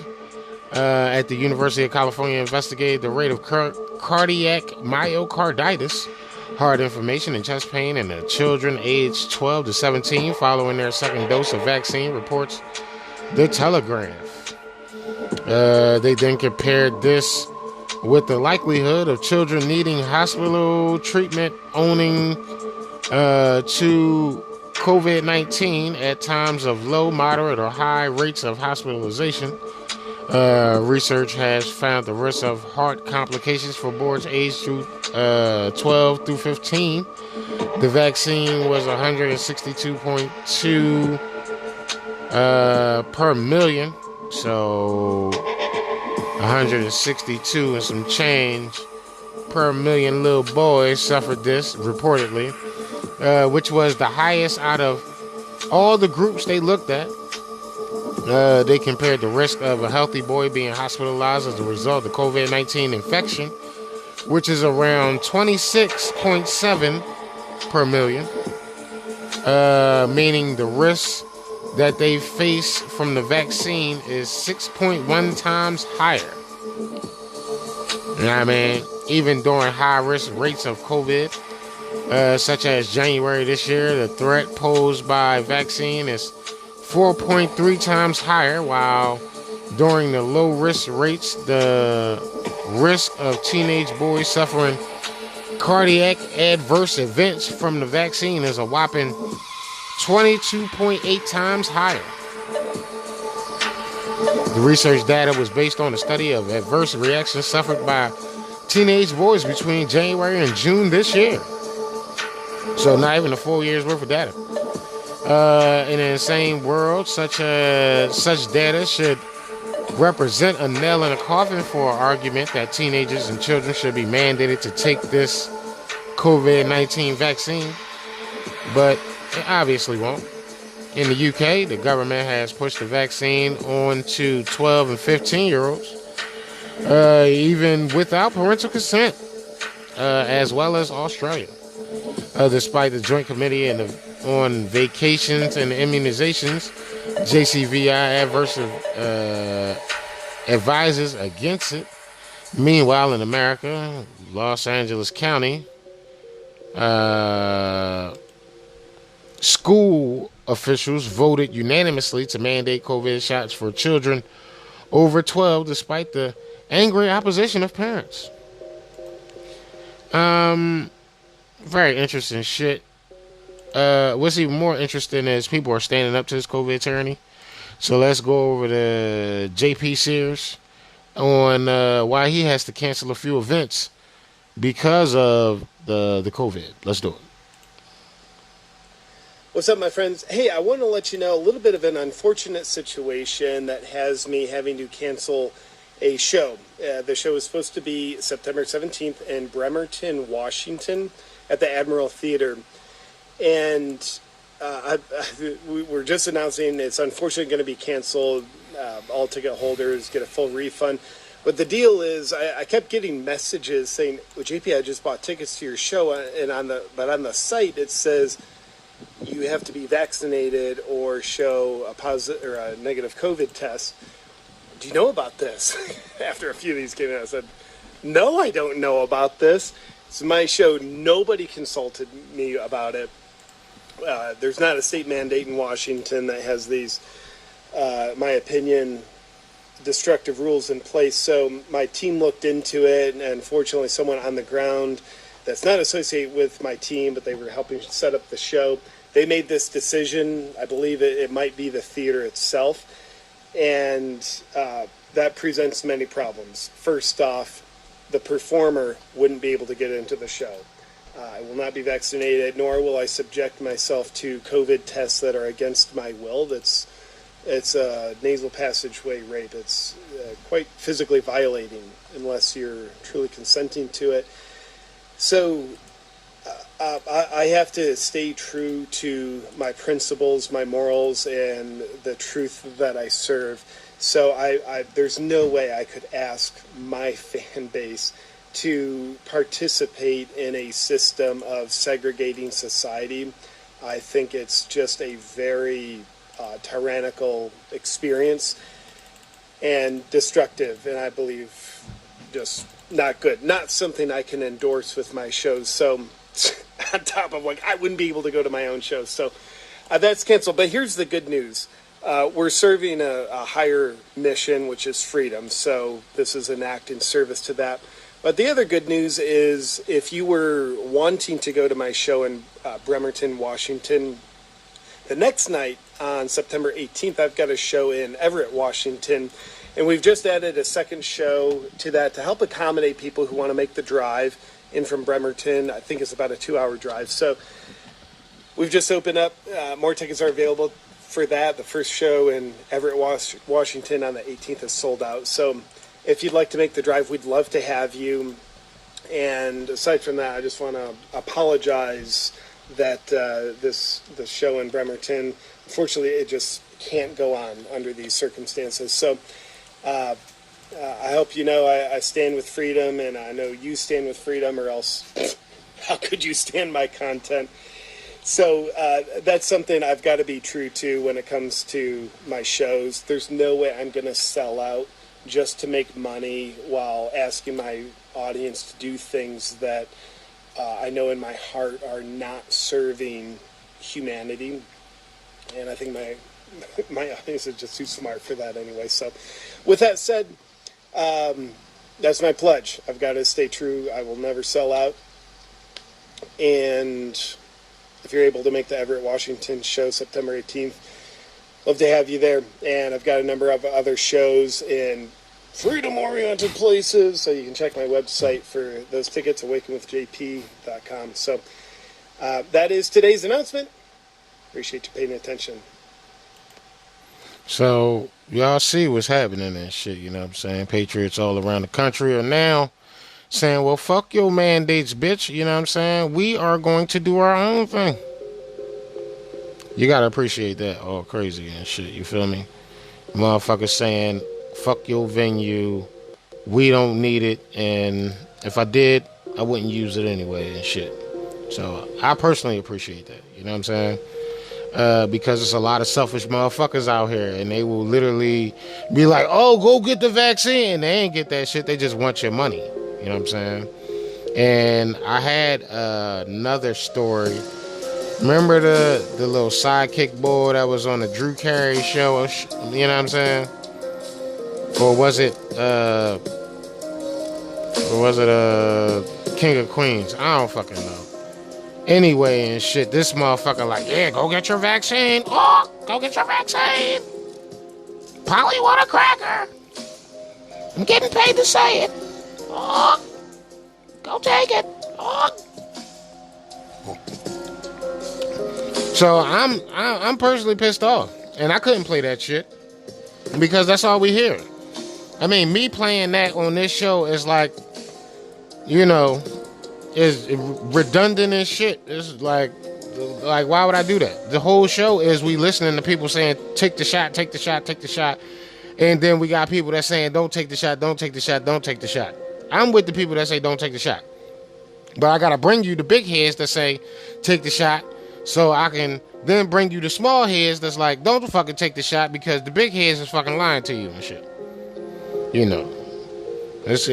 at the University of California investigated the rate of cardiac myocarditis, heart inflammation, and chest pain in the children aged 12 to 17 following their second dose of vaccine, reports The Telegraph. They then compared this with the likelihood of children needing hospital treatment owing to COVID-19 at times of low, moderate, or high rates of hospitalization. Research has found the risk of heart complications for boys aged 12 through 15. The vaccine was 162.2 per million, so 162 and some change per million little boys suffered this, reportedly, which was the highest out of all the groups they looked at. They compared the risk of a healthy boy being hospitalized as a result of COVID-19 infection, which is around 26.7 per million, meaning the risk that they face from the vaccine is 6.1 times higher. You know what I mean? Even during high-risk rates of COVID, such as January this year, the threat posed by vaccine is 4.3 times higher, while during the low-risk rates, the risk of teenage boys suffering cardiac adverse events from the vaccine is a whopping 22.8 times higher. The research data was based on a study of adverse reactions suffered by teenage boys between January and June this year. So not even a full year's worth of data. In an insane world, such data should represent a nail in a coffin for an argument that teenagers and children should be mandated to take this COVID-19 vaccine. But it obviously won't. In the UK, the government has pushed the vaccine on to 12 and 15-year-olds, even without parental consent, as well as Australia. Despite the Joint Committee on Vacations and Immunizations, JCVI advises against it. Meanwhile, in America, Los Angeles County, school officials voted unanimously to mandate COVID shots for children over 12, despite the angry opposition of parents. Very interesting shit. What's even more interesting is people are standing up to this COVID tyranny. So let's go over to JP Sears on why he has to cancel a few events because of the COVID. Let's do it. What's up, my friends? Hey, I want to let you know a little bit of an unfortunate situation that has me having to cancel a show. The show is supposed to be September 17th in Bremerton, Washington at the Admiral Theater. And we're just announcing it's unfortunately going to be canceled. All ticket holders get a full refund. But the deal is, I kept getting messages saying, well, JP, I just bought tickets to your show. And on the site, it says you have to be vaccinated or show a positive or a negative COVID test. Do you know about this? After a few of these came in, I said, no, I don't know about this. It's my show. Nobody consulted me about it. There's not a state mandate in Washington that has these, my opinion, destructive rules in place. So my team looked into it, and unfortunately someone on the ground that's not associated with my team, but they were helping set up the show, they made this decision. I believe it might be the theater itself. And that presents many problems. First off, the performer wouldn't be able to get into the show. I will not be vaccinated, nor will I subject myself to COVID tests that are against my will. It's a nasal passageway rape. It's quite physically violating unless you're truly consenting to it. So I have to stay true to my principles, my morals, and the truth that I serve. So there's no way I could ask my fan base to participate in a system of segregating society. I think it's just a very tyrannical experience and destructive, and I believe just not good. Not something I can endorse with my shows. So on top of I wouldn't be able to go to my own shows. So that's canceled. But here's the good news. We're serving a higher mission, which is freedom. So this is an act in service to that. But the other good news is if you were wanting to go to my show in Bremerton, Washington, the next night on September 18th, I've got a show in Everett, Washington. And we've just added a second show to that to help accommodate people who want to make the drive in from Bremerton. I think it's about a 2-hour drive. So we've just opened up. More tickets are available for that. The first show in Everett, Washington on the 18th is sold out. So if you'd like to make the drive, we'd love to have you. And aside from that, I just want to apologize that this show in Bremerton, unfortunately, it just can't go on under these circumstances. So I hope you know I stand with freedom, and I know you stand with freedom, or else how could you stand my content? So that's something I've got to be true to when it comes to my shows. There's no way I'm going to sell out just to make money while asking my audience to do things that I know in my heart are not serving humanity. And I think my audience is just too smart for that anyway. So with that said, that's my pledge. I've got to stay true. I will never sell out. And if you're able to make the Everett, Washington show September 18th, love to have you there. And I've got a number of other shows in freedom-oriented places, so you can check my website for those tickets, awakenwithjp.com. So that is today's announcement. Appreciate you paying attention. So y'all see what's happening and shit, you know what I'm saying? Patriots all around the country are now saying, well, fuck your mandates, bitch. You know what I'm saying? We are going to do our own thing. You got to appreciate that all crazy and shit. You feel me? Motherfuckers saying, fuck your venue. We don't need it. And if I did, I wouldn't use it anyway and shit. So I personally appreciate that. You know what I'm saying? Because there's a lot of selfish motherfuckers out here, and they will literally be like, oh, go get the vaccine. They ain't get that shit. They just want your money. You know what I'm saying? And I had another story. Remember the little sidekick boy that was on the Drew Carey show? You know what I'm saying? Or was it King of Queens? I don't fucking know. Anyway and shit, this motherfucker like, yeah, go get your vaccine. Oh, go get your vaccine. Polly want a cracker. I'm getting paid to say it. Oh, go take it. Oh. So I'm personally pissed off, and I couldn't play that shit because that's all we hear. I mean, me playing that on this show is like, you know, is redundant as shit. It's like why would I do that? The whole show is we listening to people saying, take the shot, take the shot, take the shot. And then we got people that saying, don't take the shot, don't take the shot, don't take the shot. I'm with the people that say, don't take the shot. But I got to bring you the big heads that say, take the shot, so I can then bring you the small heads that's like, don't fucking take the shot, because the big heads is fucking lying to you and shit. You know. It's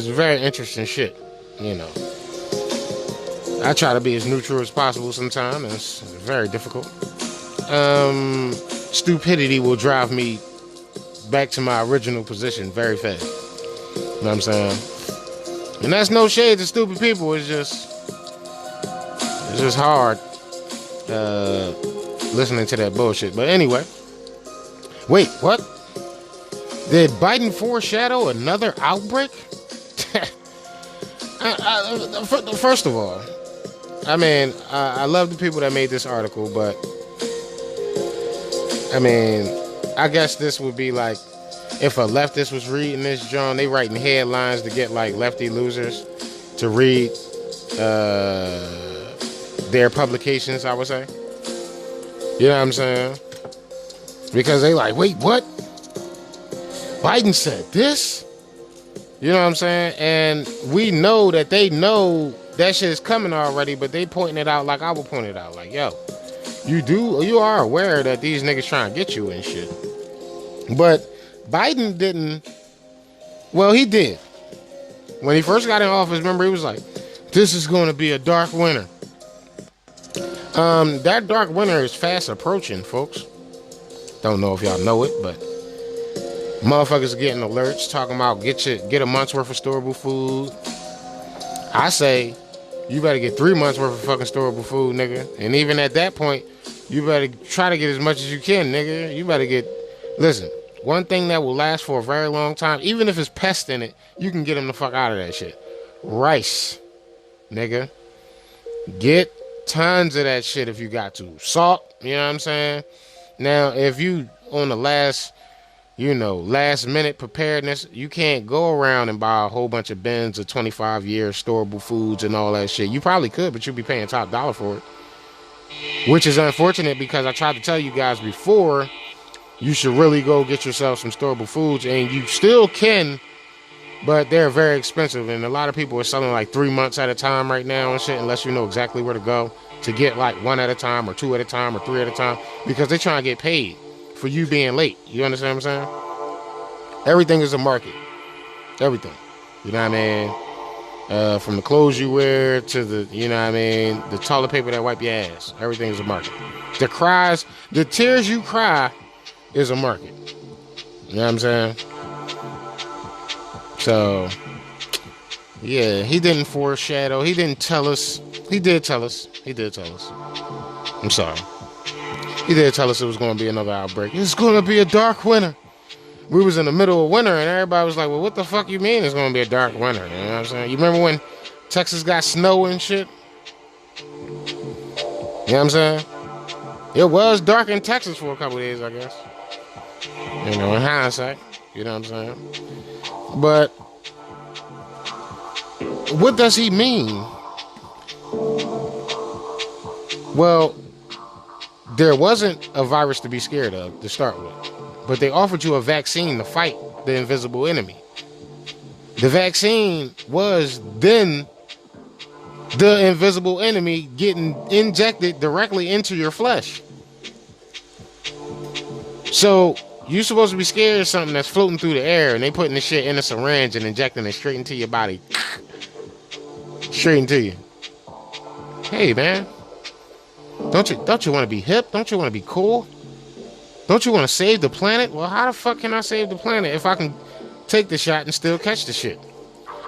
very interesting shit. You know. I try to be as neutral as possible sometimes, and it's very difficult. Stupidity will drive me back to my original position very fast. You know what I'm saying? And that's no shade to stupid people. It's just hard listening to that bullshit. But anyway, wait, what? Did Biden foreshadow another outbreak? First of all, I mean, I love the people that made this article, but I mean, I guess this would be like if a leftist was reading this, John, they writing headlines to get like lefty losers to read their publications, I would say. You know what I'm saying? Because they like, wait, what? Biden said this? You know what I'm saying? And we know that they know that shit is coming already, but they pointing it out like I would point it out. Like, yo, you are aware that these niggas trying to get you and shit. But Biden didn't. Well, he did. When he first got in office, remember, he was like, this is going to be a dark winter. That dark winter is fast approaching, folks. Don't know if y'all know it, but motherfuckers are getting alerts talking about get a month's worth of storable food. I say you better get 3 months worth of fucking storable food, nigga. And even at that point, you better try to get as much as you can, nigga. You better get. Listen, one thing that will last for a very long time, even if it's pest in it, you can get them the fuck out of that shit. Rice, nigga. Get tons of that shit if you got to. Salt, you know what I'm saying? Now, if you on the last minute preparedness, you can't go around and buy a whole bunch of bins of 25 years storable foods and all that shit. You probably could, but you'll be paying top dollar for it. Which is unfortunate because I tried to tell you guys before, you should really go get yourself some storable foods, and you still can, but they're very expensive, and a lot of people are selling like 3 months at a time right now and shit, unless you know exactly where to go to get like 1 at a time or 2 at a time or 3 at a time, because they're trying to get paid for you being late. You understand what I'm saying? Everything is a market. Everything. You know what I mean? From the clothes you wear to the, you know what I mean, the toilet paper that wipe your ass. Everything is a market. The tears you cry is a market. You know what I'm saying? So, yeah, he didn't foreshadow. He didn't tell us. He did tell us. I'm sorry. He did tell us it was going to be another outbreak. It's going to be a dark winter. We was in the middle of winter, and everybody was like, well, what the fuck you mean it's going to be a dark winter? You know what I'm saying? You remember when Texas got snow and shit? You know what I'm saying? It was dark in Texas for a couple of days, I guess. You know, in hindsight. You know what I'm saying? But what does he mean? Well, there wasn't a virus to be scared of to start with, but they offered you a vaccine to fight the invisible enemy. The vaccine was then the invisible enemy getting injected directly into your flesh. So you're supposed to be scared of something that's floating through the air, and they putting the shit in a syringe and injecting it straight into your body. Straight into you. Hey, man. Don't you want to be hip? Don't you want to be cool? Don't you want to save the planet? Well, how the fuck can I save the planet if I can take the shot and still catch the shit?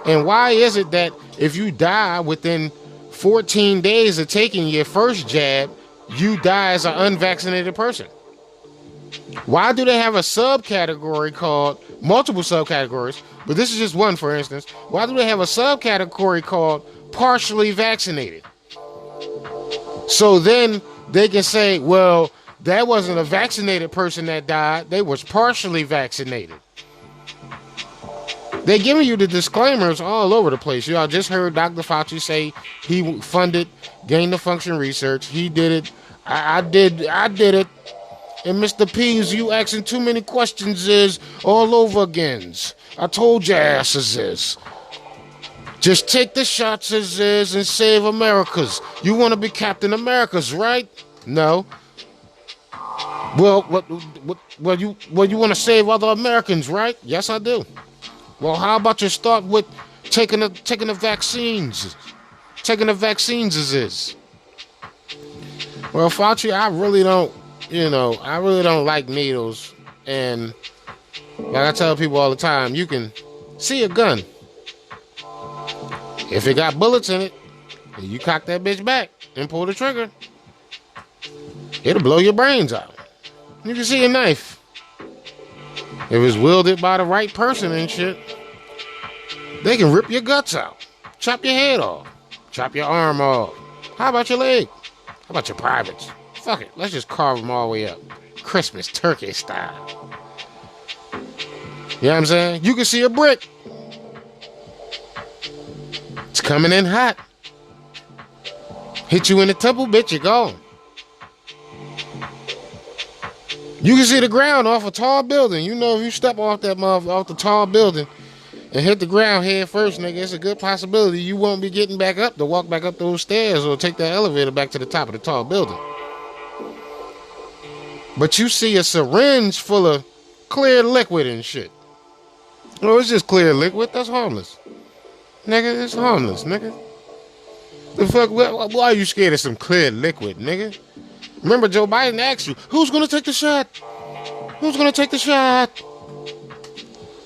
And why is it that if you die within 14 days of taking your first jab, you die as an unvaccinated person? Why do they have a subcategory called, multiple subcategories, but this is just one, for instance. Why do they have a subcategory called partially vaccinated? So then they can say, well, that wasn't a vaccinated person that died. They was partially vaccinated. They're giving you the disclaimers all over the place. Y'all just heard Dr. Fauci say he funded gain-of-function research. He did it. I did it. And Mr. P's, you asking too many questions is all over again. I told your asses is. Just take the shots as is and save America's. You want to be Captain America's, right? No. Well, you want to save other Americans, right? Yes, I do. Well, how about you start with taking the vaccines? Taking the vaccines as is. Well, Fauci, I really don't like needles. And like I tell people all the time, you can see a gun. If it got bullets in it, you cock that bitch back and pull the trigger, it'll blow your brains out. You can see a knife. If it's wielded by the right person and shit, they can rip your guts out, chop your head off, chop your arm off. How about your leg? How about your privates? Fuck it, let's just carve them all the way up. Christmas turkey style. You know what I'm saying? You can see a brick. It's coming in hot. Hit you in the temple, bitch, you're gone. You can see the ground off a tall building. You know, if you step off that off the tall building, and hit the ground head first, nigga, it's a good possibility you won't be getting back up to walk back up those stairs or take that elevator back to the top of the tall building. But you see a syringe full of clear liquid and shit. Oh, it's just clear liquid. That's harmless. Nigga, it's harmless, nigga. The fuck? Why are you scared of some clear liquid, nigga? Remember, Joe Biden asked you, who's gonna take the shot? Who's gonna take the shot?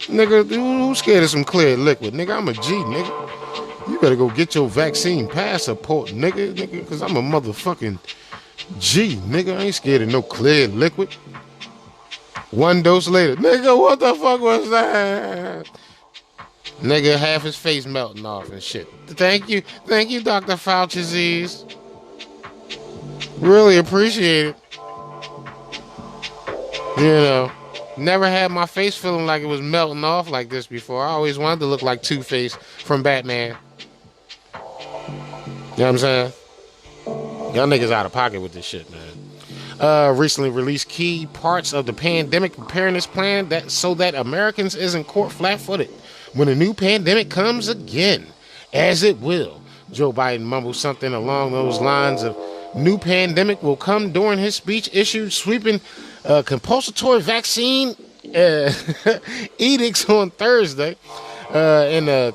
Nigga, who's scared of some clear liquid? Nigga, I'm a G, nigga. You better go get your vaccine passport, nigga, because I'm a motherfucking G, nigga. I ain't scared of no clear liquid. 1 dose later, nigga, what the fuck was that? Nigga, half his face melting off and shit. Thank you, Dr. Fauci's. Really appreciate it. You know, never had my face feeling like it was melting off like this before. I always wanted to look like Two-Face from Batman. You know what I'm saying? Y'all niggas out of pocket with this shit, man. Recently released key parts of the pandemic preparedness plan so that Americans isn't caught flat-footed when a new pandemic comes again, as it will. Joe Biden mumbled something along those lines of new pandemic will come during his speech issued sweeping compulsory vaccine edicts on Thursday in a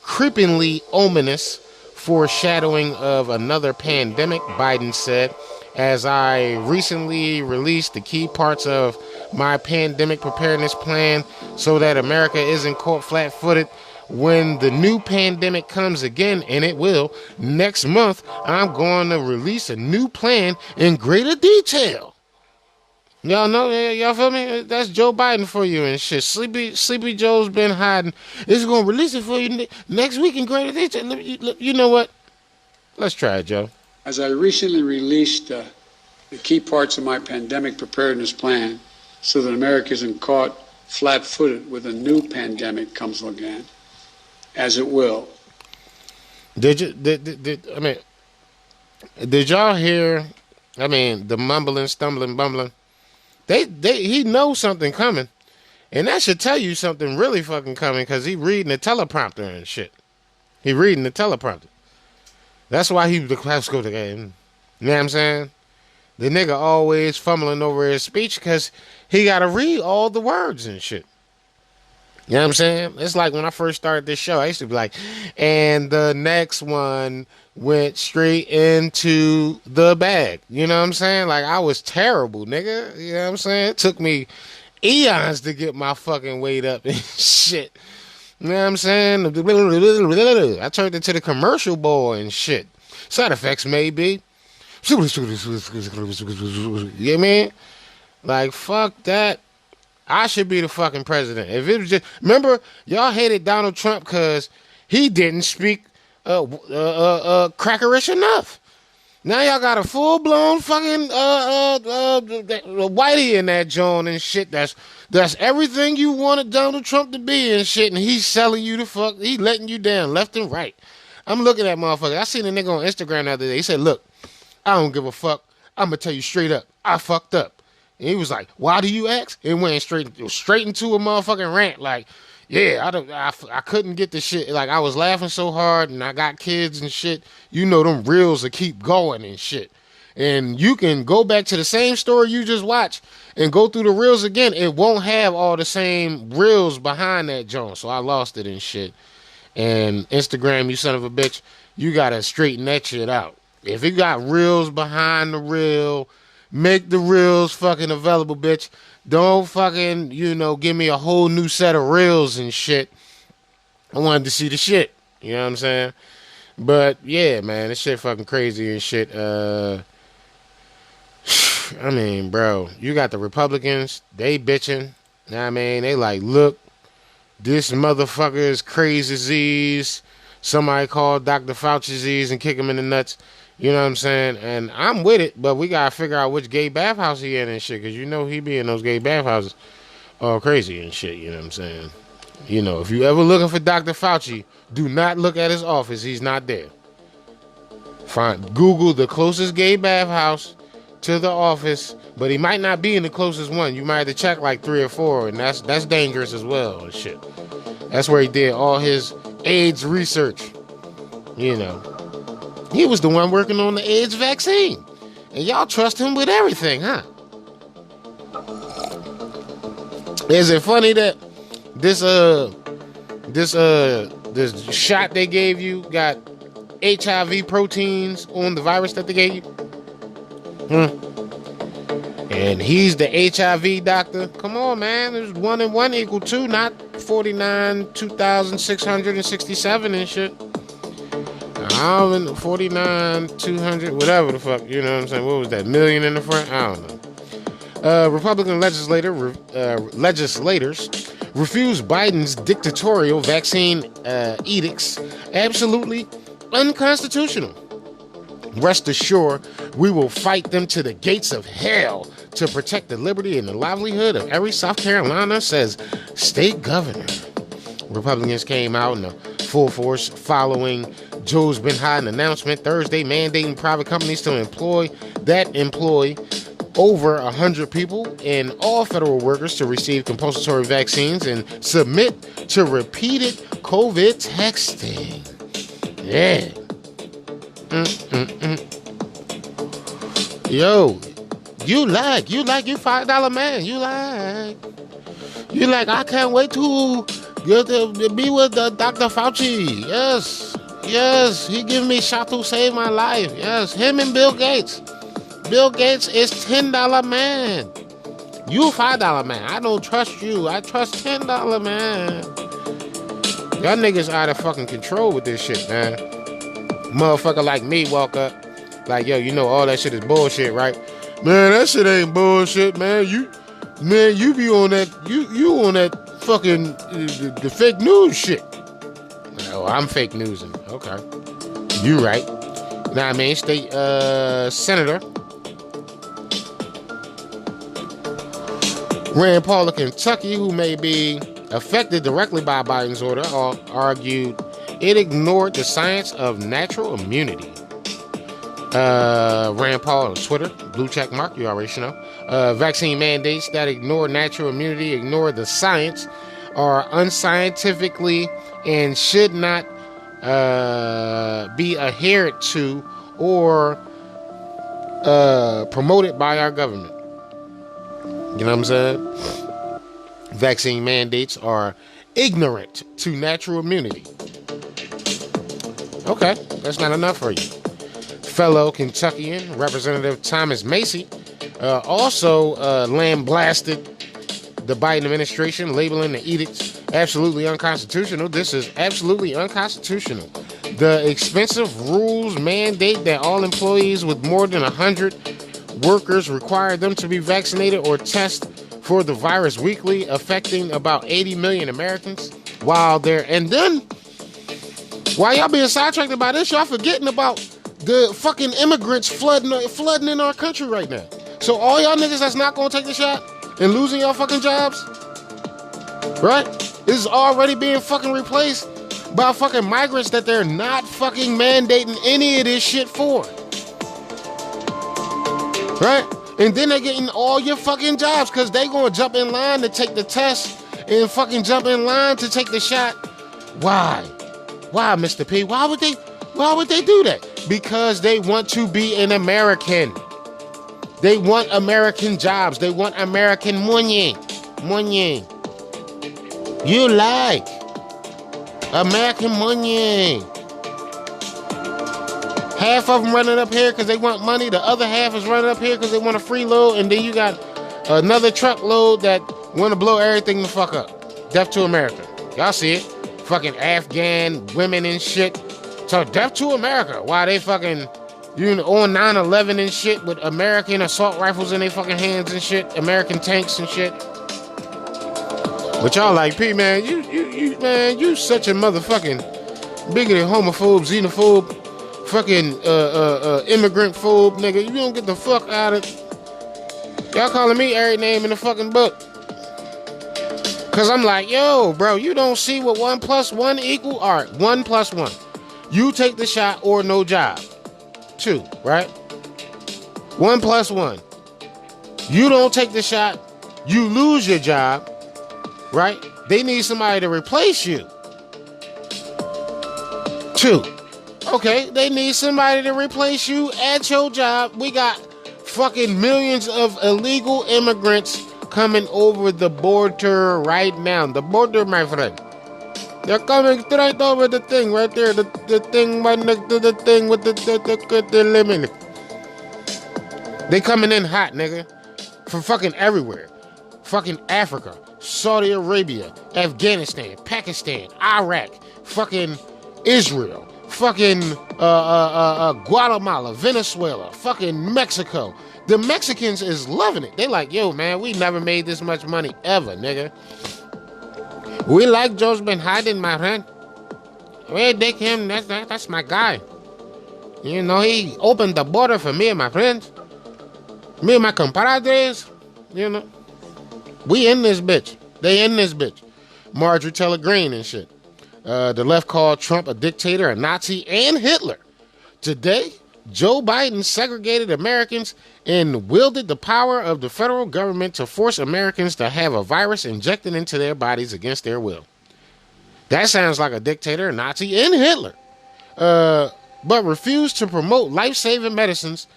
creepingly ominous foreshadowing of another pandemic. Biden said, as I recently released the key parts of my pandemic preparedness plan so that America isn't caught flat-footed when the new pandemic comes again, and it will, next month, I'm going to release a new plan in greater detail. Y'all know, y'all feel me? That's Joe Biden for you and shit. Sleepy Joe's been hiding. It's going to release it for you next week in greater detail. You know what? Let's try it, Joe. As I recently released the key parts of my pandemic preparedness plan so that America isn't caught flat-footed when a new pandemic comes again, as it will. Did y'all hear, the mumbling, stumbling, bumbling? He knows something coming. And that should tell you something really fucking coming, because he reading the teleprompter and shit. He reading the teleprompter. That's why he was the class go to game. You know what I'm saying? The nigga always fumbling over his speech because he got to read all the words and shit. You know what I'm saying? It's like when I first started this show, I used to be like, and the next one went straight into the bag. You know what I'm saying? Like, I was terrible, nigga. You know what I'm saying? It took me eons to get my fucking weight up and shit. You know what I'm saying? I turned into the commercial boy and shit. Side effects maybe. You know what I mean? Like, fuck that. I should be the fucking president. If it was just, remember, y'all hated Donald Trump because he didn't speak crackerish enough. Now y'all got a full-blown fucking whitey in that joint and shit. That's everything you wanted Donald Trump to be and shit, and he's selling you the fuck. He letting you down left and right. I'm looking at motherfuckers. I seen a nigga on Instagram the other day. He said, look, I don't give a fuck. I'm going to tell you straight up. I fucked up. And he was like, why do you ask? It went straight into a motherfucking rant. Like, yeah, I couldn't get the shit. Like, I was laughing so hard and I got kids and shit. You know them reels will keep going and shit. And you can go back to the same story you just watched and go through the reels again. It won't have all the same reels behind that joint. So I lost it and shit. And Instagram, you son of a bitch, you got to straighten that shit out. If it got reels behind the reel, make the reels fucking available, bitch. Don't fucking, give me a whole new set of reels and shit. I wanted to see the shit. You know what I'm saying? But, yeah, man, this shit fucking crazy and shit. Bro, you got the Republicans, they bitching. You know what I mean? They like, look, this motherfucker is crazy disease. Somebody called Dr. Fauci disease and kick him in the nuts. You know what I'm saying? And I'm with it, but we got to figure out which gay bathhouse he in and shit, because he be in those gay bathhouses all crazy and shit, you know what I'm saying? If you ever looking for Dr. Fauci, do not look at his office. He's not there. Google the closest gay bathhouse to the office, but he might not be in the closest one. You might have to check like 3 or 4, and that's dangerous as well and shit. That's where he did all his AIDS research. You know, he was the one working on the AIDS vaccine. And y'all trust him with everything, huh? Is it funny that this shot they gave you got HIV proteins on the virus that they gave you? And he's the HIV doctor. Come on, man. There's 1 and 1 equal 2, not 49, 2,667 and shit. 49, 200, whatever the fuck. You know what I'm saying? What was that? Million in the front? I don't know. Republican legislators refuse Biden's dictatorial vaccine edicts. Absolutely unconstitutional. Rest assured, we will fight them to the gates of hell to protect the liberty and the livelihood of every South Carolina, says state governor. Republicans came out in a full force following Joe's Biden announcement Thursday mandating private companies to employ over 100 people and all federal workers to receive compulsory vaccines and submit to repeated COVID testing. Yeah. Yo, you $5 man. You like, I can't wait to be with Dr. Fauci. Yes, he gave me a shot to save my life. Yes, him and Bill Gates. Bill Gates is $10 man. You $5 man. I don't trust you. I trust $10 man. Y'all niggas out of fucking control with this shit, man. Motherfucker like me walk up like, yo, you know all that shit is bullshit, right? Man, that shit ain't bullshit, man. You be on that, you on that fucking the fake news shit. Oh, I'm fake newsing. Okay. You right. Nah, I mean, state senator Rand Paul of Kentucky, who may be affected directly by Biden's order, argued it ignored the science of natural immunity. Rand Paul on Twitter, blue check mark, you already should know. Vaccine mandates that ignore natural immunity, ignore the science, are unscientifically and should not be adhered to or promoted by our government. You know what I'm saying? Vaccine mandates are ignorant to natural immunity. Okay, that's not enough for you. Fellow Kentuckian Representative Thomas Macy also lambasted the Biden administration, labeling the edicts absolutely unconstitutional. This is absolutely unconstitutional. The expensive rules mandate that all employees with more than 100 workers require them to be vaccinated or test for the virus weekly, affecting about 80 million Americans. While y'all being sidetracked about this, y'all forgetting about the fucking immigrants flooding in our country right now. So all y'all niggas that's not gonna take the shot and losing y'all fucking jobs, right, is already being fucking replaced by fucking migrants that they're not fucking mandating any of this shit for. Right? And then they're getting all your fucking jobs because they gonna jump in line to take the test and fucking jump in line to take the shot. Why? Why, Mr. P? Why would they do that? Because they want to be an American. They want American jobs. They want American money. You like American money. Half of them running up here because they want money. The other half is running up here because they want a free load. And then you got another truckload that want to blow everything the fuck up. Death to America. Y'all see it. Fucking Afghan women and shit. So death to America. Why they fucking on 9/11 and shit with American assault rifles in their fucking hands and shit. American tanks and shit. But y'all like, P, man, you such a motherfucking bigoted, homophobe, xenophobe, fucking immigrant phobe, nigga. You don't get the fuck out of it. Y'all calling me every name in the fucking book. Cause I'm like, yo, bro, you don't see what 1 + 1 equal? All right, 1 + 1. You take the shot or no job. 2, right? 1 + 1. You don't take the shot, you lose your job, right? They need somebody to replace you. 2, okay, they need somebody to replace you at your job. We got fucking millions of illegal immigrants coming over the border right now. The border, my friend. They're coming straight over the thing right there. The thing right next to the thing with the limit. They coming in hot, nigga. From fucking everywhere. Fucking Africa, Saudi Arabia, Afghanistan, Pakistan, Iraq, fucking Israel, fucking Guatemala, Venezuela, fucking Mexico. The Mexicans is loving it. They like, yo, man, we never made this much money ever, nigga. We like Joe's been hiding, my friend. We dig him. That's my guy. You know, he opened the border for me and my friends. Me and my compadres. You know. We in this bitch. They in this bitch. Marjorie Taylor Greene and shit. The left called Trump a dictator, a Nazi, and Hitler. Today, Joe Biden segregated Americans and wielded the power of the federal government to force Americans to have a virus injected into their bodies against their will. That sounds like a dictator, a Nazi, and Hitler. But refused to promote life-saving medicines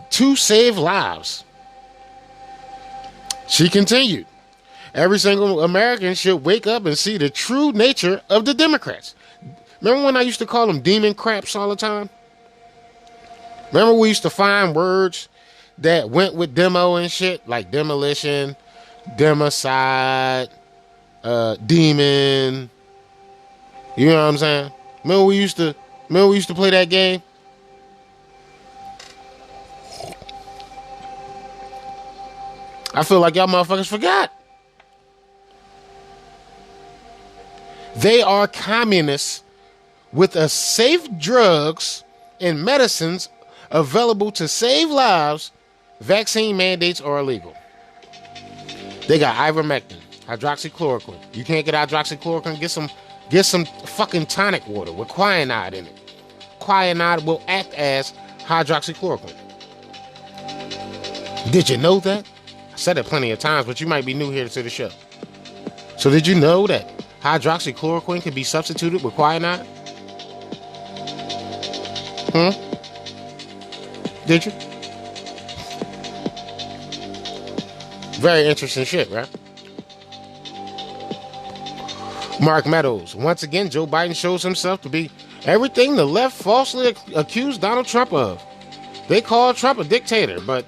to save lives. She continued, every single American should wake up and see the true nature of the Democrats. Remember when I used to call them demon craps all the time? Remember we used to find words that went with demo and shit, like demolition, democide, demon. You know what I'm saying? Remember we used to play that game? I feel like y'all motherfuckers forgot. They are communists with a safe drugs and medicines available to save lives. Vaccine mandates are illegal. They got ivermectin, hydroxychloroquine. You can't get hydroxychloroquine, get some fucking tonic water with quinine in it. Quinine will act as hydroxychloroquine. Did you know that? I said it plenty of times, but you might be new here to the show. So did you know that hydroxychloroquine can be substituted with quinine? Did you? Very interesting shit, right? Mark Meadows. Once again, Joe Biden shows himself to be everything the left falsely accused Donald Trump of. They call Trump a dictator, but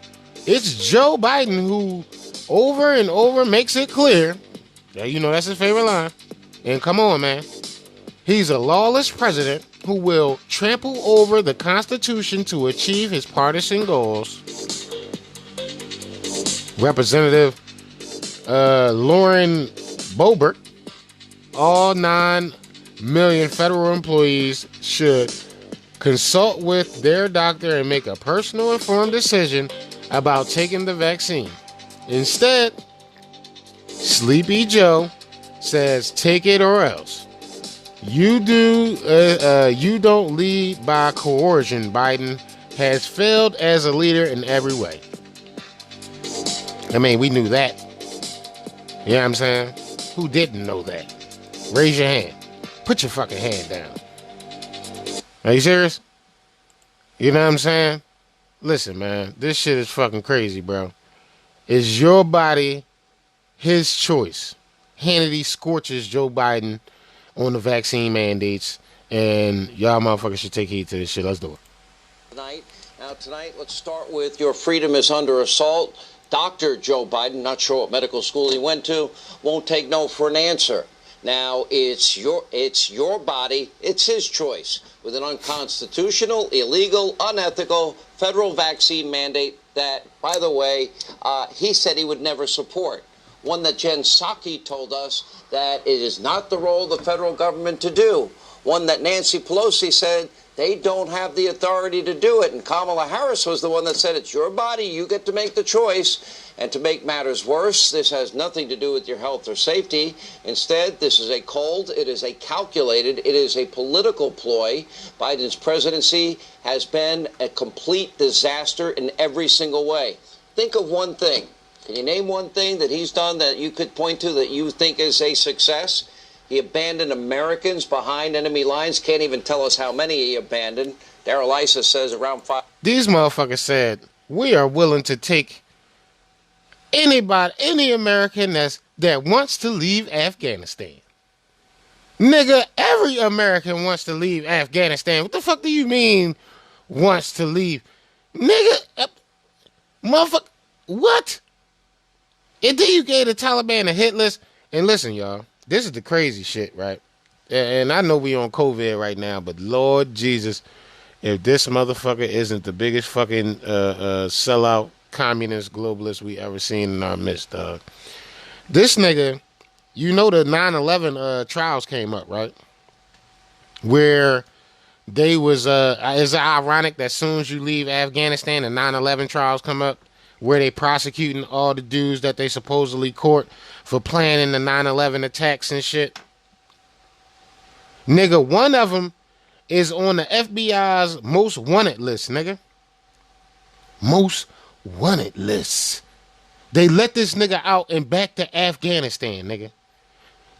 it's Joe Biden who over and over makes it clear. Yeah, you know that's his favorite line. And come on, man. He's a lawless president who will trample over the Constitution to achieve his partisan goals. Representative Lauren Boebert, all 9 million federal employees should consult with their doctor and make a personal informed decision about taking the vaccine. Instead, Sleepy Joe says take it or else. You don't lead by coercion. Biden has failed as a leader in every way. I mean, we knew that. You know what I'm saying? Who didn't know that? Raise your hand. Put your fucking hand down. Are you serious? You know what I'm saying? Listen, man, this shit is fucking crazy, bro. It's your body, his choice. Hannity scorches Joe Biden on the vaccine mandates, and y'all motherfuckers should take heed to this shit. Let's do it. Tonight, let's start with your freedom is under assault. Dr. Joe Biden, not sure what medical school he went to, won't take no for an answer. Now, it's your body, it's his choice, with an unconstitutional, illegal, unethical federal vaccine mandate that, by the way, he said he would never support. One that Jen Psaki told us that it is not the role of the federal government to do. One that Nancy Pelosi said they don't have the authority to do it. And Kamala Harris was the one that said it's your body, you get to make the choice. And to make matters worse, this has nothing to do with your health or safety. Instead, this is it is a calculated, it is a political ploy. Biden's presidency has been a complete disaster in every single way. Think of one thing. Can you name one thing that he's done that you could point to that you think is a success? He abandoned Americans behind enemy lines. Can't even tell us how many he abandoned. Darrell Issa says around 5. These motherfuckers said, we are willing to take any American that wants to leave Afghanistan. Nigga, every American wants to leave Afghanistan. What the fuck do you mean wants to leave? Nigga, motherfucker, what? And then you gave the Taliban a hit list. And listen, y'all, this is the crazy shit, right? And I know we on COVID right now, but Lord Jesus, if this motherfucker isn't the biggest fucking sellout communist globalist we ever seen in our midst, dog. This nigga, you know the 9/11 trials came up, right? Where they was, it's ironic that as soon as you leave Afghanistan, the 9/11 trials come up, where they prosecuting all the dudes that they supposedly caught for planning the 9/11 attacks and shit. Nigga, one of them is on the FBI's most wanted list, nigga. Most wanted list. They let this nigga out and back to Afghanistan, nigga.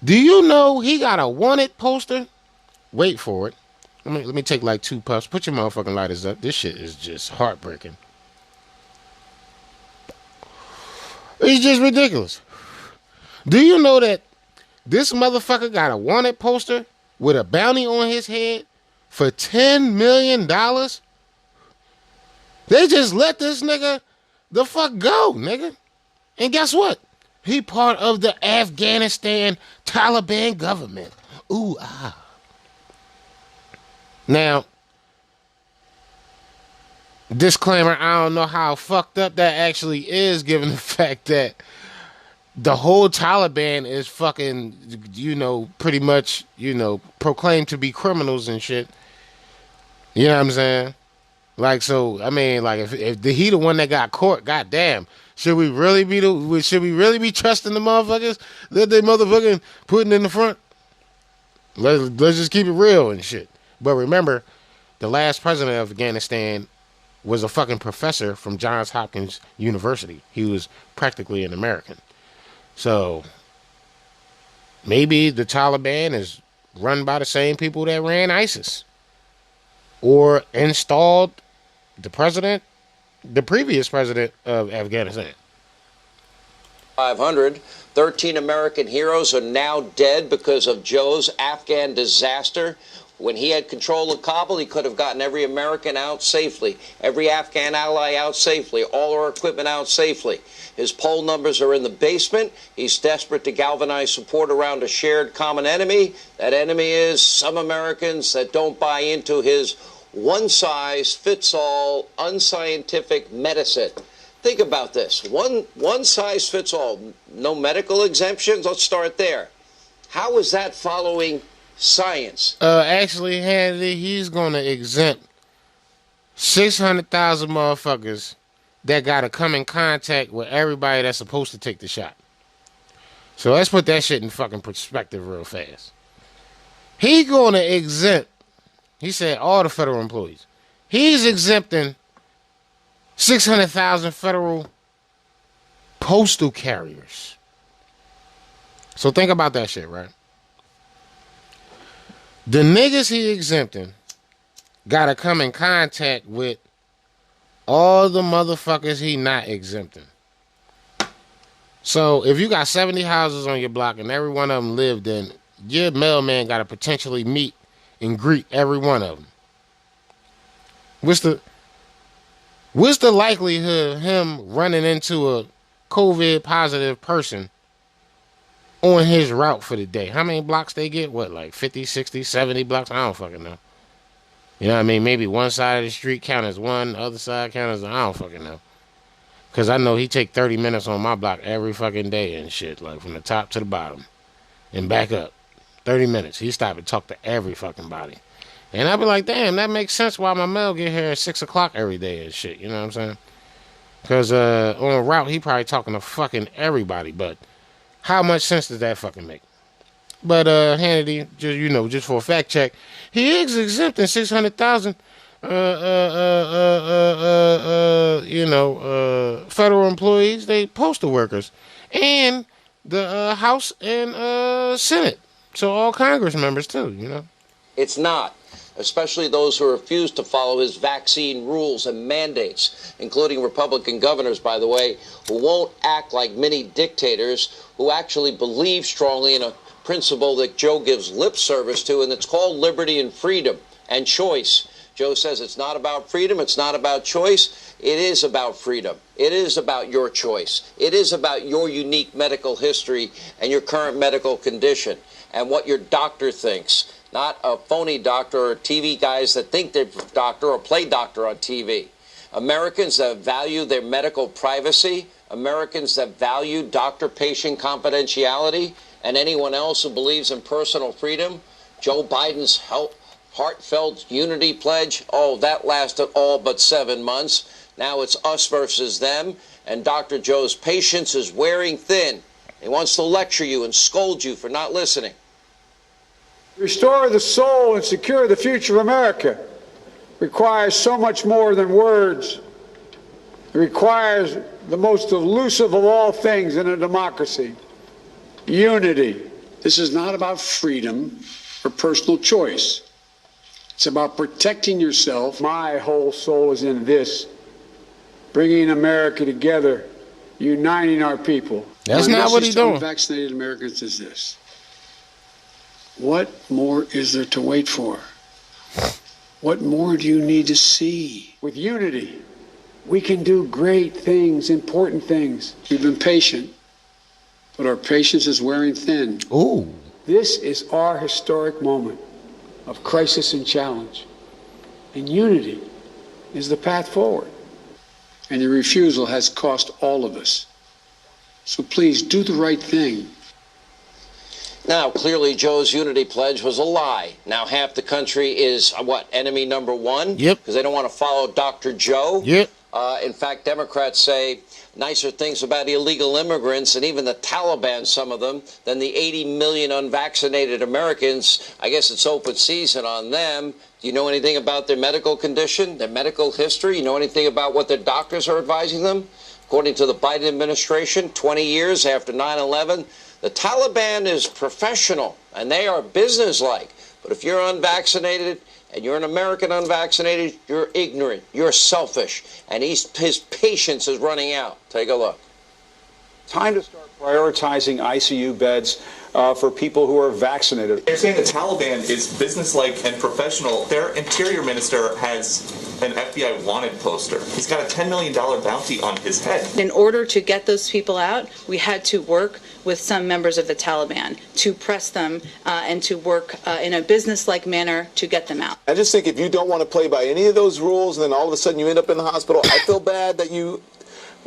Do you know he got a wanted poster? Wait for it. Let me take like 2 puffs. Put your motherfucking lighters up. This shit is just heartbreaking. It's just ridiculous. Do you know that this motherfucker got a wanted poster with a bounty on his head for $10 million? They just let this nigga the fuck go, nigga. And guess what? He part of the Afghanistan Taliban government. Ooh, ah. Now, disclaimer, I don't know how fucked up that actually is, given the fact that the whole Taliban is fucking, pretty much, proclaimed to be criminals and shit. You know what I'm saying? Like, so, I mean, like, if he the one that got caught, goddamn, should we really be trusting the motherfuckers that they motherfucking putting in the front? Let's just keep it real and shit. But remember, the last president of Afghanistan was a fucking professor from Johns Hopkins University. He was practically an American. So, maybe the Taliban is run by the same people that ran ISIS. Or installed the previous president of Afghanistan. 500. 13 American heroes are now dead because of Joe's Afghan disaster. When he had control of Kabul, he could have gotten every American out safely, every Afghan ally out safely, all our equipment out safely. His poll numbers are in the basement. He's desperate to galvanize support around a shared common enemy. That enemy is some Americans that don't buy into his one-size-fits-all unscientific medicine. Think about this. One size fits all. No medical exemptions. Let's start there. How is that following science? Actually, Handy, he's going to exempt 600,000 motherfuckers that got to come in contact with everybody that's supposed to take the shot. So let's put that shit in fucking perspective real fast. He going to exempt, he said, all the federal employees. He's exempting 600,000 federal postal carriers. So think about that shit, right? The niggas he exempting gotta come in contact with all the motherfuckers he not exempting. So if you got 70 houses on your block and every one of them lived in, your mailman gotta potentially meet and greet every one of them. What's the likelihood of him running into a COVID positive person on his route for the day? How many blocks they get? What, like 50, 60, 70 blocks? I don't fucking know. You know what I mean? Maybe one side of the street count as one, the other side count as I don't fucking know. Because I know he take 30 minutes on my block every fucking day and shit, like from the top to the bottom and back up. 30 minutes. He stop and talk to every fucking body. And I be like, damn, that makes sense why my mail get here at 6 o'clock every day and shit. You know what I'm saying? Because on a route, he probably talking to fucking everybody. But how much sense does that fucking make? But Hannity, just for a fact check, he is exempting 600,000 federal federal employees, they postal workers, and the House and Senate. So all Congress members too, you know. It's not, especially those who refuse to follow his vaccine rules and mandates, including Republican governors, by the way, who won't act like mini dictators, who actually believe strongly in a principle that Joe gives lip service to, and it's called liberty and freedom and choice. Joe says it's not about freedom, it's not about choice. It is about freedom. It is about your choice. It is about your unique medical history and your current medical condition and what your doctor thinks, not a phony doctor or TV guys that think they're a doctor or play doctor on TV. Americans that value their medical privacy, Americans that value doctor-patient confidentiality, and anyone else who believes in personal freedom, Joe Biden's heartfelt unity pledge, oh, that lasted all but 7 months. Now it's us versus them, and Dr. Joe's patience is wearing thin. He wants to lecture you and scold you for not listening. Restore the soul and secure the future of America requires so much more than words. It requires the most elusive of all things in a democracy, unity. This is not about freedom or personal choice. It's about protecting yourself. My whole soul is in this, bringing America together, uniting our people. That's not what he's doing. Unvaccinated Americans is this. What more is there to wait for? What more do you need to see? With unity, we can do great things, important things. We've been patient, but our patience is wearing thin. Ooh. This is our historic moment of crisis and challenge. And unity is the path forward. And your refusal has cost all of us. So please do the right thing. Now, clearly, Joe's unity pledge was a lie. Now, half the country is, enemy number one? Yep. Because they don't want to follow Dr. Joe? Yep. In fact, Democrats say nicer things about illegal immigrants and even the Taliban, some of them, than the 80 million unvaccinated Americans. I guess it's open season on them. Do you know anything about their medical condition, their medical history? You know anything about what their doctors are advising them? According to the Biden administration, 20 years after 9/11, the Taliban is professional and they are businesslike. But if you're unvaccinated and you're an American unvaccinated, you're ignorant, you're selfish, and his patience is running out. Take a look. Time to start prioritizing ICU beds for people who are vaccinated. They're saying the Taliban is businesslike and professional. Their interior minister has an FBI wanted poster. He's got a $10 million bounty on his head. In order to get those people out, we had to work with some members of the Taliban to press them and to work in a business-like manner to get them out. I just think if you don't want to play by any of those rules and then all of a sudden you end up in the hospital, I feel bad that you...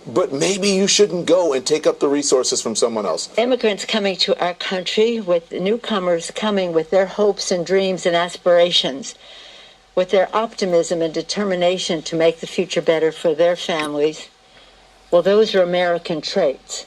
But maybe you shouldn't go and take up the resources from someone else. Immigrants coming to our country, with newcomers coming with their hopes and dreams and aspirations, with their optimism and determination to make the future better for their families, well, those are American traits.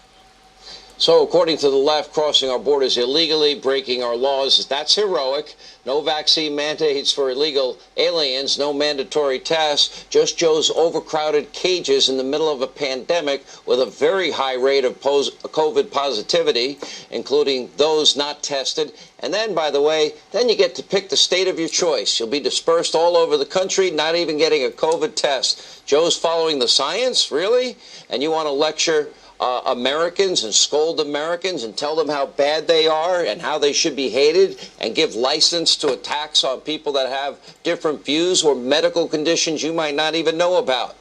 So, according to the left, crossing our borders illegally, breaking our laws, that's heroic. No vaccine mandates for illegal aliens, no mandatory tests, just Joe's overcrowded cages in the middle of a pandemic with a very high rate of COVID positivity, including those not tested. And then, by the way, then you get to pick the state of your choice. You'll be dispersed all over the country, not even getting a COVID test. Joe's following the science, really? And you want to lecture Americans and scold Americans and tell them how bad they are and how they should be hated and give license to attacks on people that have different views or medical conditions you might not even know about.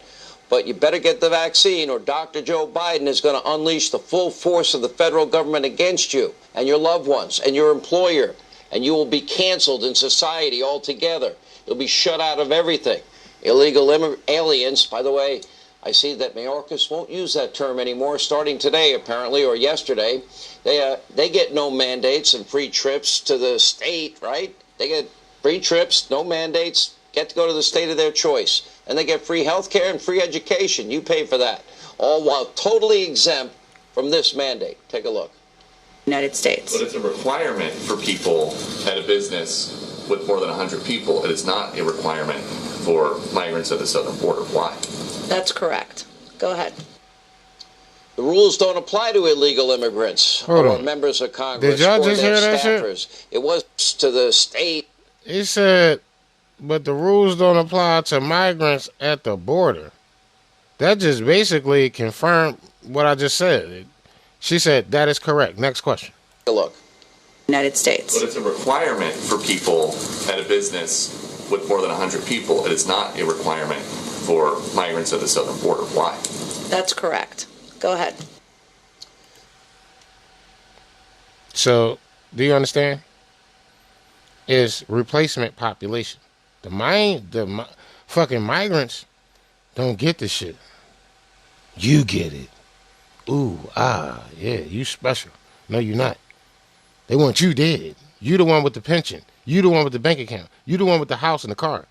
But you better get the vaccine or Dr. Joe Biden is going to unleash the full force of the federal government against you and your loved ones and your employer, and you will be canceled in society altogether. You'll be shut out of everything. Illegal aliens, by the way, I see that Mayorkas won't use that term anymore, starting today, apparently, or yesterday. They get no mandates and free trips to the state, right? They get free trips, no mandates, get to go to the state of their choice. And they get free health care and free education. You pay for that. All while totally exempt from this mandate. Take a look. United States. But it's a requirement for people at a business with more than 100 people. It is not a requirement for migrants at the southern border. Why? That's correct. Go ahead. The rules don't apply to illegal immigrants or members of Congress Did y'all or just their hear that staffers. shit? It was to the state. He said, but the rules don't apply to migrants at the border. That just basically confirmed what I just said. She said, that is correct. Next question. Take a look. United States. But it's a requirement for people at a business with more than 100 people. It is not a requirement for migrants at the southern border. Why? That's correct. Go ahead. So, do you understand? It's replacement population. The fucking migrants don't get the shit. You get it. Ooh, yeah, you special. No, you're not. They want you dead. You the one with the pension. You the one with the bank account. You the one with the house and the car.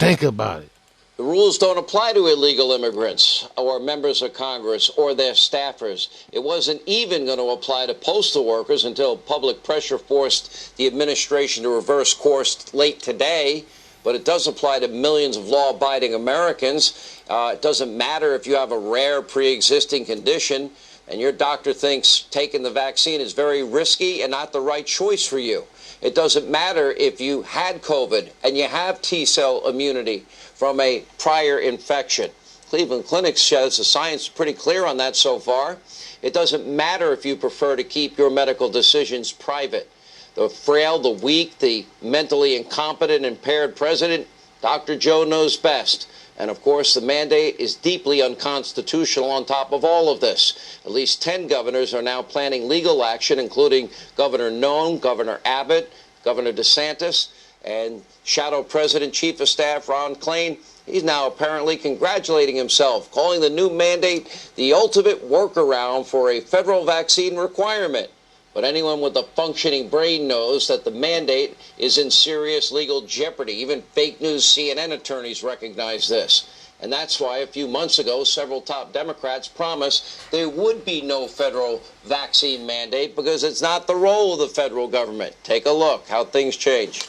Think about it. The rules don't apply to illegal immigrants or members of Congress or their staffers. It wasn't even going to apply to postal workers until public pressure forced the administration to reverse course late today. But it does apply to millions of law-abiding Americans. It doesn't matter if you have a rare pre-existing condition and your doctor thinks taking the vaccine is very risky and not the right choice for you. It doesn't matter if you had COVID and you have T-cell immunity from a prior infection. Cleveland Clinic says the science is pretty clear on that so far. It doesn't matter if you prefer to keep your medical decisions private. The frail, the weak, the mentally incompetent, impaired president, Dr. Joe knows best. And, of course, the mandate is deeply unconstitutional on top of all of this. At least 10 governors are now planning legal action, including Governor Noem, Governor Abbott, Governor DeSantis, and Shadow President Chief of Staff Ron Klain. He's now apparently congratulating himself, calling the new mandate the ultimate workaround for a federal vaccine requirement. But anyone with a functioning brain knows that the mandate is in serious legal jeopardy. Even fake news CNN attorneys recognize this. And that's why a few months ago, several top Democrats promised there would be no federal vaccine mandate because it's not the role of the federal government. Take a look how things change.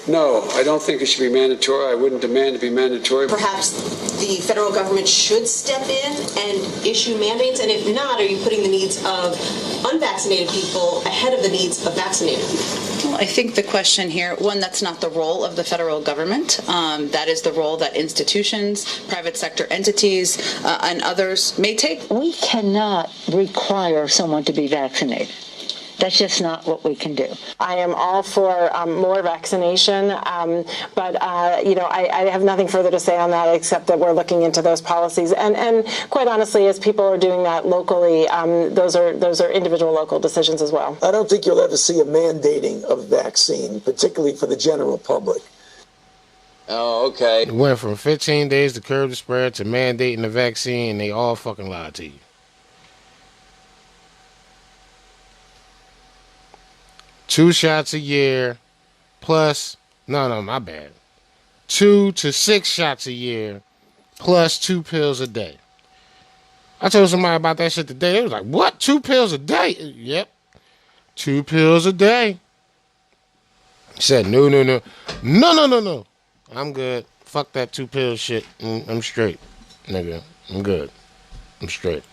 No, I don't think it should be mandatory. I wouldn't demand to be mandatory. Perhaps the federal government should step in and issue mandates, and if not, are you putting the needs of unvaccinated people ahead of the needs of vaccinated people? Well, I think the question here, one, that's not the role of the federal government. That is the role that institutions, private sector entities, and others may take. We cannot require someone to be vaccinated. That's just not what we can do. I am all for more vaccination, but I have nothing further to say on that except that we're looking into those policies. And quite honestly, as people are doing that locally, those are individual local decisions as well. I don't think you'll ever see a mandating of vaccine, particularly for the general public. Oh, okay. It went from 15 days to curb the spread to mandating the vaccine, and they all fucking lied to you. Two shots a year, plus, my bad. 2 to 6 shots a year, plus 2 pills a day. I told somebody about that shit today. They was like, what? 2 pills a day? Yep. 2 pills a day. He said, no. No. I'm good. Fuck that 2 pill shit. I'm straight, nigga. I'm good. I'm straight.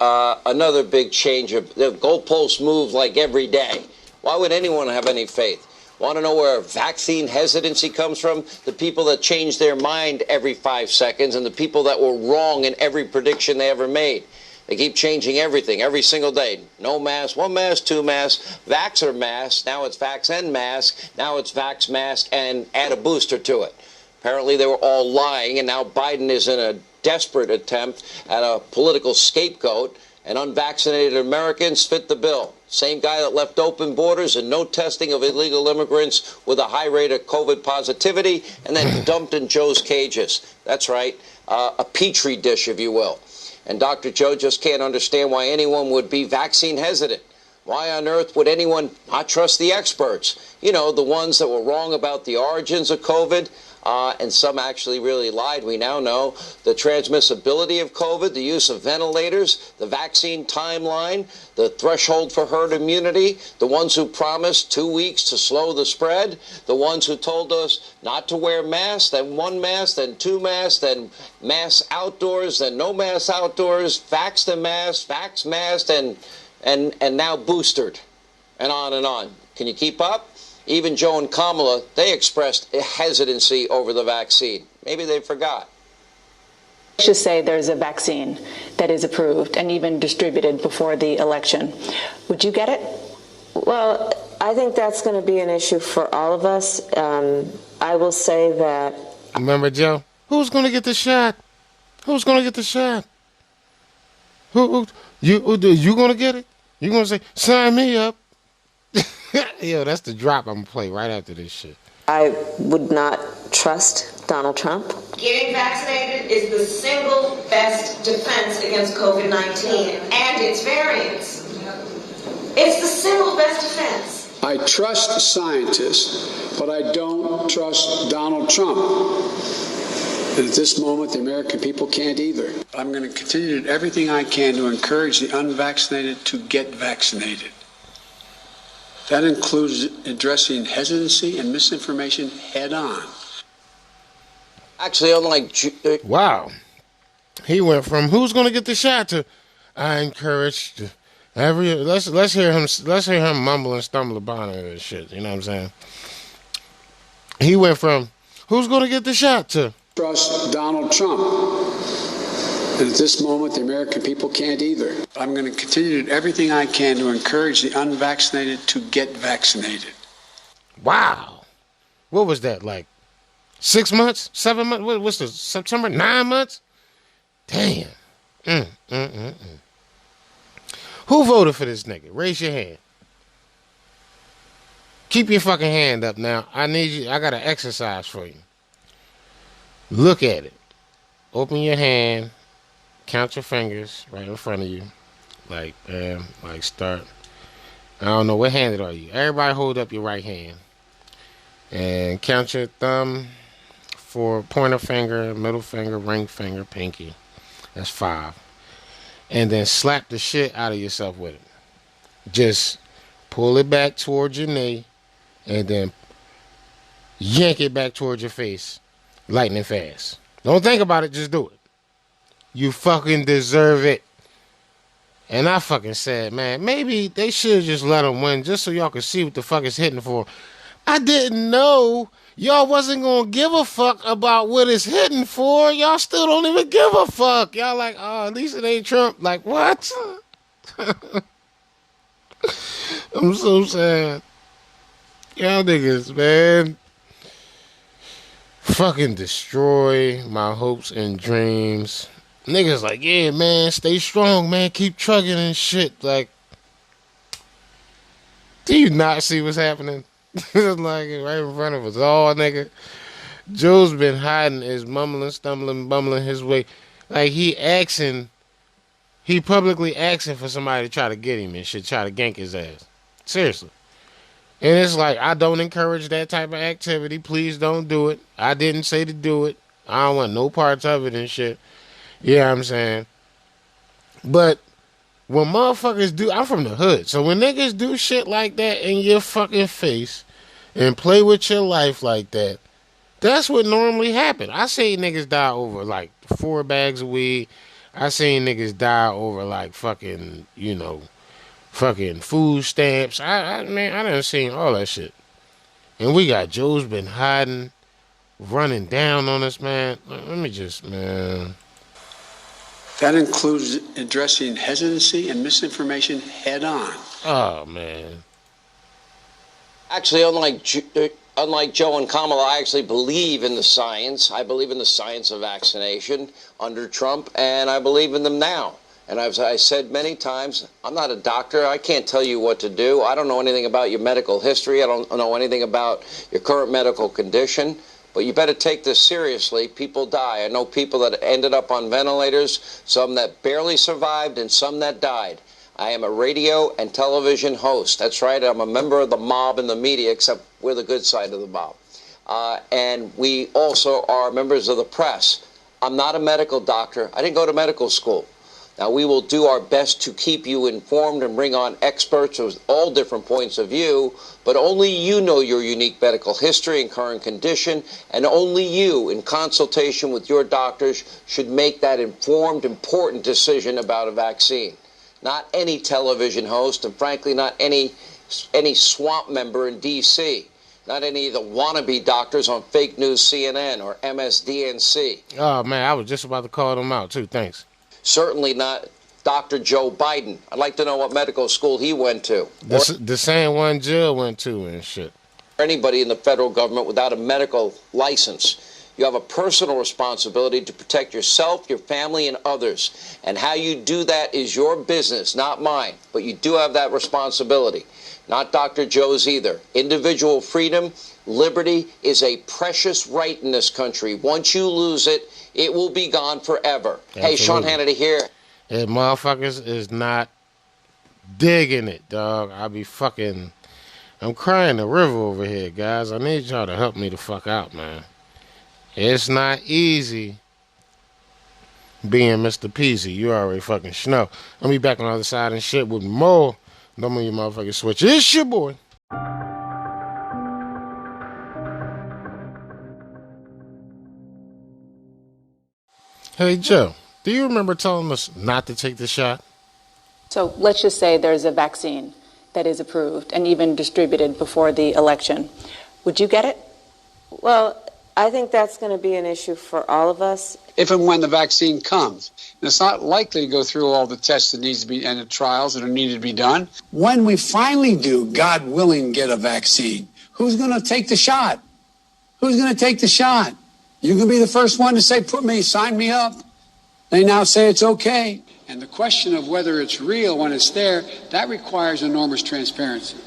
Another big change. The goalposts move like every day. Why would anyone have any faith? Want to know where vaccine hesitancy comes from? The people that change their mind every 5 seconds and the people that were wrong in every prediction they ever made. They keep changing everything every single day. No mask, 1 mask, 2 masks, vax or mask. Now it's vax and mask. Now it's vax, mask, and add a booster to it. Apparently they were all lying, and now Biden is in a desperate attempt at a political scapegoat, and unvaccinated Americans fit the bill. Same guy that left open borders and no testing of illegal immigrants with a high rate of COVID positivity and then dumped in Joe's cages. That's right, a petri dish, if you will. And Dr. Joe just can't understand why anyone would be vaccine hesitant. Why on earth would anyone not trust the experts? You know, the ones that were wrong about the origins of COVID. and some actually really lied. We now know the transmissibility of COVID, the use of ventilators, the vaccine timeline, the threshold for herd immunity, the ones who promised 2 weeks to slow the spread, the ones who told us not to wear masks, then 1 mask, then 2 masks, then masks outdoors, then no masks outdoors, vax the mask, vax mask, and now boosted, and on and on. Can you keep up? Even Joe and Kamala, they expressed a hesitancy over the vaccine. Maybe they forgot. Let's just say there's a vaccine that is approved and even distributed before the election. Would you get it? Well, I think that's going to be an issue for all of us. I will say that... Remember, Joe? Who's going to get the shot? Who's going to get the shot? You going to get it? You going to say, sign me up? Yo, that's the drop I'm going to play right after this shit. I would not trust Donald Trump. Getting vaccinated is the single best defense against COVID-19 and its variants. It's the single best defense. I trust scientists, but I don't trust Donald Trump. And at this moment, the American people can't either. I'm going to continue to do everything I can to encourage the unvaccinated to get vaccinated. That includes addressing hesitancy and misinformation head on. Actually, unlike... Wow. He went from who's going to get the shot to I encourage every... Let's hear him mumble and stumble about it and shit. You know what I'm saying? He went from who's going to get the shot to Trust Donald Trump. And at this moment, the American people can't either. I'm going to continue to do everything I can to encourage the unvaccinated to get vaccinated. Wow. What was that, like 6 months? 7 months? What's this, September? 9 months? Damn. Who voted for this nigga? Raise your hand. Keep your fucking hand up now. I need you. I got an exercise for you. Look at it. Open your hand. Count your fingers right in front of you. Like start. I don't know, what handed are you? Everybody hold up your right hand. And count your thumb, for pointer finger, middle finger, ring finger, pinky. That's 5. And then slap the shit out of yourself with it. Just pull it back towards your knee and then yank it back towards your face. Lightning fast. Don't think about it, just do it. You fucking deserve it. And I fucking said, man, maybe they should just let him win just so y'all can see what the fuck it's hitting for. I didn't know y'all wasn't gonna give a fuck about what it's hitting for. Y'all still don't even give a fuck. Y'all like, oh, at least it ain't Trump. Like, what? I'm so sad. Y'all niggas, man. Fucking destroy my hopes and dreams. Niggas like, yeah, man, stay strong, man. Keep trucking and shit. Like, do you not see what's happening? It's like right in front of us all, nigga. Joe's been hiding, is mumbling, stumbling, bumbling his way. Like, he publicly asking for somebody to try to get him and shit, try to gank his ass. Seriously. And it's like, I don't encourage that type of activity. Please don't do it. I didn't say to do it. I don't want no parts of it and shit. Yeah, I'm saying. But when motherfuckers do, I'm from the hood. So when niggas do shit like that in your fucking face and play with your life like that, that's what normally happen. I seen niggas die over like 4 bags of weed. I seen niggas die over like fucking, fucking food stamps. I done seen all that shit. And we got Joe's been hiding, running down on us, man. Let me just, man. That includes addressing hesitancy and misinformation head on. Oh, man. Actually, unlike Joe and Kamala, I actually believe in the science. I believe in the science of vaccination under Trump, and I believe in them now. And as I said many times, I'm not a doctor. I can't tell you what to do. I don't know anything about your medical history. I don't know anything about your current medical condition. But you better take this seriously. People die. I know people that ended up on ventilators, some that barely survived, and some that died. I am a radio and television host. That's right. I'm a member of the mob in the media, except we're the good side of the mob. and we also are members of the press. I'm not a medical doctor. I didn't go to medical school. Now, we will do our best to keep you informed and bring on experts with all different points of view, but only you know your unique medical history and current condition, and only you, in consultation with your doctors, should make that informed, important decision about a vaccine. Not any television host, and frankly, not any swamp member in D.C., not any of the wannabe doctors on fake news CNN or MSDNC. Oh, man, I was just about to call them out, too. Thanks. Certainly not Dr. Joe Biden. I'd like to know what medical school he went to. The same one Jill went to and shit. Anybody in the federal government without a medical license. You have a personal responsibility to protect yourself, your family, and others. And how you do that is your business, not mine. But you do have that responsibility. Not Dr. Joe's either. Individual freedom, liberty is a precious right in this country. Once you lose it, it will be gone forever. Absolutely. Hey, Sean Hannity here. Yeah, motherfuckers is not digging it, dog. I'm crying the river over here, guys. I need y'all to help me the fuck out, man. It's not easy being Mr. Peasy. You already fucking know. I'll be back on the other side and shit with more. Don't move your motherfucking switch. It's your boy. Hey, Joe, do you remember telling us not to take the shot? So let's just say there's a vaccine that is approved and even distributed before the election. Would you get it? Well, I think that's going to be an issue for all of us. If and when the vaccine comes. And it's not likely to go through all the tests that needs to be and the trials that are needed to be done. When we finally do, God willing, get a vaccine, who's going to take the shot? Who's going to take the shot? You can be the first one to say, sign me up. They now say it's okay. And the question of whether it's real when it's there, that requires enormous transparency.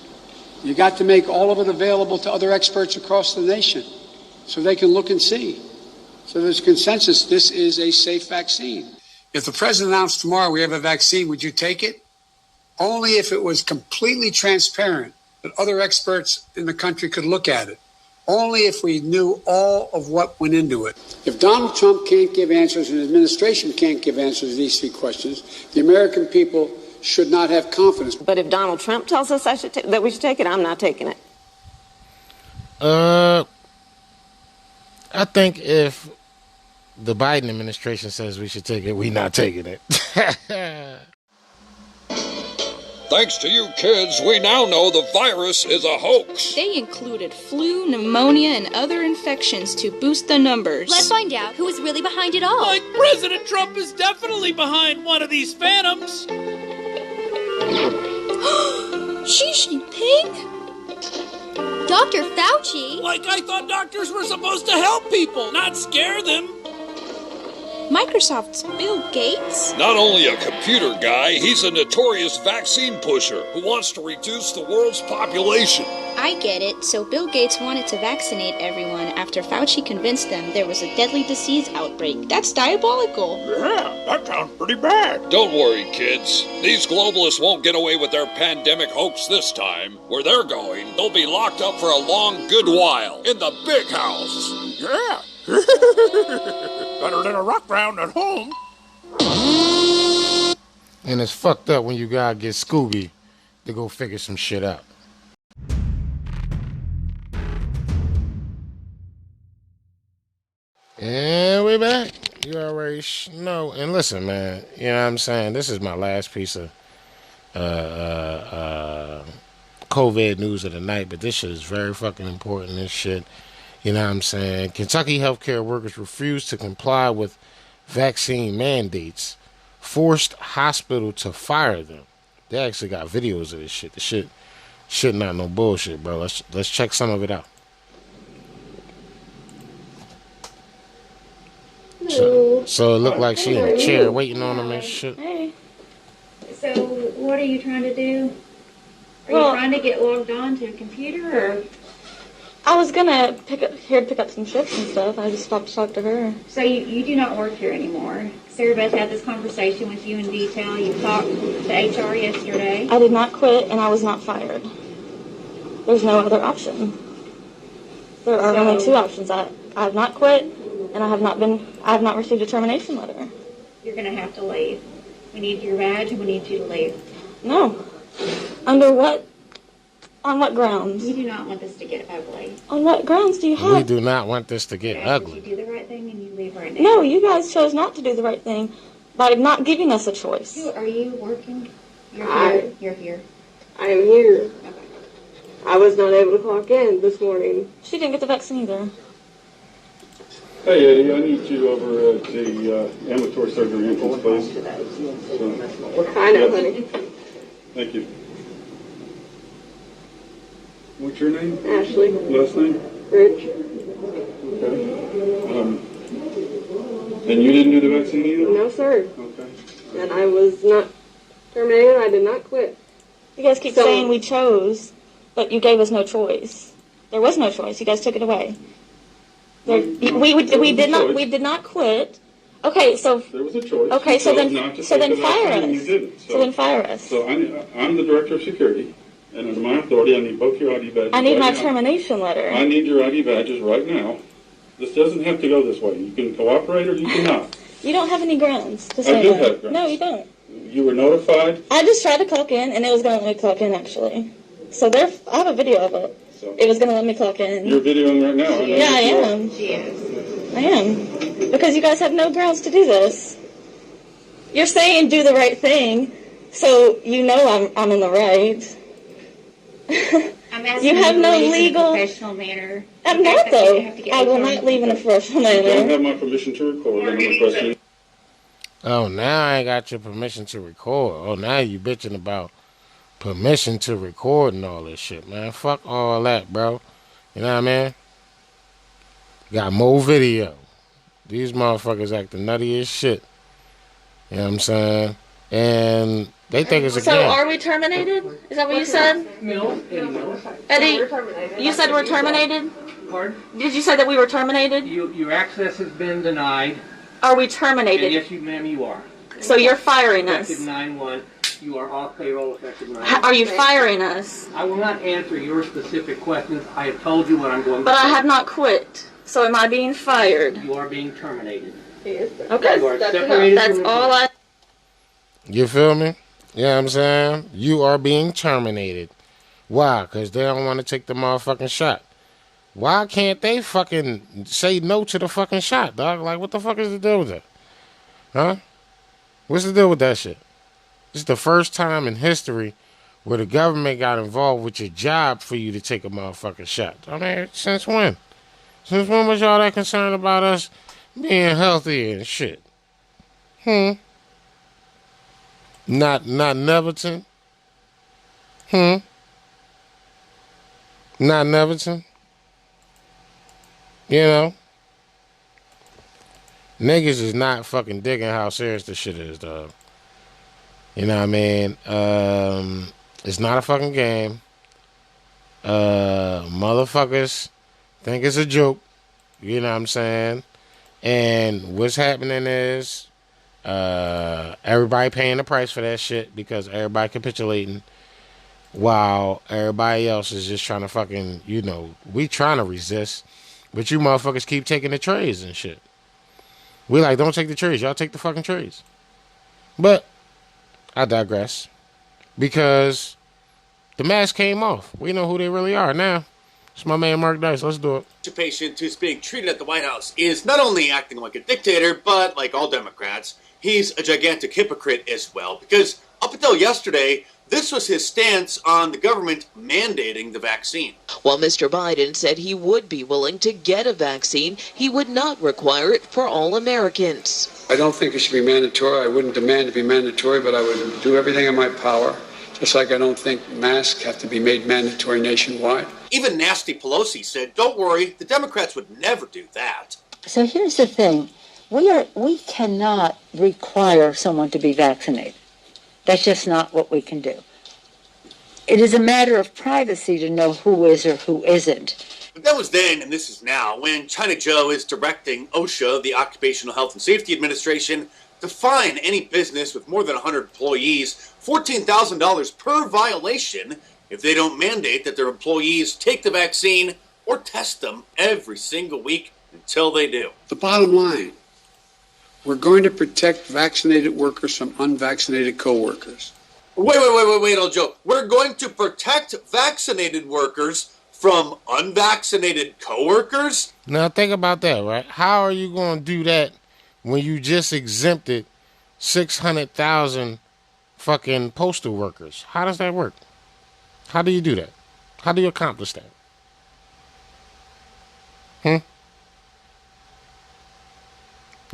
You got to make all of it available to other experts across the nation so they can look and see. So there's consensus, this is a safe vaccine. If the president announced tomorrow we have a vaccine, would you take it? Only if it was completely transparent, that other experts in the country could look at it. Only if we knew all of what went into it. If Donald Trump can't give answers and the administration can't give answers to these three questions, the American people should not have confidence. But if Donald Trump tells us that we should take it, I'm not taking it. I think if the Biden administration says we should take it, we not taking it. Thanks to you kids, we now know the virus is a hoax. They included flu, pneumonia, and other infections to boost the numbers. Let's find out who is really behind it all. Like President Trump is definitely behind one of these phantoms. She's pink? Dr. Fauci? Like I thought doctors were supposed to help people, not scare them. Microsoft's Bill Gates? Not only a computer guy, he's a notorious vaccine pusher who wants to reduce the world's population. I get it. So Bill Gates wanted to vaccinate everyone after Fauci convinced them there was a deadly disease outbreak. That's diabolical. Yeah, that sounds pretty bad. Don't worry, kids. These globalists won't get away with their pandemic hoax this time. Where they're going, they'll be locked up for a long good while in the big house. Yeah. Better than a rock round at home. And it's fucked up when you gotta get Scooby to go figure some shit out. And we're back. You already know. And listen, man, you know what I'm saying? This is my last piece of COVID news of the night, but this shit is very fucking important, this shit. You know what I'm saying? Kentucky healthcare workers refused to comply with vaccine mandates, forced hospital to fire them. They actually got videos of this shit. The shit not no bullshit, bro. Let's check some of it out. So it looked like she in a chair waiting on them and shit. Hey. So what are you trying to do? Are you trying to get logged on to a computer or? I was gonna pick up some shifts and stuff. I just stopped to talk to her. So you do not work here anymore. Sarah Beth had this conversation with you in detail. You talked to HR yesterday. I did not quit and I was not fired. There's no other option. There are only two options. I have not quit, and I have not received a termination letter. You're going to have to leave. We need your badge, and we need you to leave. No. Under what? On what grounds? We do not want this to get ugly. On what grounds do you have? We do not want this to get ugly. You do the right thing and you leave right now. No, you guys chose not to do the right thing by not giving us a choice. Are you working? You're here. You're here. I am here. Okay. I was not able to clock in this morning. She didn't get the vaccine either. Hey, Eddie, I need you over at the ambulatory surgery entrance, please. What kind of, honey? Thank you. What's your name? Ashley. Last name? Rich. Okay. And you didn't do the vaccine either? No, sir. Okay. And I was not terminated. I did not quit. You guys keep saying we chose, but you gave us no choice. There was no choice. You guys took it away. We did not quit. Okay, so there was a choice. Okay, so then fire us. You didn't. So then fire us. So I'm the director of security, and under my authority, I need both your ID badges. I need my termination letter. I need your ID badges right now. This doesn't have to go this way. You can cooperate or you cannot. You don't have any grounds to say I do that. have grounds. No, you don't. You were notified. I just tried to clock in, and it was going to let me clock in, actually. So I have a video of it. So it was going to let me clock in. You're videoing right now. Yeah, I am. She is. I am. Because you guys have no grounds to do this. You're saying do the right thing, so you know I'm in the right. I'm asking you have no leave legal. In a professional manner. I'm not though. I will not leave in a professional manner. You don't have my permission to record. I'm requesting. Oh, now I ain't got your permission to record. Oh, now you bitching about permission to record and all this shit, man. Fuck all that, bro. You know what I mean? Got more video. These motherfuckers acting nutty as shit. You know what I'm saying? And they think it's a game. So are we terminated? Is that what you said? No. Eddie, you said we're terminated? Pardon? Did you say that we were terminated? Your access has been denied. Are we terminated? And yes, ma'am, you are. So you're firing us? Effective 9/1. You are off payroll effective 9/1. Are you firing us? I will not answer your specific questions. I have told you what I'm going to But say. I have not quit. So am I being fired? You are being terminated. Okay. You are separated. That's all I... You feel me? You know what I'm saying? You are being terminated. Why? Because they don't want to take the motherfucking shot. Why can't they fucking say no to the fucking shot, dog? Like, what the fuck is the deal with that? Huh? What's the deal with that shit? This is the first time in history where the government got involved with your job for you to take a motherfucking shot. I mean, since when? Since when was y'all that concerned about us being healthy and shit? Not Neverton? Not Neverton? You know? Niggas is not fucking digging how serious this shit is, dog. You know what I mean? It's not a fucking game. Motherfuckers think it's a joke. You know what I'm saying? And what's happening is everybody paying the price for that shit because everybody capitulating while everybody else is just trying to fucking, you know, we trying to resist, but you motherfuckers keep taking the trays and shit. We like, don't take the trays. Y'all take the fucking trays. But I digress. Because the mask came off. We know who they really are now. It's my man Mark Dice. Let's do it. A patient who's being treated at the White House is not only acting like a dictator, but like all Democrats, he's a gigantic hypocrite as well. Because up until yesterday, this was his stance on the government mandating the vaccine. While Mr. Biden said he would be willing to get a vaccine, he would not require it for all Americans. I don't think it should be mandatory. I wouldn't demand to be mandatory, but I would do everything in my power. Just like I don't think masks have to be made mandatory nationwide. Even Nasty Pelosi said, don't worry, the Democrats would never do that. So here's the thing. We cannot require someone to be vaccinated. That's just not what we can do. It is a matter of privacy to know who is or who isn't. But that was then, and this is now, when China Joe is directing OSHA, the Occupational Health and Safety Administration, to fine any business with more than 100 employees $14,000 per violation if they don't mandate that their employees take the vaccine or test them every single week until they do. The bottom line, we're going to protect vaccinated workers from unvaccinated coworkers. Wait, old Joe. We're going to protect vaccinated workers from unvaccinated coworkers? Now think about that, right? How are you going to do that when you just exempted 600,000 fucking postal workers? How does that work? How do you do that? How do you accomplish that?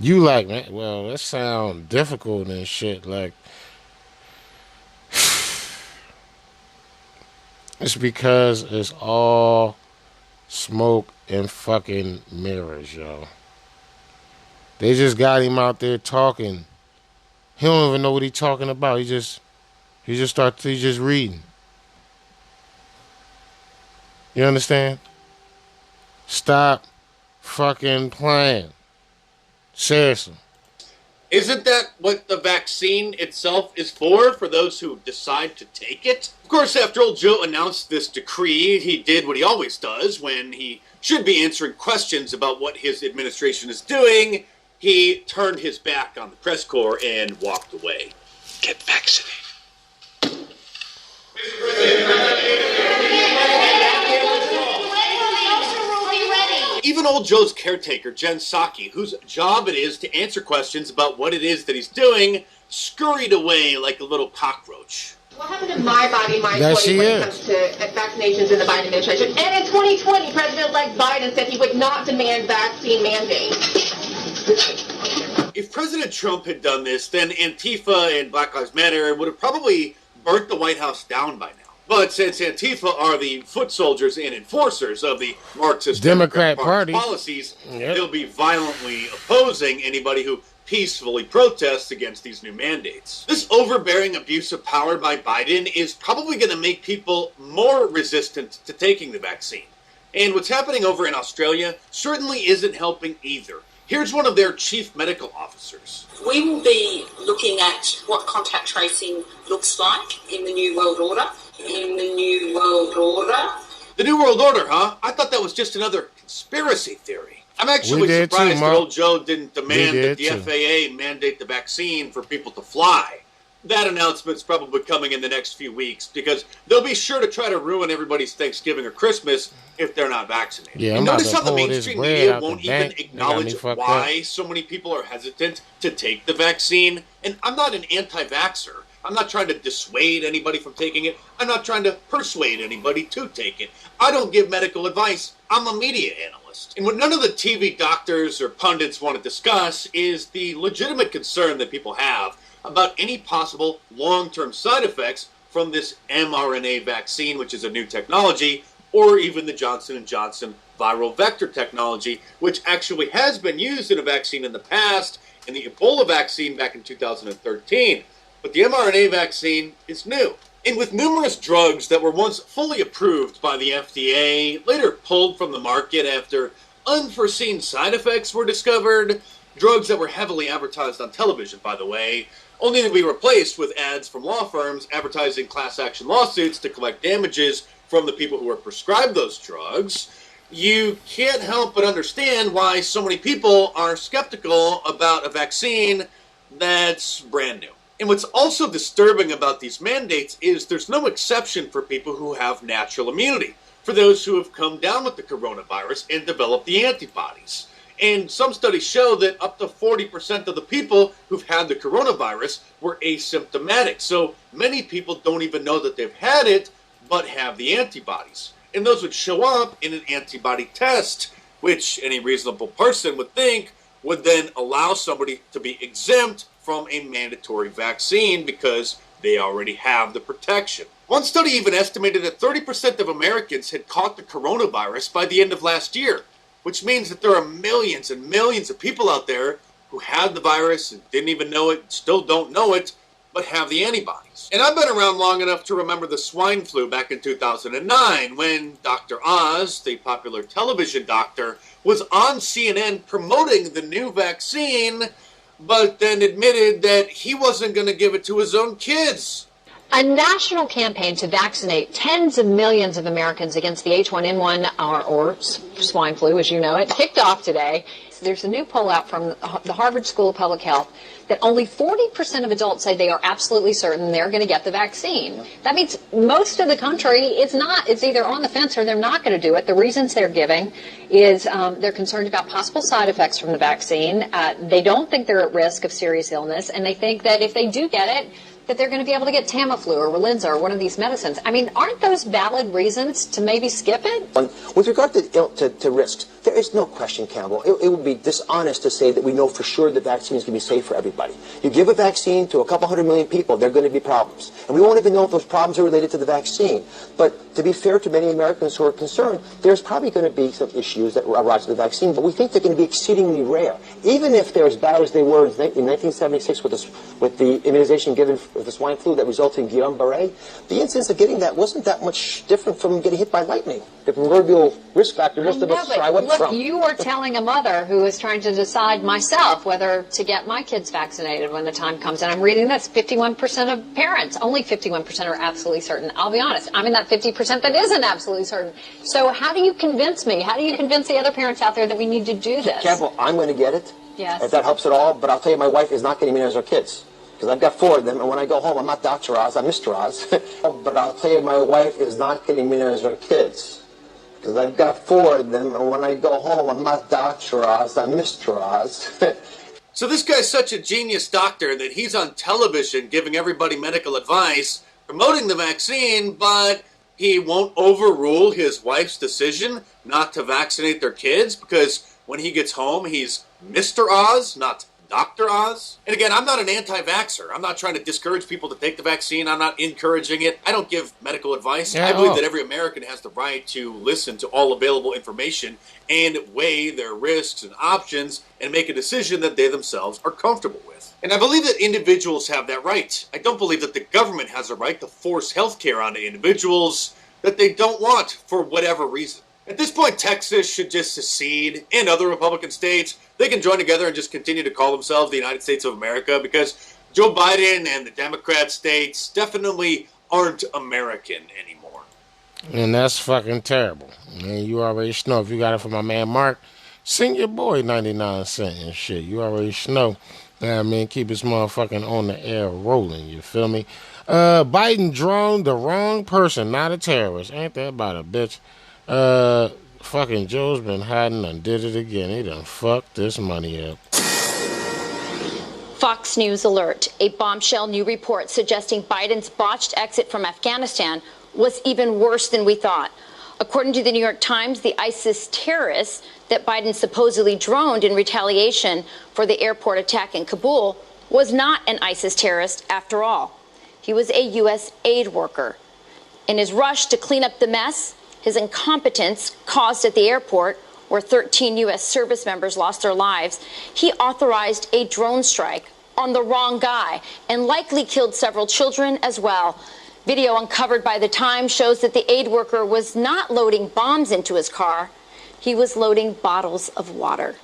You like, man, well, that sounds difficult and shit. Like, it's because it's all smoke and fucking mirrors, yo. They just got him out there talking. He don't even know what he's talking about. He just reading. You understand? Stop fucking playing. Seriously. Isn't that what the vaccine itself is for those who decide to take it? Of course, after old Joe announced this decree, he did what he always does when he should be answering questions about what his administration is doing. He turned his back on the press corps and walked away. Get vaccinated. Even old Joe's caretaker, Jen Psaki, whose job it is to answer questions about what it is that he's doing, scurried away like a little cockroach. What happened to my body, my choice when it comes to vaccinations in the Biden administration? And in 2020, President-elect Biden said he would not demand vaccine mandates. If President Trump had done this, then Antifa and Black Lives Matter would have probably burnt the White House down by now. But since Antifa are the foot soldiers and enforcers of the Marxist Democrat Party policies, they'll be violently opposing anybody who peacefully protests against these new mandates. This overbearing abuse of power by Biden is probably going to make people more resistant to taking the vaccine. And what's happening over in Australia certainly isn't helping either. Here's one of their chief medical officers. We will be looking at what contact tracing looks like in the New World Order. In the New World Order. The New World Order, huh? I thought that was just another conspiracy theory. I'm actually surprised that old Joe didn't demand that the FAA mandate the vaccine for people to fly. That announcement's probably coming in the next few weeks because they'll be sure to try to ruin everybody's Thanksgiving or Christmas if they're not vaccinated. Yeah, and notice how the mainstream media won't even acknowledge why so many people are hesitant to take the vaccine. And I'm not an anti-vaxxer. I'm not trying to dissuade anybody from taking it. I'm not trying to persuade anybody to take it. I don't give medical advice. I'm a media analyst. And what none of the TV doctors or pundits want to discuss is the legitimate concern that people have about any possible long-term side effects from this mRNA vaccine, which is a new technology, or even the Johnson & Johnson viral vector technology, which actually has been used in a vaccine in the past, in the Ebola vaccine back in 2013. But the mRNA vaccine is new. And with numerous drugs that were once fully approved by the FDA, later pulled from the market after unforeseen side effects were discovered, drugs that were heavily advertised on television, by the way, only to be replaced with ads from law firms advertising class action lawsuits to collect damages from the people who were prescribed those drugs, you can't help but understand why so many people are skeptical about a vaccine that's brand new. And what's also disturbing about these mandates is there's no exception for people who have natural immunity, for those who have come down with the coronavirus and developed the antibodies. And some studies show that up to 40% of the people who've had the coronavirus were asymptomatic. So many people don't even know that they've had it, but have the antibodies. And those would show up in an antibody test, which any reasonable person would think would then allow somebody to be exempt from a mandatory vaccine because they already have the protection. One study even estimated that 30% of Americans had caught the coronavirus by the end of last year, which means that there are millions and millions of people out there who had the virus and didn't even know it, still don't know it, but have the antibodies. And I've been around long enough to remember the swine flu back in 2009 when Dr. Oz, the popular television doctor, was on CNN promoting the new vaccine, but then admitted that he wasn't going to give it to his own kids. A national campaign to vaccinate tens of millions of Americans against the H1N1 or swine flu, as you know it, kicked off today. There's a new poll out from the Harvard School of Public Health that only 40% of adults say they are absolutely certain they're going to get the vaccine. That means most of the country is not. It's either on the fence or they're not going to do it. The reasons they're giving is they're concerned about possible side effects from the vaccine. They don't think they're at risk of serious illness, and they think that if they do get it, that they're going to be able to get Tamiflu or Relenza or one of these medicines. I mean, aren't those valid reasons to maybe skip it? With regard to risks, there is no question, Campbell. It would be dishonest to say that we know for sure the vaccine is going to be safe for everybody. You give a vaccine to a couple 100 million people, there are going to be problems. And we won't even know if those problems are related to the vaccine. But to be fair to many Americans who are concerned, there's probably going to be some issues that arise with the vaccine, but we think they're going to be exceedingly rare. Even if they're as bad as they were in 1976 with the immunization given with the swine flu that resulted in Guillain-Barré, the incidence of getting that wasn't that much different from getting hit by lightning. The proverbial risk factor, most of us try what Look, you are telling a mother who is trying to decide myself whether to get my kids vaccinated when the time comes. And I'm reading this, 51% of parents, only 51% are absolutely certain. I'll be honest, I'm in that 50% that isn't absolutely certain. So how do you convince me? How do you convince the other parents out there that we need to do this? Campbell, I'm going to get it. Yes. If that helps at all. But I'll tell you, my wife is not getting immunized her kids. Because I've got 4 of them, and when I go home, I'm not Dr. Oz, I'm Mr. Oz. But I'll tell you, my wife is not getting immunized her kids. Because I've got 4 of them, and when I go home, I'm not Dr. Oz, I'm Mr. Oz. So this guy's such a genius doctor that he's on television giving everybody medical advice, promoting the vaccine, but he won't overrule his wife's decision not to vaccinate their kids because when he gets home, he's Mr. Oz, not Dr. Oz. And again, I'm not an anti-vaxxer. I'm not trying to discourage people to take the vaccine. I'm not encouraging it. I don't give medical advice. I believe that every American has the right to listen to all available information and weigh their risks and options and make a decision that they themselves are comfortable with. And I believe that individuals have that right. I don't believe that the government has a right to force health care onto individuals that they don't want for whatever reason. At this point, Texas should just secede, and other Republican states. They can join together and just continue to call themselves the United States of America because Joe Biden and the Democrat states definitely aren't American anymore. And that's fucking terrible. And you already know. If you got it from my man Mark, sing your boy 99 cents and shit. You already know. I mean, keep this motherfucking on the air rolling. You feel me? Biden droned the wrong person, not a terrorist. Ain't that about a bitch? Fucking Joe's been hiding and did it again. He done fucked this money up. Fox News alert. A bombshell new report suggesting Biden's botched exit from Afghanistan was even worse than we thought. According to the New York Times, the ISIS terrorist that Biden supposedly droned in retaliation for the airport attack in Kabul was not an ISIS terrorist after all. He was a U.S. aid worker. In his rush to clean up the mess, his incompetence caused at the airport, where 13 U.S. service members lost their lives, he authorized a drone strike on the wrong guy and likely killed several children as well. Video uncovered by the Times shows that the aid worker was not loading bombs into his car. He was loading bottles of water.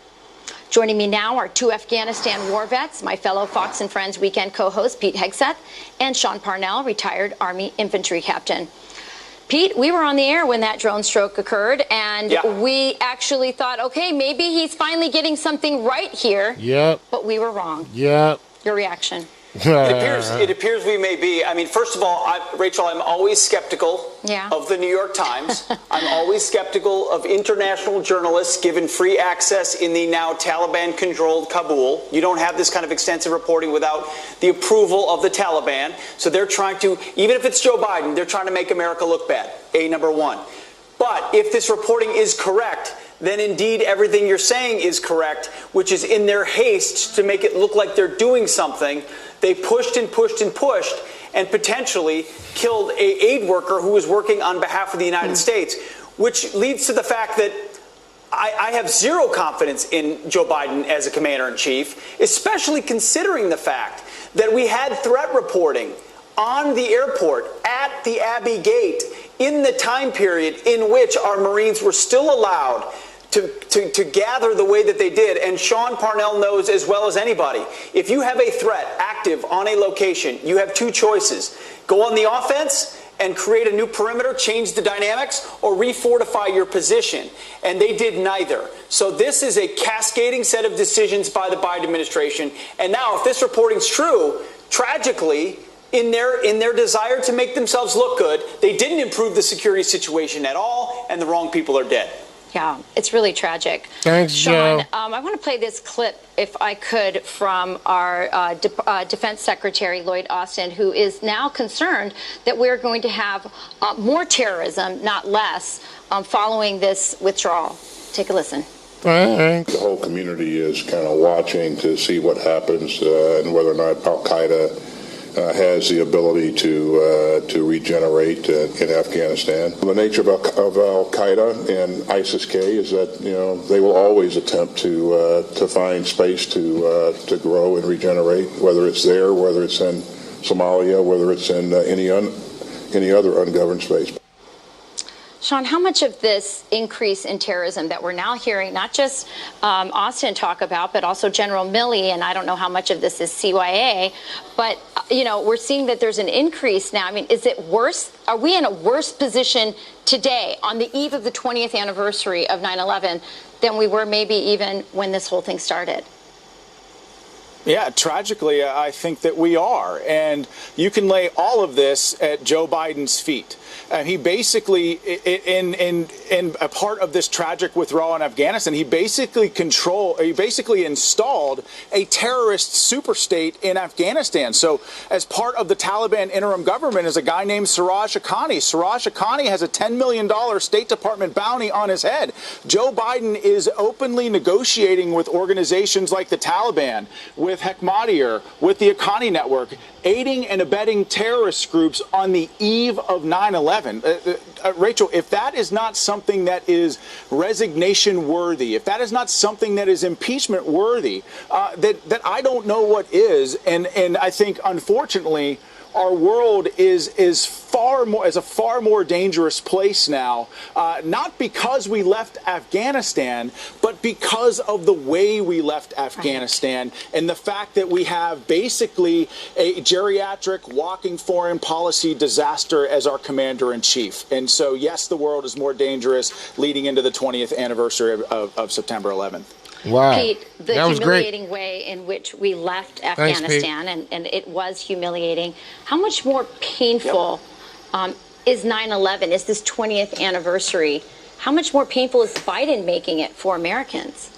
Joining me now are 2 Afghanistan war vets, my fellow Fox and Friends weekend co-host Pete Hegseth and Sean Parnell, retired Army infantry captain. Pete, we were on the air when that drone stroke occurred, and we actually thought, okay, maybe he's finally getting something right here. Yep. But we were wrong. Yep. Your reaction? It appears we may be. I mean, first of all, Rachel, I'm always skeptical of the New York Times. I'm always skeptical of international journalists given free access in the now Taliban-controlled Kabul. You don't have this kind of extensive reporting without the approval of the Taliban. So they're trying to, even if it's Joe Biden, they're trying to make America look bad, number one. But if this reporting is correct, then indeed everything you're saying is correct, which is in their haste to make it look like they're doing something, they pushed and pushed and pushed and potentially killed an aid worker who was working on behalf of the United States, which leads to the fact that I have zero confidence in Joe Biden as a commander-in-chief, especially considering the fact that we had threat reporting on the airport at the Abbey Gate in the time period in which our Marines were still allowed to gather the way that they did. And Sean Parnell knows as well as anybody, if you have a threat active on a location, you have two choices. Go on the offense and create a new perimeter, change the dynamics, or refortify your position. And they did neither. So this is a cascading set of decisions by the Biden administration. And now, if this reporting's true, tragically, in their desire to make themselves look good, they didn't improve the security situation at all, and the wrong people are dead. Yeah, it's really tragic. Thanks, Sean, Joe. I want to play this clip, if I could, from our Defense Secretary, Lloyd Austin, who is now concerned that we're going to have more terrorism, not less, following this withdrawal. Take a listen. The whole community is kind of watching to see what happens and whether or not Al-Qaeda has the ability to regenerate in Afghanistan. The nature of Al-Qaeda and ISIS-K is that they will always attempt to find space to grow and regenerate, whether it's there, whether it's in Somalia, whether it's in any other ungoverned space. Sean, how much of this increase in terrorism that we're now hearing, not just Austin talk about, but also General Milley, and I don't know how much of this is CYA, but, we're seeing that there's an increase now. I mean, is it worse? Are we in a worse position today on the eve of the 20th anniversary of 9/11 than we were maybe even when this whole thing started? Yeah, tragically, I think that we are. And you can lay all of this at Joe Biden's feet. And he basically, in a part of this tragic withdrawal in Afghanistan, he basically installed a terrorist superstate in Afghanistan. So as part of the Taliban interim government is a guy named Siraj Haqqani. Siraj Haqqani has a $10 million State Department bounty on his head. Joe Biden is openly negotiating with organizations like the Taliban, with Hekmatyar, with the Haqqani Network, aiding and abetting terrorist groups on the eve of 9/11. Rachel, if that is not something that is resignation worthy, if that is not something that is impeachment worthy, that I don't know what is. And I think, unfortunately, our world is a far more dangerous place now, not because we left Afghanistan, but because of the way we left Afghanistan and the fact that we have basically a geriatric walking foreign policy disaster as our commander-in-chief. And so, yes, the world is more dangerous leading into the 20th anniversary of September 11th. Wow. Pete, the that was humiliating great. way in which we left Thanks, Afghanistan, and it was humiliating. How much more painful is 9/11, is this 20th anniversary? How much more painful is Biden making it for Americans?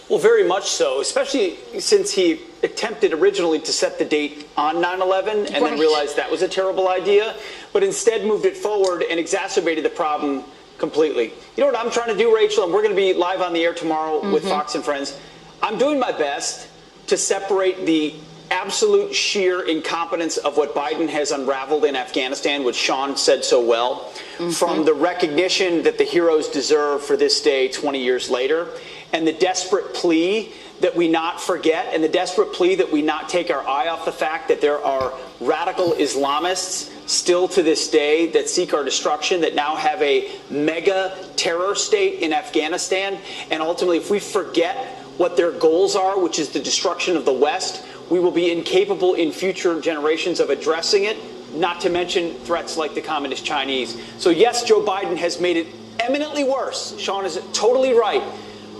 Well, very much so, especially since he attempted originally to set the date on 9/11 and then realized that was a terrible idea, but instead moved it forward and exacerbated the problem completely. You know what I'm trying to do, Rachel, and we're going to be live on the air tomorrow with Fox and Friends. I'm doing my best to separate the absolute sheer incompetence of what Biden has unraveled in Afghanistan, which Sean said so well, from the recognition that the heroes deserve for this day 20 years later, and the desperate plea that we not forget, and the desperate plea that we not take our eye off the fact that there are radical Islamists still to this day that seek our destruction, that now have a mega terror state in Afghanistan. And ultimately, if we forget what their goals are, which is the destruction of the West, we will be incapable in future generations of addressing it, not to mention threats like the Communist Chinese. So yes, Joe Biden has made it eminently worse. Sean is totally right.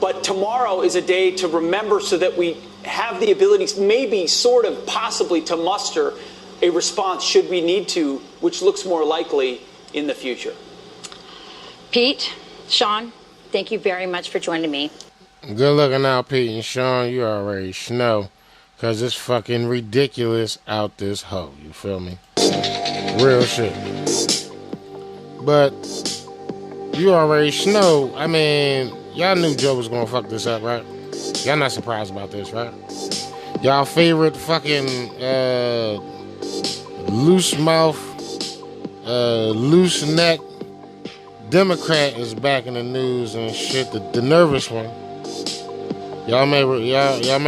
But tomorrow is a day to remember so that we have the abilities, maybe, sort of, possibly, to muster a response should we need to, which looks more likely in the future. Pete, Sean, thank you very much for joining me. Good looking out, Pete and Sean. You already know, because it's fucking ridiculous out this hoe. You feel me? Real shit. But you already know. I mean, y'all knew Joe was going to fuck this up, right? Y'all not surprised about this, right? Y'all favorite fucking loose mouth, loose neck Democrat is back in the news and shit. The nervous one. Y'all may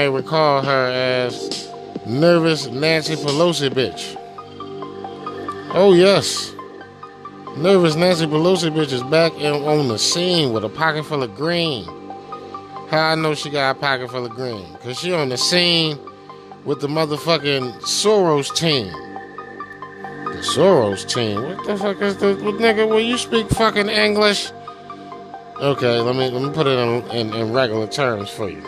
recall her as nervous Nancy Pelosi bitch. Oh yes. Nervous Nancy Pelosi bitch is back on the scene with a pocket full of green. How I know she got a pocket full of green? Because she on the scene with the motherfucking Soros team. The Soros team? What the fuck is this? What, nigga, will you speak fucking English? Okay, let me put it in regular terms for you.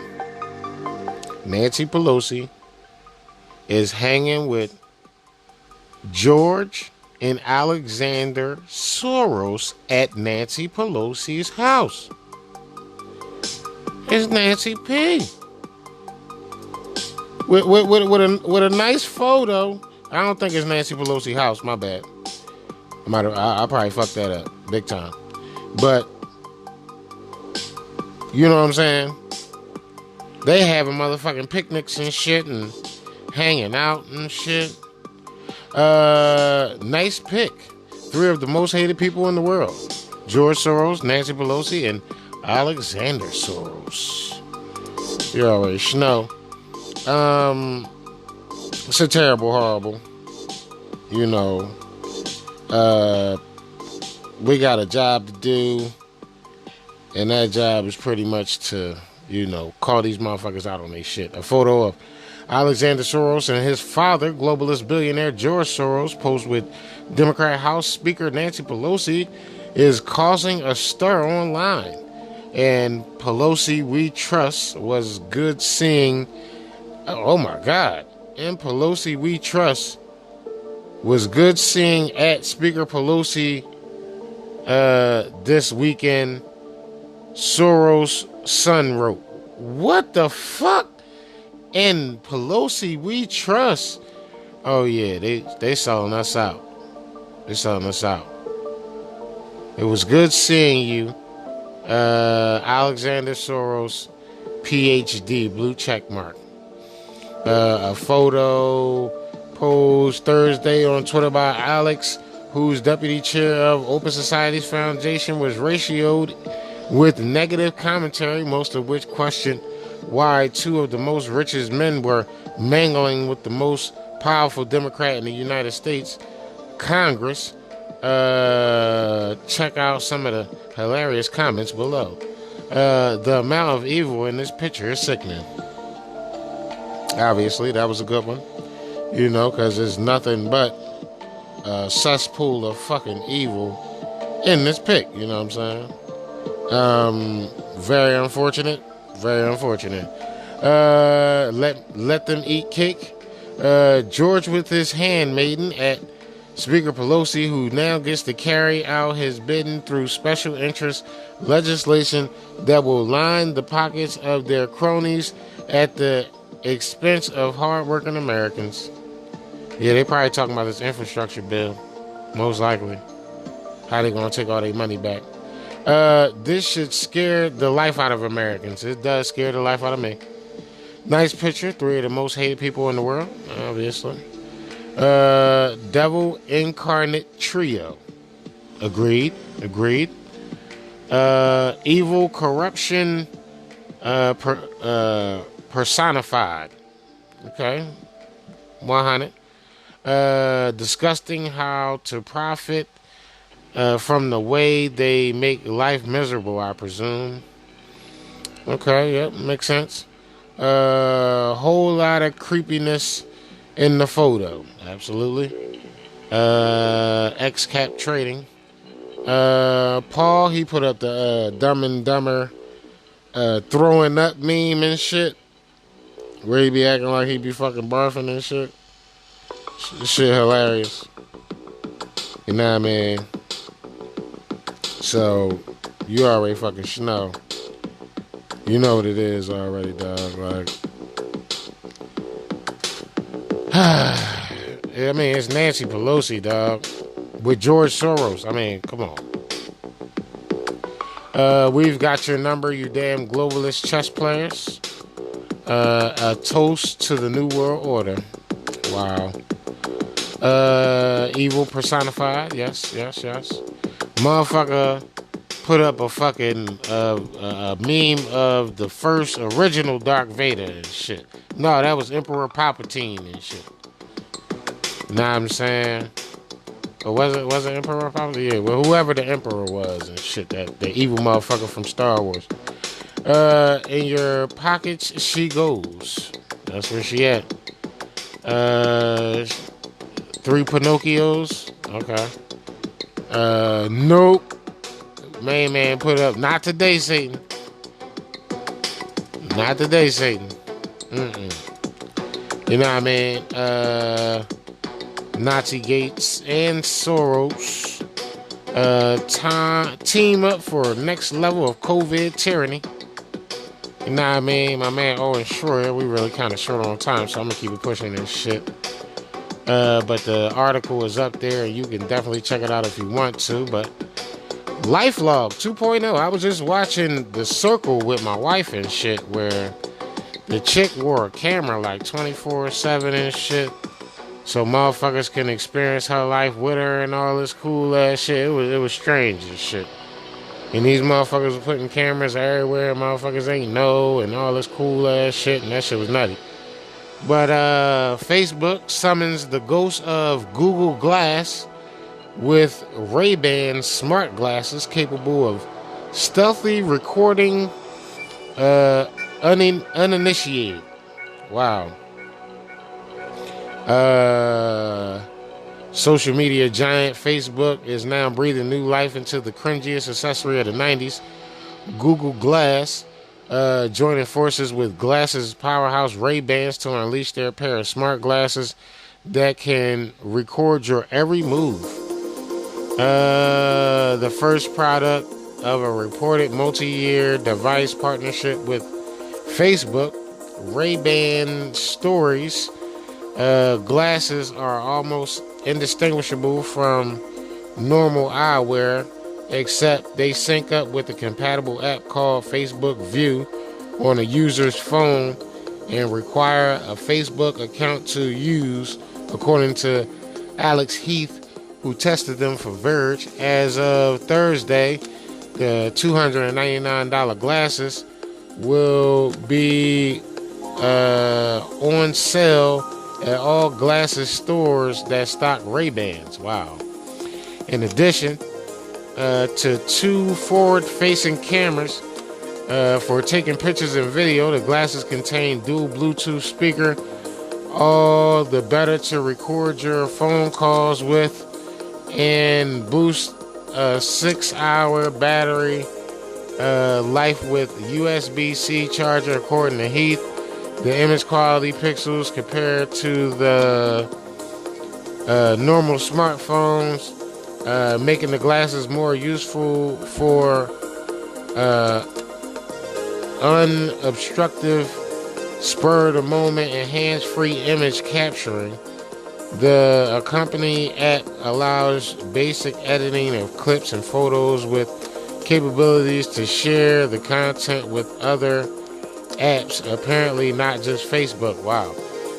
Nancy Pelosi is hanging with George and Alexander Soros at Nancy Pelosi's house. It's Nancy P. With a nice photo. I don't think it's Nancy Pelosi's house. My bad. I probably fucked that up big time. But you know what I'm saying? They having motherfucking picnics and shit and hanging out and shit. Nice pick. 3 of the most hated people in the world. George Soros, Nancy Pelosi, and Alexander Soros. You already know. It's a terrible, horrible. You know. We got a job to do. And that job is pretty much to, call these motherfuckers out on their shit. A photo of Alexander Soros and his father, globalist billionaire George Soros, posed with Democrat House Speaker Nancy Pelosi, is causing a stir online. And Pelosi We Trust was good seeing. Oh my God. And Pelosi We Trust was good seeing at Speaker Pelosi this weekend. Soros' son wrote, "What the fuck?" And Pelosi We Trust. Oh yeah, they selling us out. They selling us out. It was good seeing you, Alexander Soros, PhD, blue check mark. A photo posed Thursday on Twitter by Alex, whose deputy chair of Open Societies Foundation, was ratioed with negative commentary, most of which questioned why 2 of the most richest men were mangling with the most powerful Democrat in the United States Congress. Check out some of the hilarious comments below. The amount of evil in this picture is sickening. Obviously, that was a good one. Because there's nothing but a cesspool of fucking evil in this pic. You know what I'm saying? Very unfortunate. Very unfortunate. Let them eat cake. George with his handmaiden at Speaker Pelosi, who now gets to carry out his bidding through special interest legislation that will line the pockets of their cronies at the expense of hardworking Americans. Yeah, they probably talking about this infrastructure bill. Most likely. How they gonna take all their money back. This should scare the life out of Americans. It does scare the life out of me. Nice picture. 3 of the most hated people in the world, obviously. Devil Incarnate Trio. Agreed. Evil corruption personified. Okay. 100. Disgusting how to profit from the way they make life miserable, I presume. Okay, yep, makes sense. Whole lot of creepiness in the photo. Absolutely. X-Cap Trading. Paul, he put up the Dumb and Dumber throwing up meme and shit. Where he be acting like he be fucking barfing and shit. This shit hilarious. You know what I mean? So, you already fucking know. You know what it is already, dog. Like, I mean, it's Nancy Pelosi, dog. With George Soros. I mean, come on. We've got your number, you damn globalist chess players. A toast to the New World Order. Wow. Evil personified. Yes. Motherfucker put up a fucking a meme of the first original Darth Vader and shit. No, that was Emperor Palpatine and shit. Know what I'm saying? Or was it Emperor probably? Yeah, well, whoever the Emperor was and shit, that the evil motherfucker from Star Wars. In your pockets she goes. That's where she at. 3 Pinocchios. Okay. Nope. Main man put up, not today, Satan. Not today, Satan. You know what I mean? Nazi Gates and Soros team up for next level of COVID tyranny. You know what I mean? My man Owen Schroyer, we really kind of short on time, so I'm going to keep it pushing this shit. But the article is up there, and you can definitely check it out if you want to. But LifeLog 2.0, I was just watching The Circle with my wife and shit, where the chick wore a camera like 24/7 and shit, so motherfuckers can experience her life with her and all this cool ass shit. It was strange and shit. And these motherfuckers were putting cameras everywhere, motherfuckers ain't know, and all this cool ass shit, and that shit was nutty. But Facebook summons the ghost of Google Glass with Ray-Ban smart glasses capable of stealthy recording uninitiated. Wow. Social media giant Facebook is now breathing new life into the cringiest accessory of the 90s, Google Glass, joining forces with glasses powerhouse Ray-Bans to unleash their pair of smart glasses that can record your every move. The first product of a reported multi-year device partnership with Facebook, Ray-Ban Stories glasses are almost indistinguishable from normal eyewear, except they sync up with a compatible app called Facebook View on a user's phone and require a Facebook account to use, according to Alex Heath, who tested them for Verge. As of Thursday, the $299 glasses will be on sale at all glasses stores that stock Ray-Bans. Wow. In addition to 2 forward-facing cameras for taking pictures and video, the glasses contain dual Bluetooth speaker, all the better to record your phone calls with, and boost a 6-hour battery life with USB-C charger, according to Heath. The image quality pixels compared to the normal smartphones, making the glasses more useful for unobstructive, spur-of-the-moment, and hands-free image capturing. The accompanying app allows basic editing of clips and photos with capabilities to share the content with other apps, apparently not just Facebook. Wow.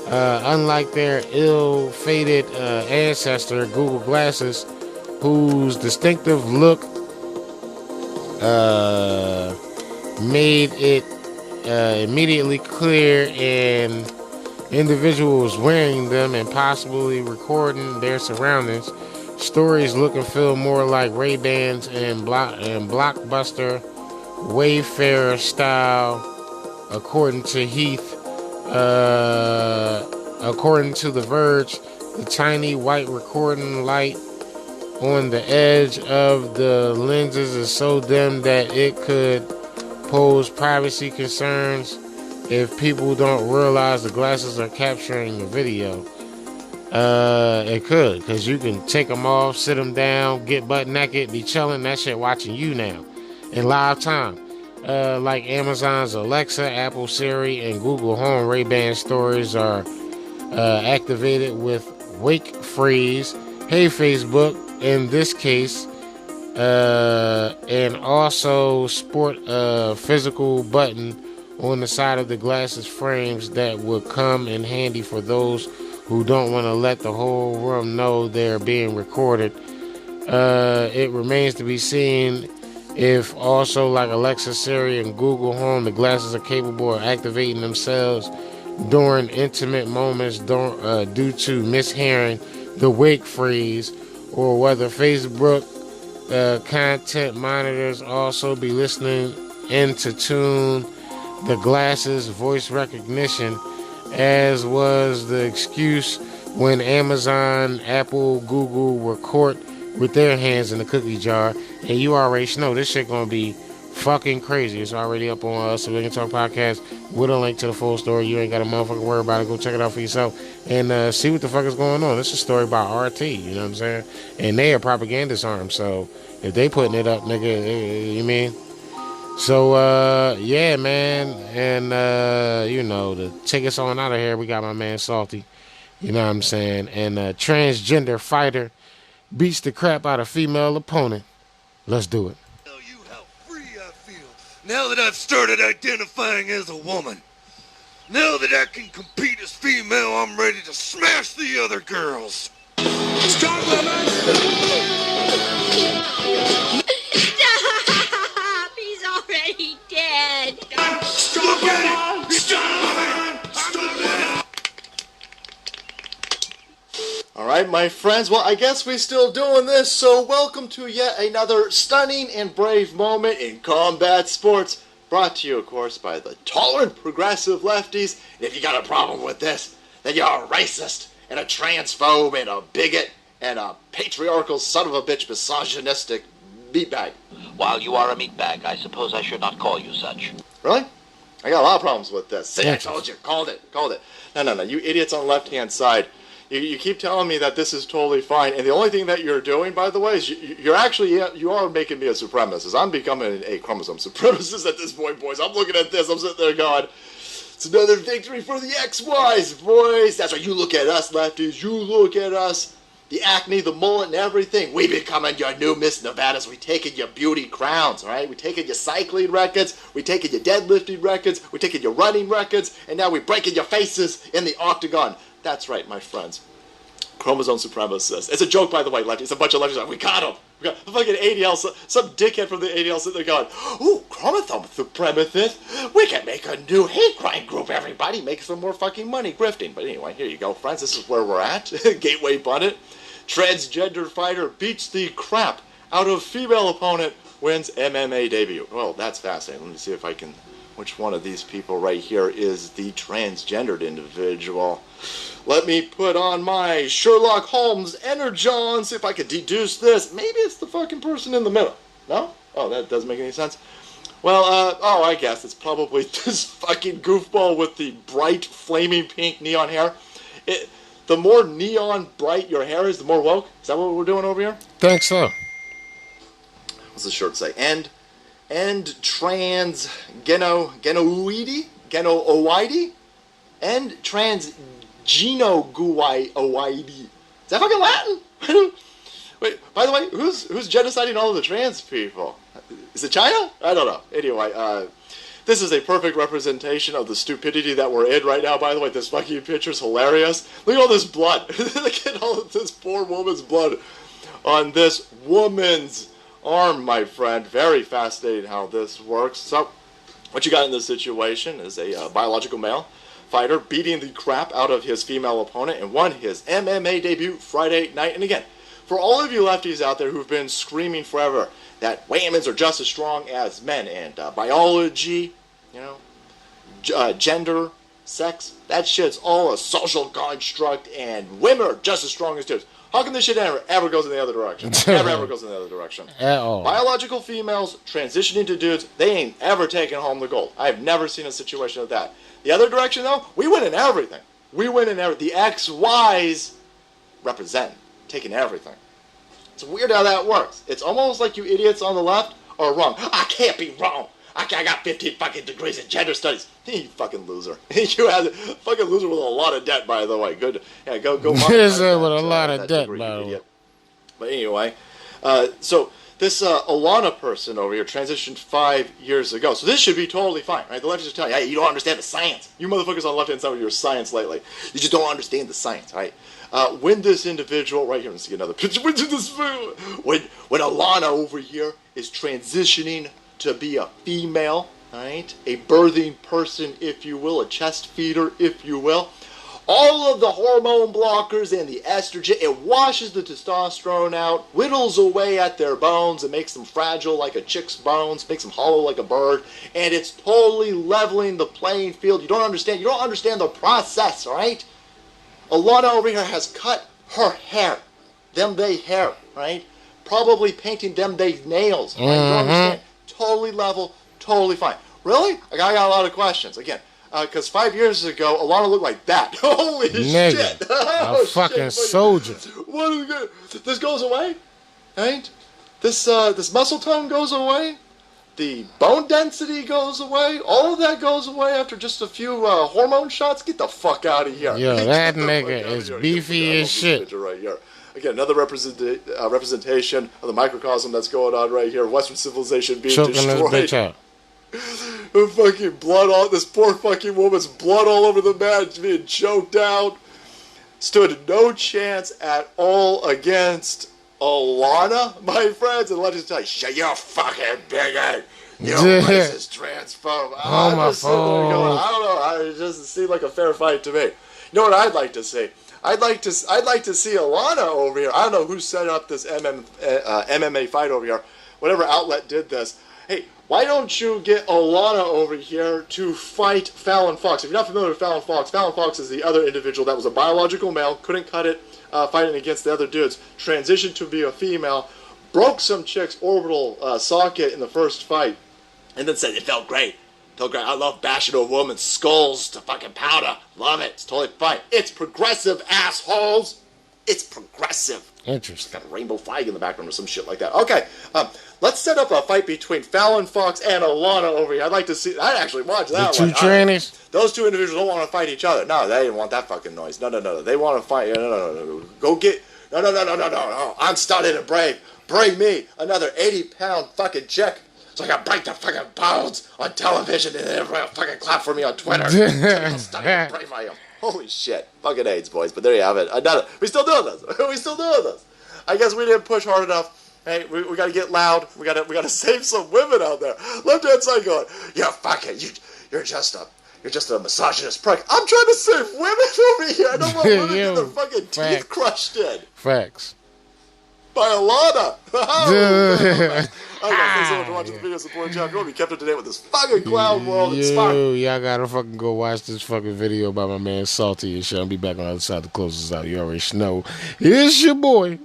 Unlike their ill-fated ancestor, Google Glasses, whose distinctive look made it immediately clear and individuals wearing them and possibly recording their surroundings. Stories look and feel more like Ray-Bans and blockbuster Wayfarer style, according to Heath. According to The Verge, the tiny white recording light on the edge of the lenses is so dim that it could pose privacy concerns if people don't realize the glasses are capturing the video. It could, because you can take them off, sit them down, get butt naked, be chilling, that shit watching you now in live time. Like Amazon's Alexa, Apple Siri, and Google Home, Ray-Ban Stories are activated with wake freeze. Hey Facebook, in this case, and also sport a physical button on the side of the glasses frames that would come in handy for those who don't want to let the whole room know they're being recorded. It remains to be seen if also, like Alexa, Siri, and Google Home, the glasses are capable of activating themselves during intimate moments due to mishearing the wake freeze, or whether Facebook content monitors also be listening in to tune the glasses voice recognition, as was the excuse when Amazon, Apple, Google were caught with their hands in the cookie jar. And you already know this shit gonna be fucking crazy. It's already up on Civilian Talk Podcast with a link to the full story. You ain't got to motherfucking worry about it. Go check it out for yourself and see what the fuck is going on. This is a story about RT, you know what I'm saying? And they are propagandist arms, so if they putting it up, nigga, you mean? So, yeah, man, and, you know, to take us on out of here, we got my man Salty, you know what I'm saying? And a transgender fighter beats the crap out of female opponent. Let's do it. Now that I've started identifying as a woman, now that I can compete as female, I'm ready to smash the other girls. Stop, women! Stop! He's already dead. Stop it! Stop it! Stop it! All right, my friends. Well, I guess we're still doing this, so welcome to yet another stunning and brave moment in combat sports. Brought to you, of course, by the tolerant progressive lefties. And if you got a problem with this, then you're a racist and a transphobe and a bigot and a patriarchal son of a bitch misogynistic meatbag. While you are a meatbag, I suppose I should not call you such. Really? I got a lot of problems with this. See, I told you. Called it. No. You idiots on the left-hand side. You keep telling me that this is totally fine, and the only thing that you're doing, by the way, is you are making me a supremacist. I'm becoming a chromosome supremacist at this point, boys. I'm looking at this. I'm sitting there going, it's another victory for the XYs, boys. That's why you look at us, lefties. You look at us. The acne, the mullet, and everything. We becoming your new Miss Nevadas. We taking your beauty crowns, all right? We taking your cycling records. We taking your deadlifting records. We taking your running records. And now we breaking your faces in the octagon. That's right, my friends. Chromosome supremacists. It's a joke, by the way, lefties. It's a bunch of lefties like, we got him. We got the fucking ADL, some dickhead from the ADL sitting there going, ooh, chromosome supremacists. We can make a new hate crime group, everybody. Make some more fucking money grifting. But anyway, here you go, friends. This is where we're at. Gateway Bunnet. Transgender fighter beats the crap out of female opponent, wins MMA debut. Well, that's fascinating. Let me see if I can... Which one of these people right here is the transgendered individual? Let me put on my Sherlock Holmes energon, see if I can deduce this. Maybe it's the fucking person in the middle. No? Oh, that doesn't make any sense. Well, I guess it's probably this fucking goofball with the bright, flaming pink neon hair. The more neon bright your hair is, the more woke. Is that what we're doing over here? Think so. What's the shirt say? And trans genooidi, and trans genoguide. Is that fucking Latin? Wait, by the way, who's genociding all of the trans people? Is it China? I don't know. Anyway, this is a perfect representation of the stupidity that we're in right now, by the way. This fucking picture's hilarious. Look at all this blood. Look at all of this poor woman's blood on this woman's arm, my friend. Very fascinating how this works. So, what you got in this situation is a biological male fighter beating the crap out of his female opponent and won his MMA debut Friday night. And again, for all of you lefties out there who've been screaming forever that women's are just as strong as men and biology, you know, gender, sex, that shit's all a social construct and women are just as strong as dudes. How come this shit ever goes in the other direction? Never goes in the other direction. At all. Biological females transitioning to dudes, they ain't ever taking home the gold. I've never seen a situation of that. The other direction, though, we win in everything. We win in everything. The XYs represent taking everything. It's weird how that works. It's almost like you idiots on the left are wrong. I can't be wrong. I got 15 fucking degrees in gender studies. You fucking loser. You have a fucking loser with a lot of debt, by the way. Good. Yeah, go. With a lot of debt, by the way. But anyway, so this Alana person over here transitioned 5 years ago. So this should be totally fine, right? The leftists are telling you, hey, you don't understand the science. You motherfuckers on the left-hand side with your science lately. You just don't understand the science, right? When this individual, right here, let's see another picture. When Alana over here is transitioning to be a female, right? A birthing person, if you will, a chest feeder, if you will. all of the hormone blockers and the estrogen. It washes the testosterone out, whittles away at their bones, and makes them fragile like a chick's bones, makes them hollow like a bird, and it's totally leveling the playing field. You don't understand the process, right? Alana over here has cut her hair, them they hair, right? Probably painting them they nails. Right? You don't understand. Totally level, totally fine. Really? I got a lot of questions. Again, because 5 years ago, Alana looked like that. Holy shit. A fucking soldier. What is good? This goes away, right? This muscle tone goes away. The bone density goes away. All of that goes away after just a few hormone shots. Get the fuck out of here. Yo, that nigga is beefy as shit. Right here. Again, another representation of the microcosm that's going on right here. Western civilization being choking destroyed. This bitch out. Fucking blood all this poor fucking woman's blood all over the mat, being choked out. Stood no chance at all against Alana, my friends. And let us tell you, shut your fucking bigot. You racist transphobe. Homophobe. I don't know. It doesn't seem like a fair fight to me. You know what I'd like to see? I'd like to see Alana over here. I don't know who set up this MMA fight over here. Whatever outlet did this. Hey, why don't you get Alana over here to fight Fallon Fox? If you're not familiar with Fallon Fox is the other individual that was a biological male, couldn't cut it, fighting against the other dudes, transitioned to be a female, broke some chick's orbital socket in the first fight, and then said it felt great. I love bashing a woman's skulls to fucking powder. Love it. It's totally fine. It's progressive, assholes. It's progressive. Interesting. Got a rainbow flag in the background or some shit like that. Okay, let's set up a fight between Fallon Fox and Alana over here. I'd like to see. I'd actually watch that the one. Two trannies. Those two individuals don't want to fight each other. No, they didn't want that fucking noise. No. They want to fight. No. Go get. No. I'm stunted and brave. Bring me another 80-pound fucking chick, so I can break the fucking bones on television and everybody will fucking clap for me on Twitter. I'm stunted and brave I am. Holy shit. Fucking AIDS, boys. But there you have it. We still doing this. I guess we didn't push hard enough. Hey, we got to get loud. We got to save some women out there. Left hand side going, yeah, fuck it. You're just a misogynist prick. I'm trying to save women over here. I don't want women to get their fucking teeth crushed in. Facts. By Alana. Alright guys, thanks so much for watching the video. Support the channel. If you want to be kept up to date with this fucking clown world, it's fine. Y'all gotta fucking go watch this fucking video by my man Salty and shit. I'll be back on the other side to close this out. You already know. It's your boy.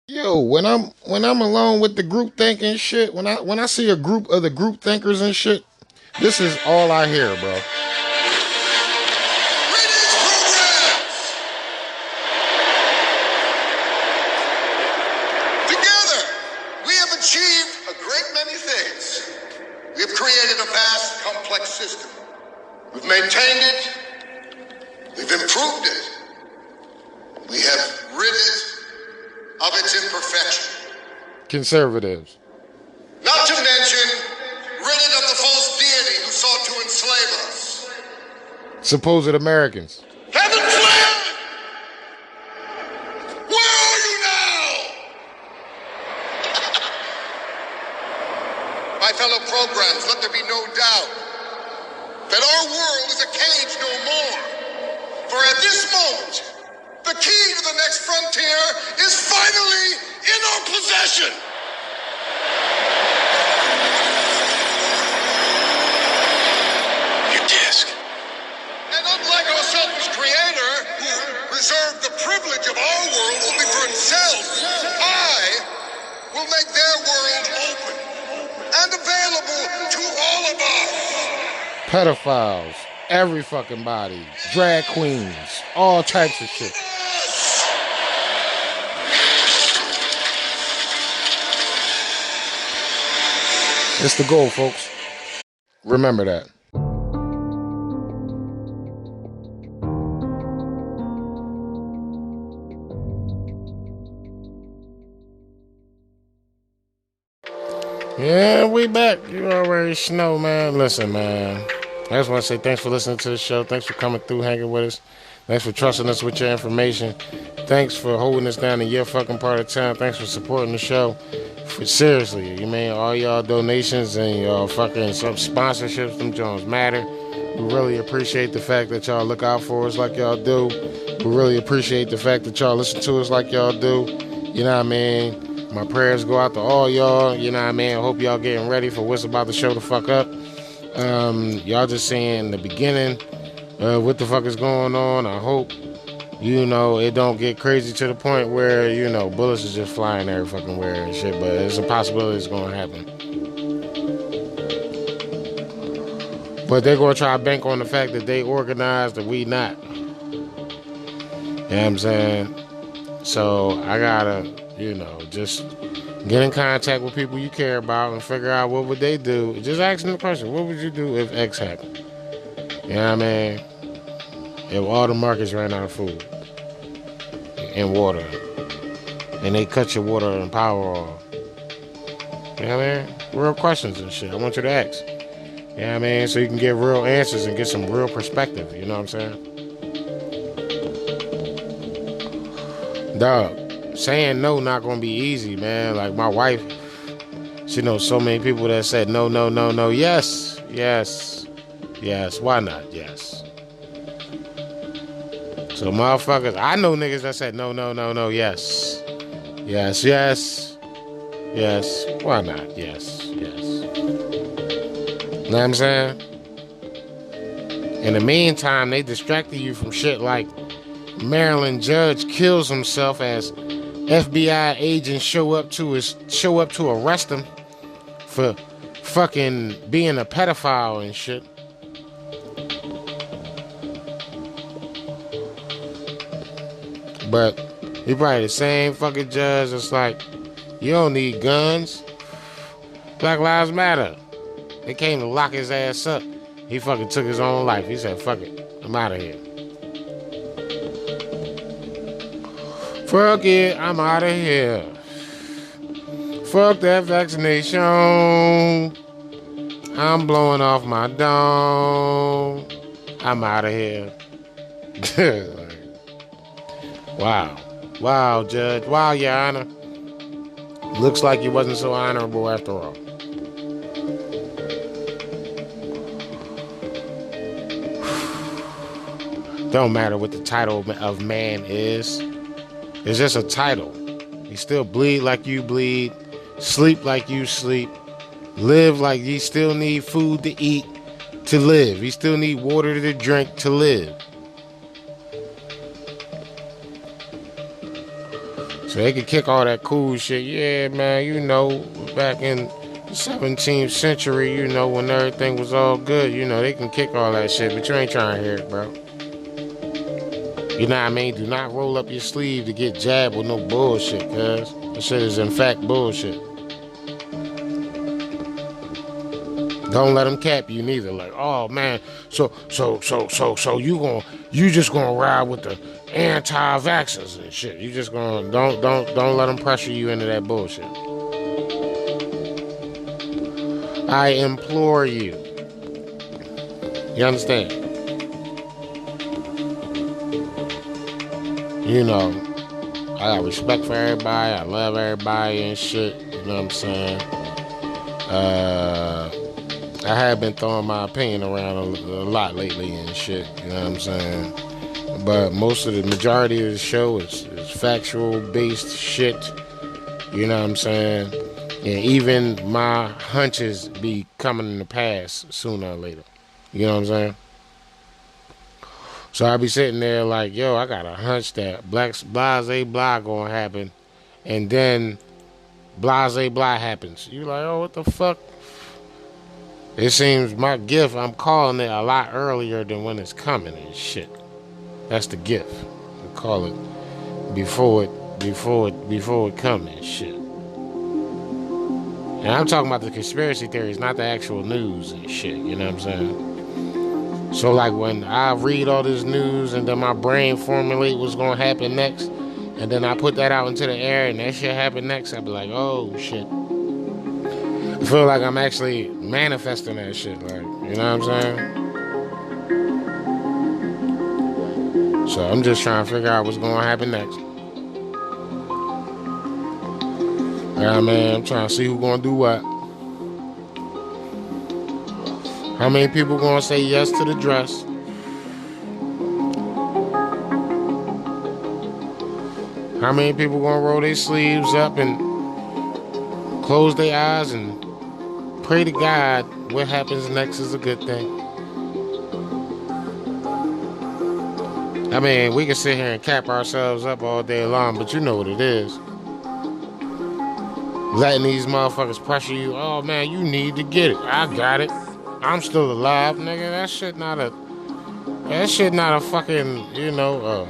Yo, when I'm alone with the group thinking shit, when I see a group of the group thinkers and shit, this is all I hear, bro. System. We've maintained it, we've improved it, we have rid it of its imperfection. Conservatives. Not to mention, rid it of the false deity who sought to enslave us. Supposed Americans. Heaven fled! Where are you now? My fellow programs, let there be no doubt that our world is a cage no more. For at this moment, the key to the next frontier is finally in our possession. Your disc. And unlike our selfish creator, who reserved the privilege of our world only for himself, I will make their world open and available to all of us. Pedophiles, every fucking body, drag queens, all types of shit. It's the goal, folks. Remember that. Yeah, we back. You already know, man. Listen, man. I just want to say thanks for listening to the show. Thanks for coming through, hanging with us. Thanks for trusting us with your information. Thanks for holding us down in your fucking part of town. Thanks for supporting the show. Seriously, you mean all y'all donations and y'all fucking some sponsorships, them Jones matter. We really appreciate the fact that y'all look out for us like y'all do. We really appreciate the fact that y'all listen to us like y'all do. You know what I mean? My prayers go out to all y'all. You know what I mean? I hope y'all getting ready for what's about to show the fuck up. Y'all just saying the beginning what the fuck is going on. I hope, you know, it don't get crazy to the point where, you know, bullets is just flying every fucking where and shit, but it's a possibility it's going to happen. But they're going to try to bank on the fact that they organized and we not. You know what I'm saying? So I got to, you know, just get in contact with people you care about and figure out what would they do. Just ask them the question, what would you do if X happened? You know what I mean? If all the markets ran out of food and water and they cut your water and power off. You know what I mean? Real questions and shit. I want you to ask. You know what I mean? So you can get real answers and get some real perspective. You know what I'm saying? Dog, saying no not gonna be easy, man. Like my wife, she knows so many people that said no, no, no, no, yes, yes, yes. Why not? Yes. So motherfuckers, I know niggas that said no, no, no, no, yes. Yes, yes. Yes. Why not? Yes, yes. Know what I'm saying? In the meantime, they distracted you from shit like Maryland judge kills himself as FBI agents show up to arrest him for fucking being a pedophile and shit. But he probably the same fucking judge that's like, you don't need guns. Black Lives Matter. They came to lock his ass up. He fucking took his own life. He said, fuck it, I'm out of here. Fuck it, I'm out of here. Fuck that vaccination. I'm blowing off my dome. I'm out of here. Wow. Wow, Judge. Wow, Your Honor. Looks like you wasn't so honorable after all. Don't matter what the title of man is. It's just a title. You still bleed like you bleed. Sleep like you sleep. Live like you still need food to eat to live. You still need water to drink to live. So they could kick all that cool shit. Yeah, man, you know, back in the 17th century, you know, when everything was all good, you know, they can kick all that shit, but you ain't trying to hear it, bro. You know what I mean? Do not roll up your sleeve to get jabbed with no bullshit, cuz. That shit is in fact bullshit. Don't let them cap you neither. Like, oh man, so you just gonna ride with the anti-vaxxers and shit. You just gonna don't let them pressure you into that bullshit. I implore you. You understand? You know, I got respect for everybody. I love everybody and shit. You know what I'm saying? I have been throwing my opinion around a lot lately and shit. You know what I'm saying? But most of the majority of the show is factual based shit. You know what I'm saying? And even my hunches be coming to pass sooner or later. You know what I'm saying? So I be sitting there like, yo, I got a hunch that blase blah gonna happen, and then blase blah happens. You like, oh, what the fuck? It seems my gift, I'm calling it a lot earlier than when it's coming and shit. That's the gift. We call it before it come and shit. And I'm talking about the conspiracy theories, not the actual news and shit. You know what I'm saying? So like when I read all this news and then my brain formulate what's gonna happen next, and then I put that out into the air and that shit happen next, I be like, oh shit. I feel like I'm actually manifesting that shit, like, you know what I'm saying? So I'm just trying to figure out what's gonna happen next. Yeah, man, I'm trying to see who gonna do what. How many people gonna say yes to the dress? How many people gonna roll their sleeves up and close their eyes and pray to God what happens next is a good thing? I mean, we can sit here and cap ourselves up all day long, but you know what it is. Letting these motherfuckers pressure you. Oh, man, you need to get it. I got it. I'm still alive, nigga. That shit not a fucking, you know,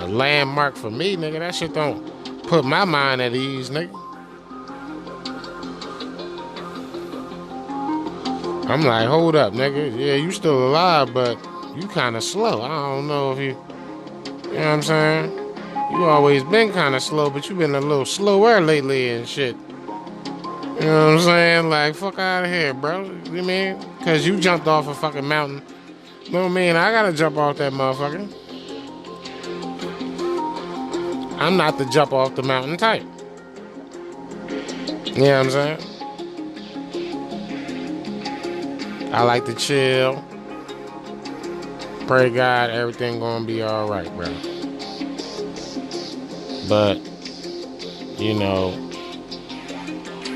landmark for me, nigga. That shit don't put my mind at ease, nigga. I'm like, hold up, nigga. Yeah, you still alive, but you kind of slow. I don't know if you know what I'm saying? You always been kind of slow, but you been a little slower lately and shit. You know what I'm saying? Like, fuck out of here, bro. You mean? Because you jumped off a fucking mountain. You know what I mean? I gotta jump off that motherfucker. I'm not the jump off the mountain type. You know what I'm saying? I like to chill. Pray to God everything gonna be alright, bro. But, you know,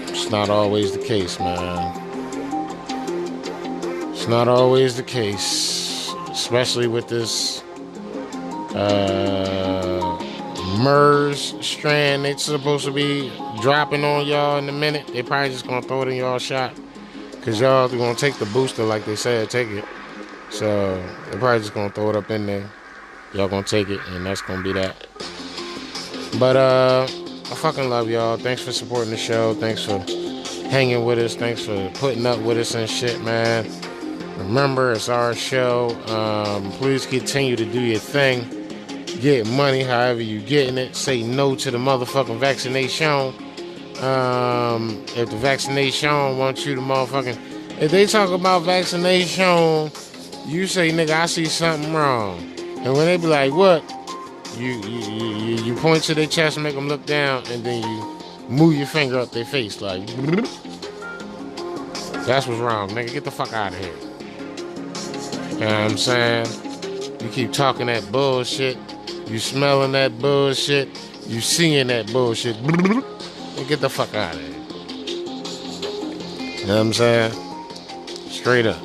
it's not always the case, man. It's not always the case. Especially with this MERS strand they supposed to be dropping on y'all in a minute. They probably just gonna throw it in y'all shot. Cause y'all gonna take the booster like they said, take it. So they're probably just gonna throw it up in there. Y'all gonna take it, and that's gonna be that. But I fucking love y'all. Thanks for supporting the show. Thanks for hanging with us. Thanks for putting up with us and shit, man. Remember, it's our show. Please continue to do your thing. Get money however you getting it. Say no to the motherfucking vaccination. If the vaccination wants you to motherfucking... If they talk about vaccination, you say, nigga, I see something wrong. And when they be like, what? You point to their chest and make them look down, and then you move your finger up their face like... That's what's wrong, nigga. Get the fuck out of here. You know what I'm saying? You keep talking that bullshit. You smelling that bullshit. You seeing that bullshit. And get the fuck out of here. You know what I'm saying? Straight up.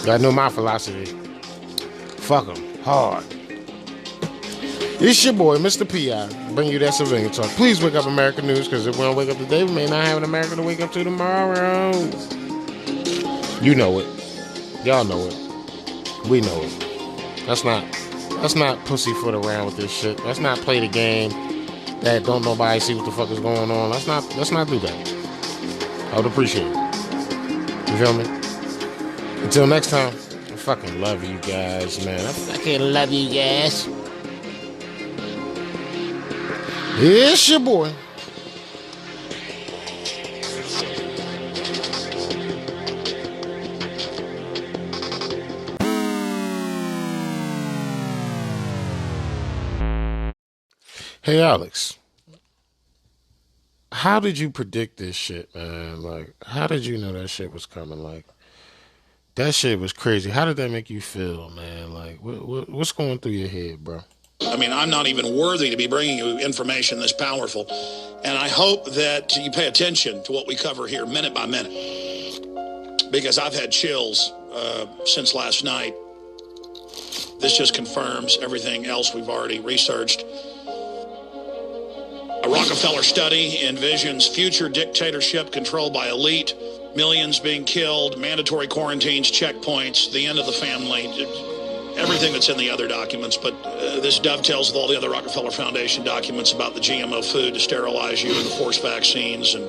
Y'all know my philosophy. Fuck them. Hard. It's your boy, Mr. P.I. Bring you that civilian talk. Please wake up American news, because if we don't wake up today, we may not have an America to wake up to tomorrow. You know it. Y'all know it. We know it. Let's not pussyfoot around with this shit. Let's not play the game that don't nobody see what the fuck is going on. Let's not do that. I would appreciate it. You feel me? Until next time, I fucking love you guys, man. I fucking love you guys. It's your boy. Hey, Alex. How did you predict this shit, man? Like, how did you know that shit was coming? Like, that shit was crazy. How did that make you feel, man? Like, what's going through your head, bro? I mean, I'm not even worthy to be bringing you information this powerful. And I hope that you pay attention to what we cover here minute by minute. Because I've had chills since last night. This just confirms everything else we've already researched. A Rockefeller study envisions future dictatorship controlled by elite, millions being killed, mandatory quarantines, checkpoints, the end of the family, everything that's in the other documents. But this dovetails with all the other Rockefeller Foundation documents about the GMO food to sterilize you and the forced vaccines and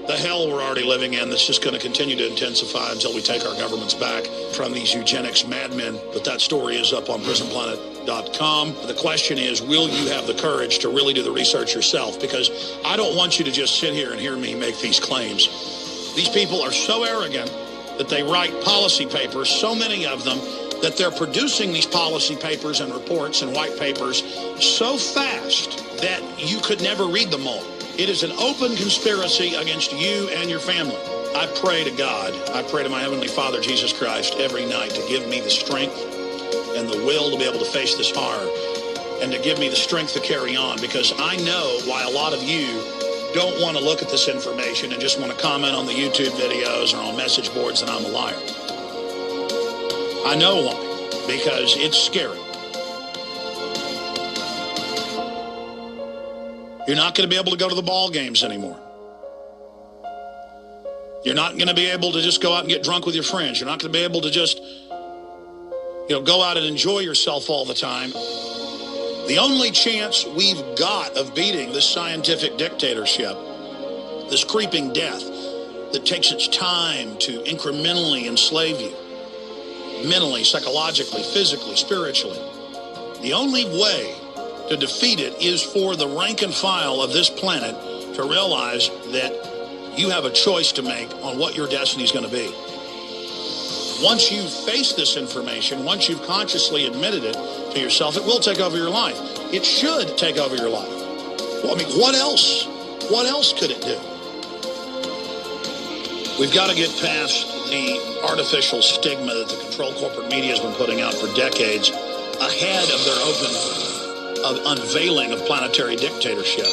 the hell we're already living in that's just going to continue to intensify until we take our governments back from these eugenics madmen. But that story is up on prisonplanet.com. The question is, will you have the courage to really do the research yourself? Because I don't want you to just sit here and hear me make these claims. These people are so arrogant that they write policy papers, so many of them, that they're producing these policy papers and reports and white papers so fast that you could never read them all. It is an open conspiracy against you and your family. I pray to God, I pray to my Heavenly Father, Jesus Christ, every night to give me the strength and the will to be able to face this horror and to give me the strength to carry on, because I know why a lot of you don't want to look at this information and just want to comment on the YouTube videos or on message boards that I'm a liar. I know why, because it's scary. You're not going to be able to go to the ball games anymore. You're not going to be able to just go out and get drunk with your friends. You're not going to be able to just, go out and enjoy yourself all the time. The only chance we've got of beating this scientific dictatorship, this creeping death that takes its time to incrementally enslave you, mentally, psychologically, physically, spiritually, the only way to defeat it is for the rank and file of this planet to realize that you have a choice to make on what your destiny is going to be. Once you face this information, once you've consciously admitted it to yourself, it will take over your life. It should take over your life. Well, I mean, what else? What else could it do? We've got to get past the artificial stigma that the controlled corporate media has been putting out for decades ahead of their unveiling of planetary dictatorship.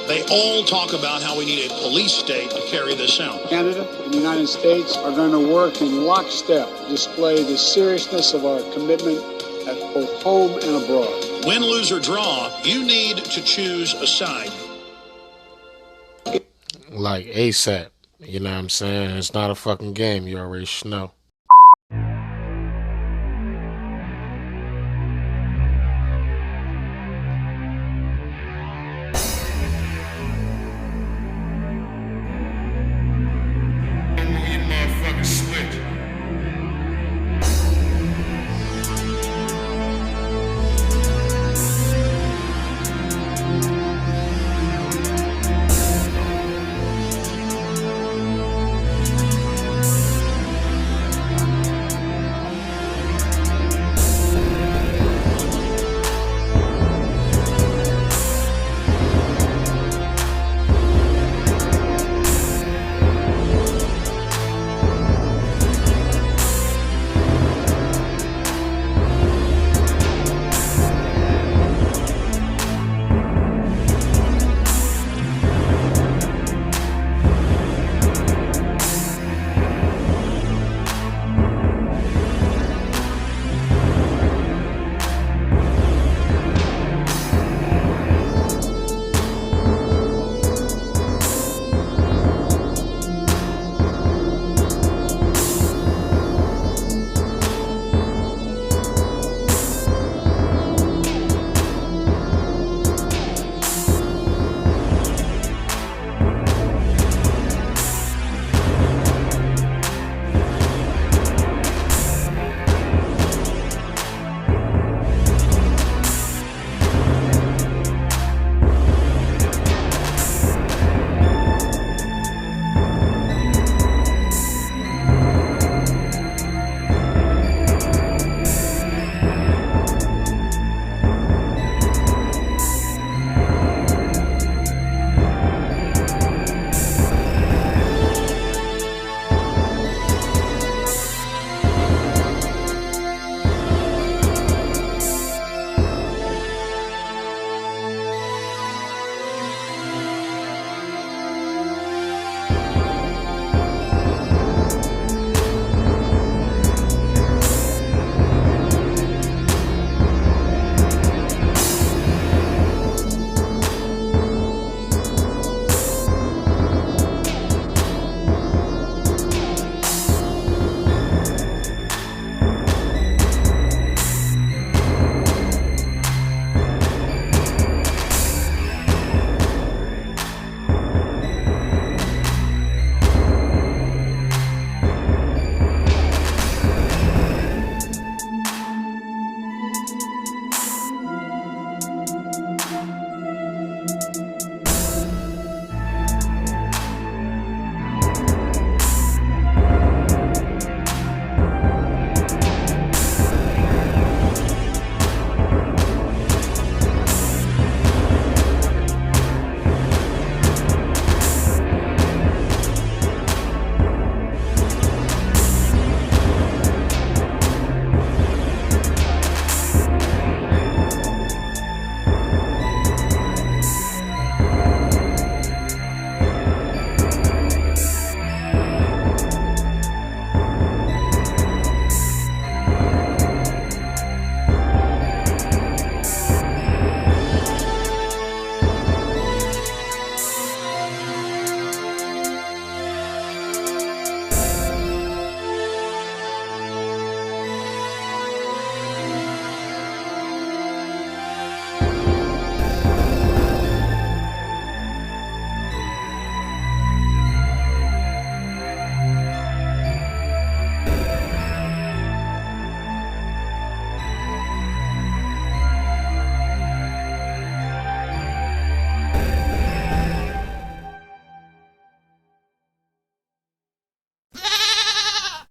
They all talk about how we need a police state to carry this out. Canada and the United States are going to work in lockstep to display the seriousness of our commitment at both home and abroad. Win, lose, or draw, you need to choose a side. Like ASAP. You know what I'm saying? It's not a fucking game. You already know.